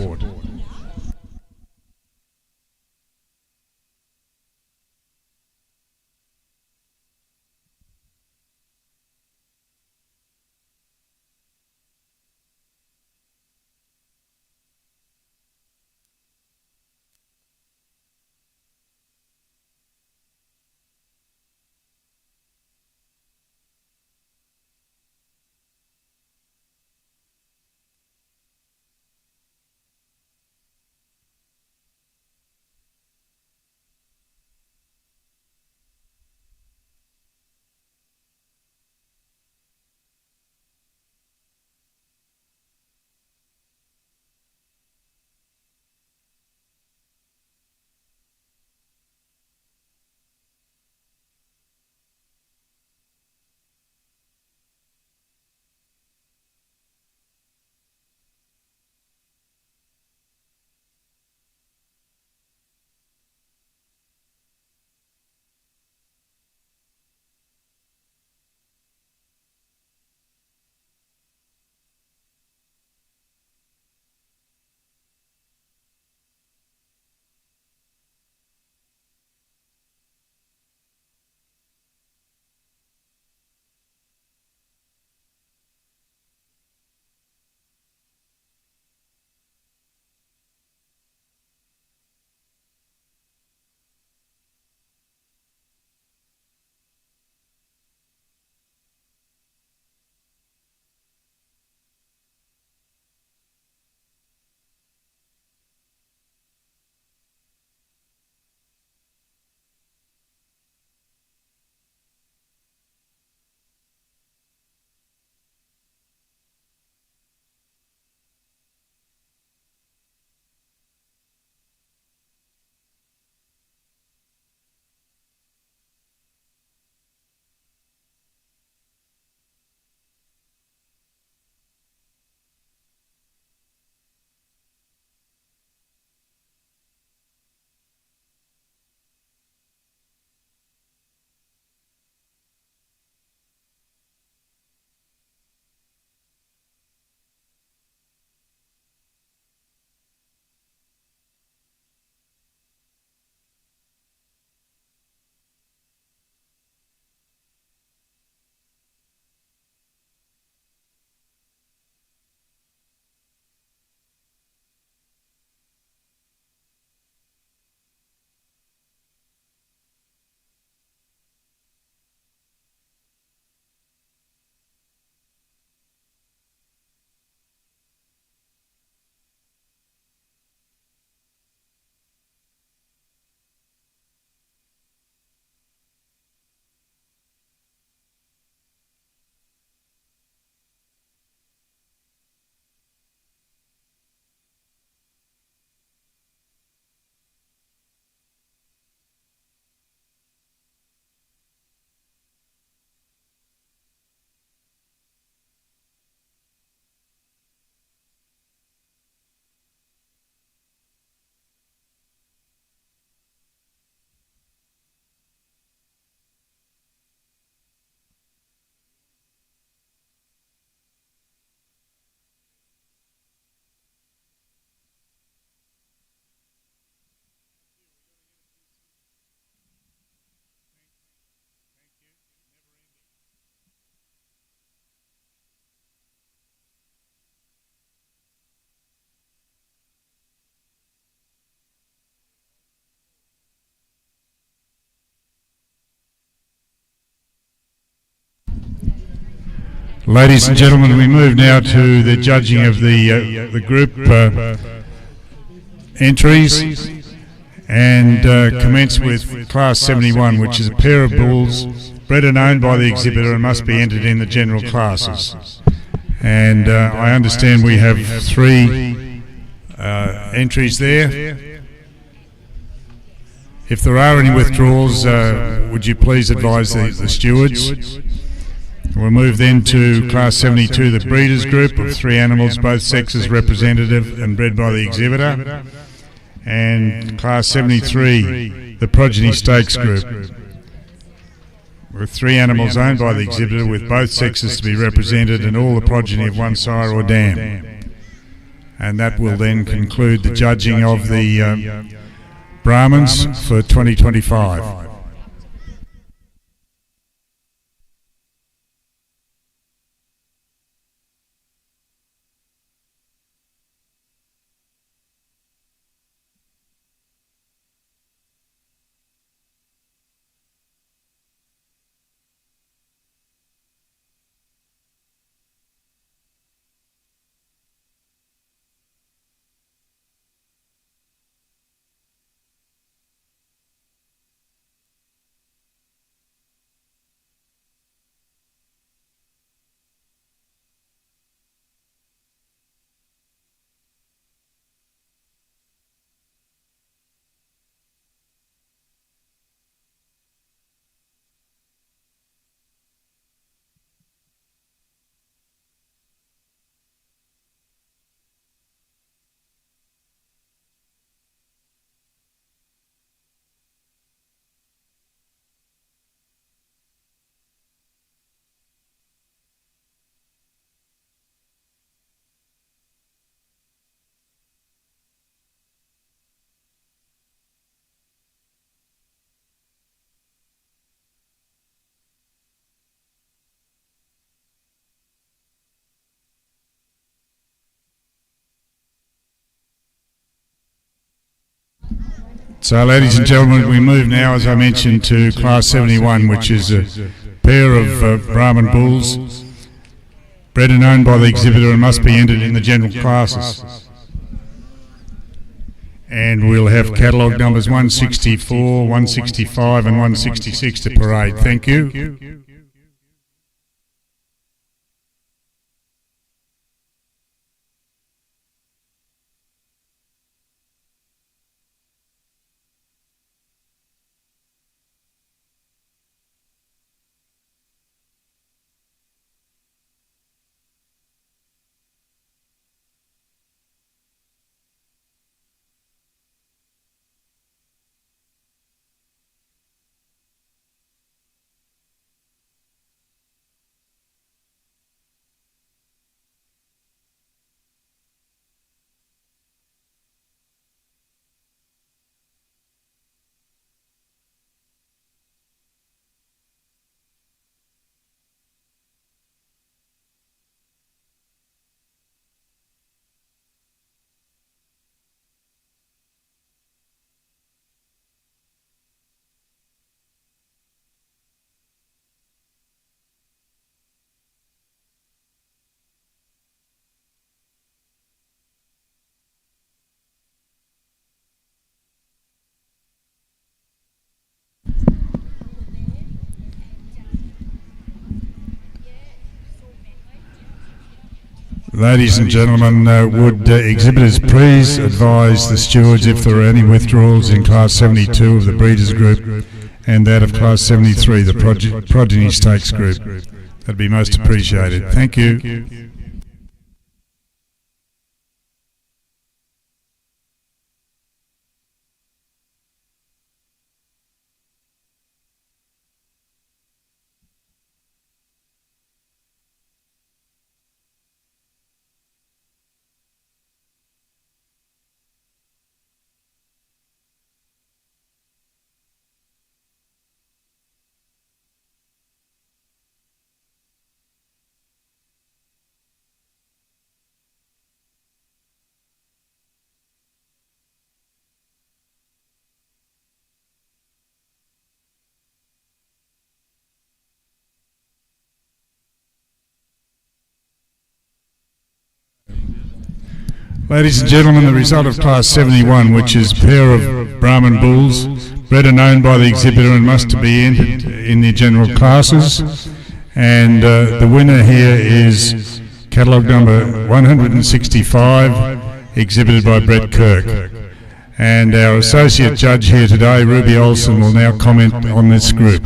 Speaker 1: Ladies and gentlemen, we move now to the judging of the group entries, and commence with Class 71, which is a pair of bulls bred and owned by the exhibitor and must be entered in the general classes. And I understand we have 3 entries there. If there are any withdrawals, would you please advise the stewards? We'll move then to Class 72, the breeders group of 3 animals, both sexes representative and bred by the exhibitor. And Class 73, the progeny stakes group, with 3 animals owned by the exhibitor with both sexes to be represented and all the progeny of one sire or dam. And that will then conclude the judging of the Brahmans for 2025. So, ladies and gentlemen, we move now, as I mentioned, to Class 71, which is a pair of Brahman bulls, bred and owned by the exhibitor and must be entered in the general classes. And we'll have catalogue numbers 164, 165 and 166 to parade. Thank you. Ladies and gentlemen, would exhibitors please advise the stewards if there are any withdrawals in Class 72 of the breeders group and that of Class 73, the progeny stakes group. That'd be most appreciated. Thank you. Ladies and gentlemen, the result of Class 71, which is a pair of Brahman bulls, bred and owned by the exhibitor and must be entered in the general classes. And the winner here is catalogue number 165, exhibited by Brett Kirk. And our associate judge here today, Ruby Olsen, will now comment on this group.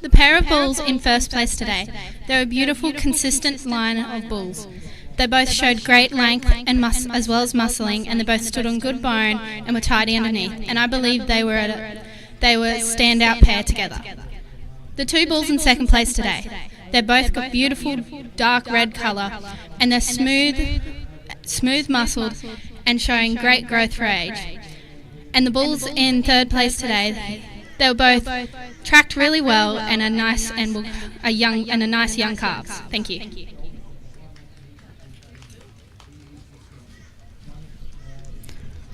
Speaker 3: The pair of bulls in first place today. They're a beautiful, consistent line of bulls. They both showed great length and as well as muscling, and they both stood on good bone and were tidy underneath. And I believe they were a standout pair together. The two bulls in second place today. They're both got beautiful dark red colour, and they're smooth muscled and showing great growth for age. And the bulls in third place today, they were both tracked really well and a nice young calves. Thank you.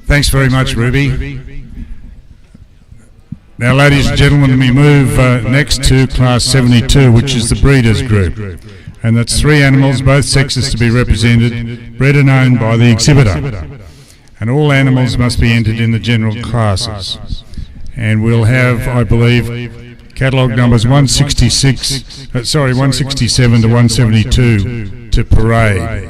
Speaker 1: Thanks very much, Ruby. Now, ladies and gentlemen, we move next to Class 72, which is the breeders group. And that's 3 animals, both sexes to be represented, bred and owned by the exhibitor. And all animals must be entered in the general classes. And we'll have, I believe, catalogue numbers 167 to 172 to parade.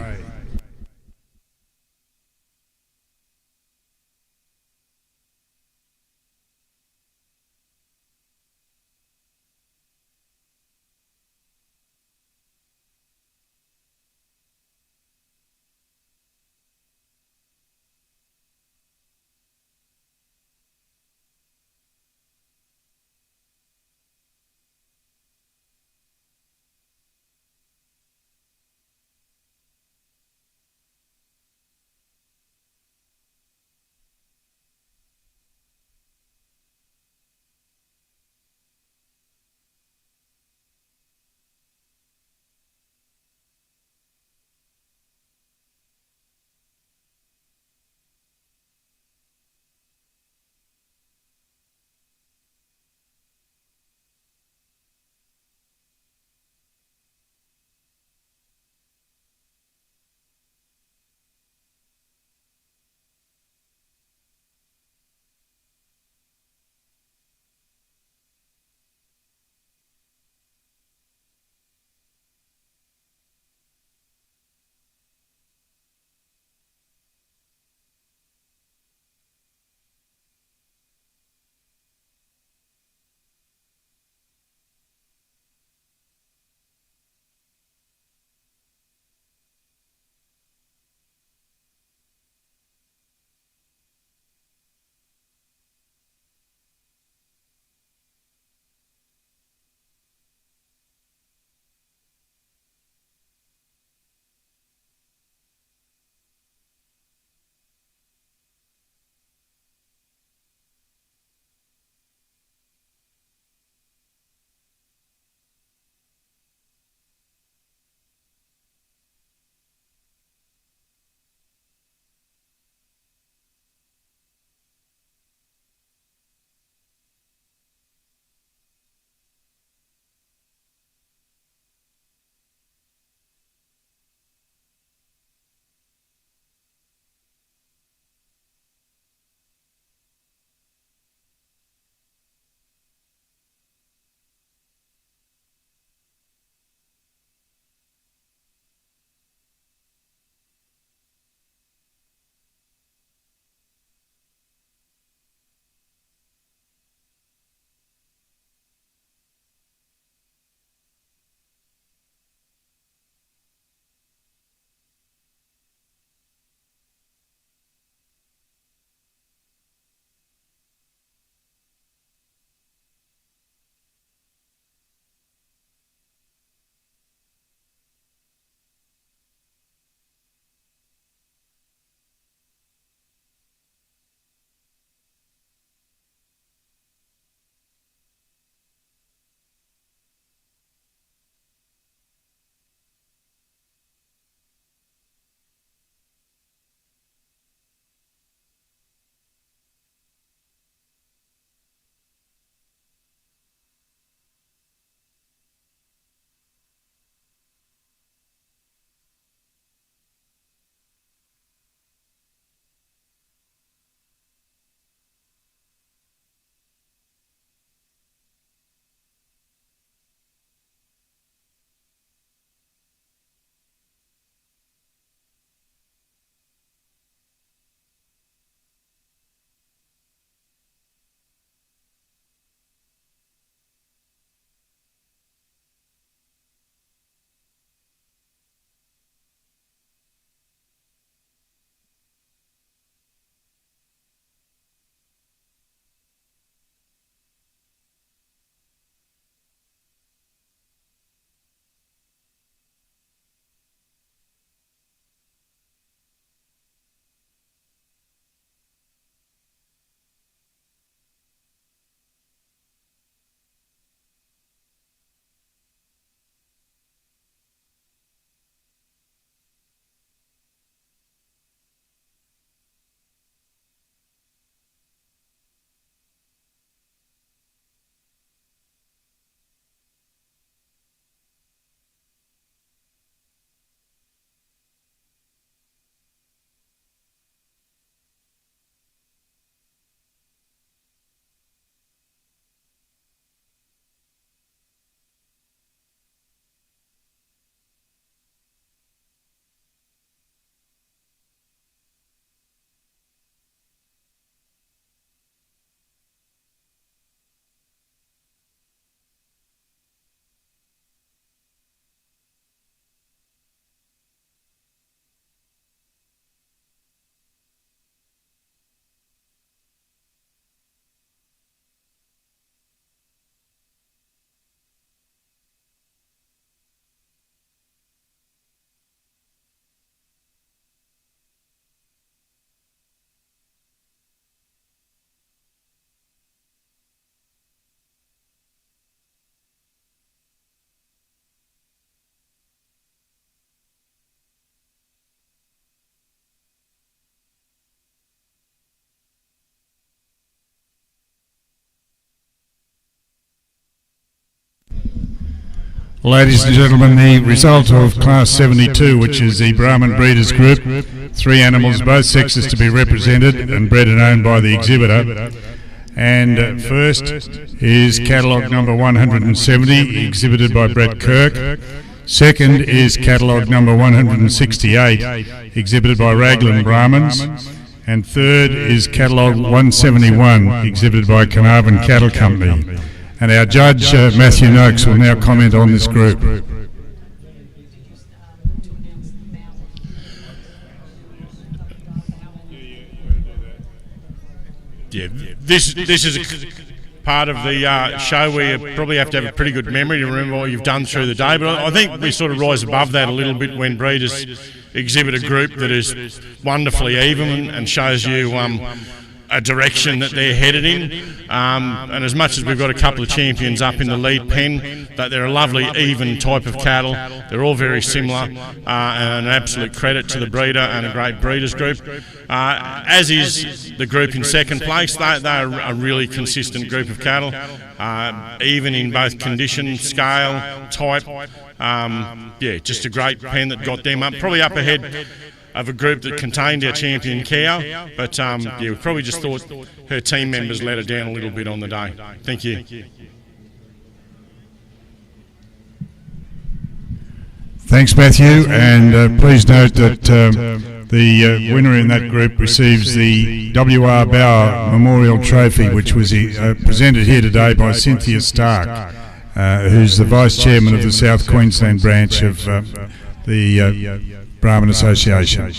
Speaker 1: Ladies and gentlemen, the result of Class 72, which is the Brahman Breeders Group, 3 animals, both sexes to be represented and bred and owned by the exhibitor. And first is catalogue number 170, exhibited by Brett Kirk. Second is catalogue number 168, exhibited by Raglan Brahmans. And third is catalogue 171, exhibited by Carnarvon Cattle Company. And our judge, Matthew Noakes, will now comment on this group.
Speaker 2: Yeah, this is a part of the show where you probably have to have a pretty good memory to remember what you've done through the day, but I think we sort of rise above that a little bit when breeders exhibit a group that is wonderfully even and shows you a direction that they're headed in, and as much as we've got a couple of champions up in the lead pen, that they're a lovely even type of cattle. They're all very similar, and an absolute credit to the breeder and a great breeders group, as is the group in second place. They're a really consistent group of cattle, even in both condition, scale, type. Yeah, just a great pen that got them up, probably up ahead of a group that contained our champion cow, but yeah, we probably just thought her team members let her down a little bit on the day. Thank you.
Speaker 1: Thanks, Matthew, and please note that the winner in that group receives the W.R. Bauer Memorial Trophy, which was presented here today by Cynthia Stark, who's the Vice Chairman of the South Queensland branch of the Brahman Association.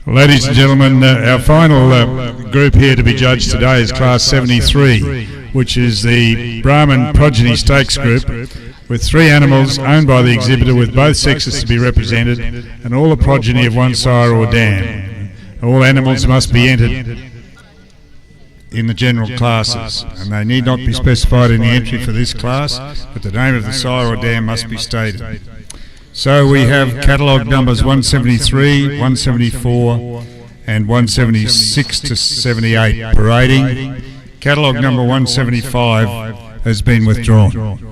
Speaker 1: Ladies and gentlemen, our final group here to be judged today is Class 73, which is the Brahman Progeny Stakes Group, with 3 animals owned by the exhibitor with both sexes to be represented, and all the progeny of one sire or dam. All animals must be entered in the general classes, and they need not be specified in the entry for this class, but the name of the sire or dam must be stated. So we have catalogue numbers 173, 174 and 176 to 78 parading. Catalogue number 175 has been withdrawn.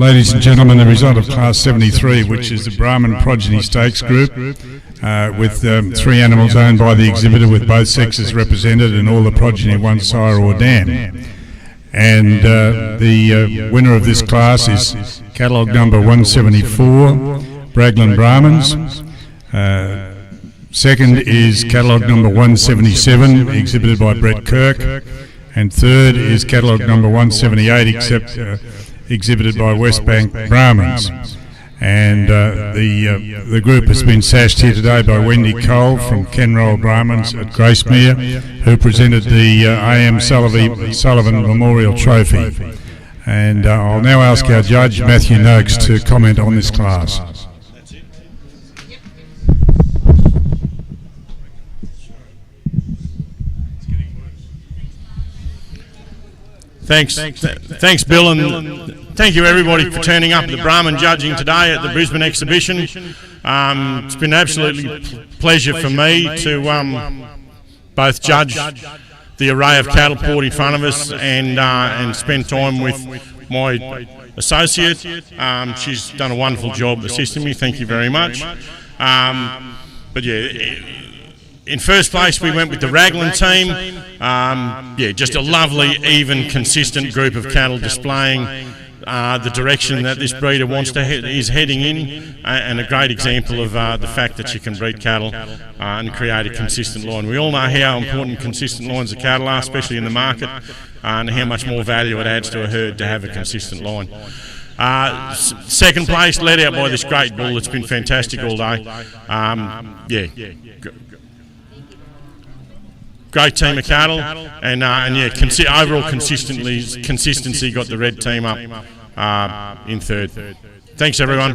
Speaker 1: Ladies and gentlemen, the result of Class 73, which is the Brahman Progeny Stakes Group, with 3 animals owned by the exhibitor with both sexes represented and all the progeny one sire or dam. And the winner of this class is catalogue number 174, Braglan Brahmans. Second is catalogue number 177, exhibited by Brett Kirk. And third is catalogue number 178, exhibited by West Bank Brahmans. And the group has been sashed here today by Wendy Cole from Kenroll Brahmans at Gracemere, who presented the A.M. Sullivan Memorial Trophy. And I'll now ask our judge, Matthew Noakes, to comment on this class.
Speaker 2: Thanks, Bill, and thank you everybody for turning up at the Brahman judging today at the Brisbane exhibition. It's been an absolutely pleasure for me to both judge the array of cattle poured in front of us and spend time with my associate. She's done a wonderful job assisting me. Thank you very much. But yeah. In first place, we went with the Raglan team. Just a lovely, even, consistent group of cattle displaying the direction that this breeder is heading in, and a great example of the fact that you can breed cattle and create a consistent line. We all know how important consistent lines of cattle are, especially in the market, and how much more value it adds to a herd to have a consistent line. Second place, led out by this great bull that's been fantastic all day. Great team of cattle, and overall consistency got the red team up in third. Thanks, everyone.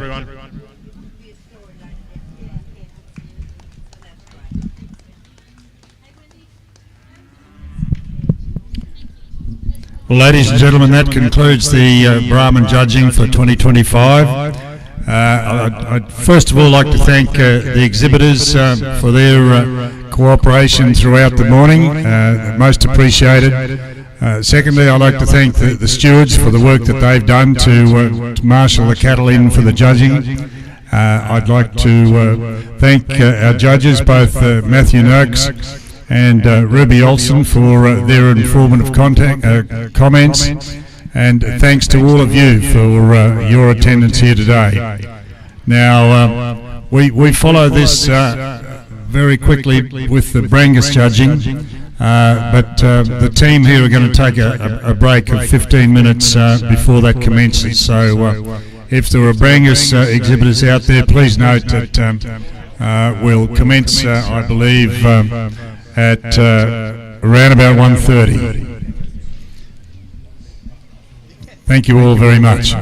Speaker 1: Well, ladies and gentlemen, that concludes the Brahman judging for 2025. I'd first of all like to thank the exhibitors for their cooperation throughout the morning, most appreciated. Secondly, I'd like to thank the stewards for the work that they've done to marshal the cattle in for the judging. I'd like to thank our judges, both Matthew Noakes and Ruby Olsen, for their informative comments. And thanks to all of you for your attendance here today. Now, we follow this very quickly with the Brangus judging, but the team here are going to take a break of 15 minutes before that commences. So if there are Brangus exhibitors out there, please note that we'll commence, I believe, at around about 1:30. Thank you all very much.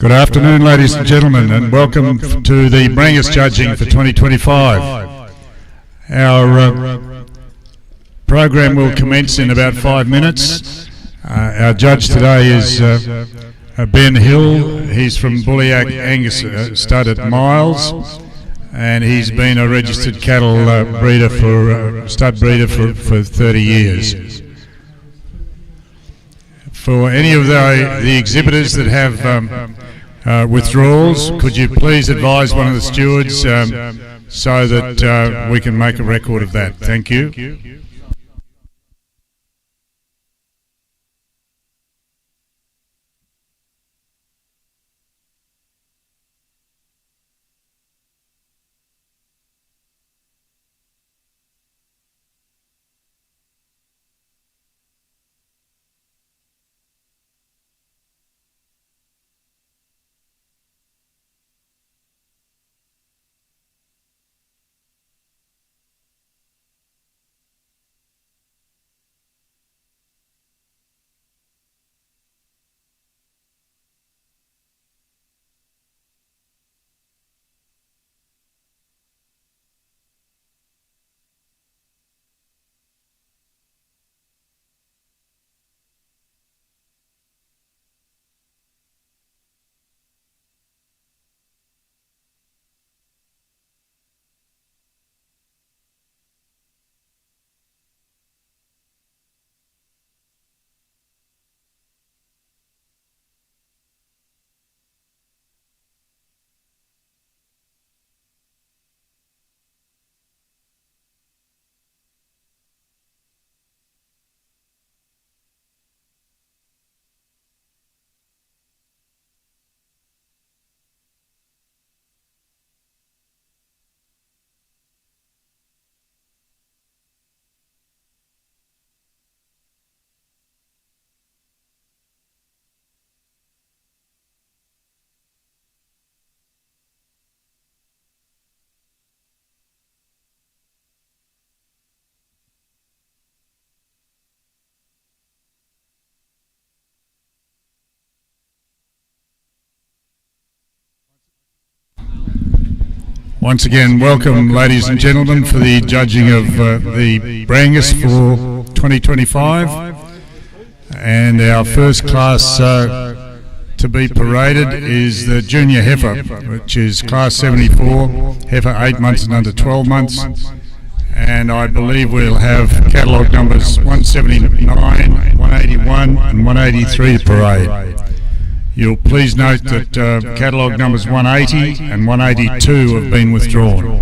Speaker 1: Good afternoon, ladies and gentlemen, and welcome to the Brangus Judging for 2025. Our program will commence in about 5 minutes. Our judge today is Ben Hill. He's from Bulliac Angus stud at Miles, and he's been a registered cattle breeder stud breeder for 30 years. For any of the exhibitors that have withdrawals, could you please advise one of the stewards so that we can make a record of that? Thank you. Once again, welcome, ladies and gentlemen, for the judging of the Brangus for 2025. And our first class to be paraded is the junior heifer, which is class 74, heifer 8 months and under 12 months. And I believe we'll have catalogue numbers 179, 181 and 183 to parade. You'll please note that catalogue numbers 180 and 182 have been withdrawn.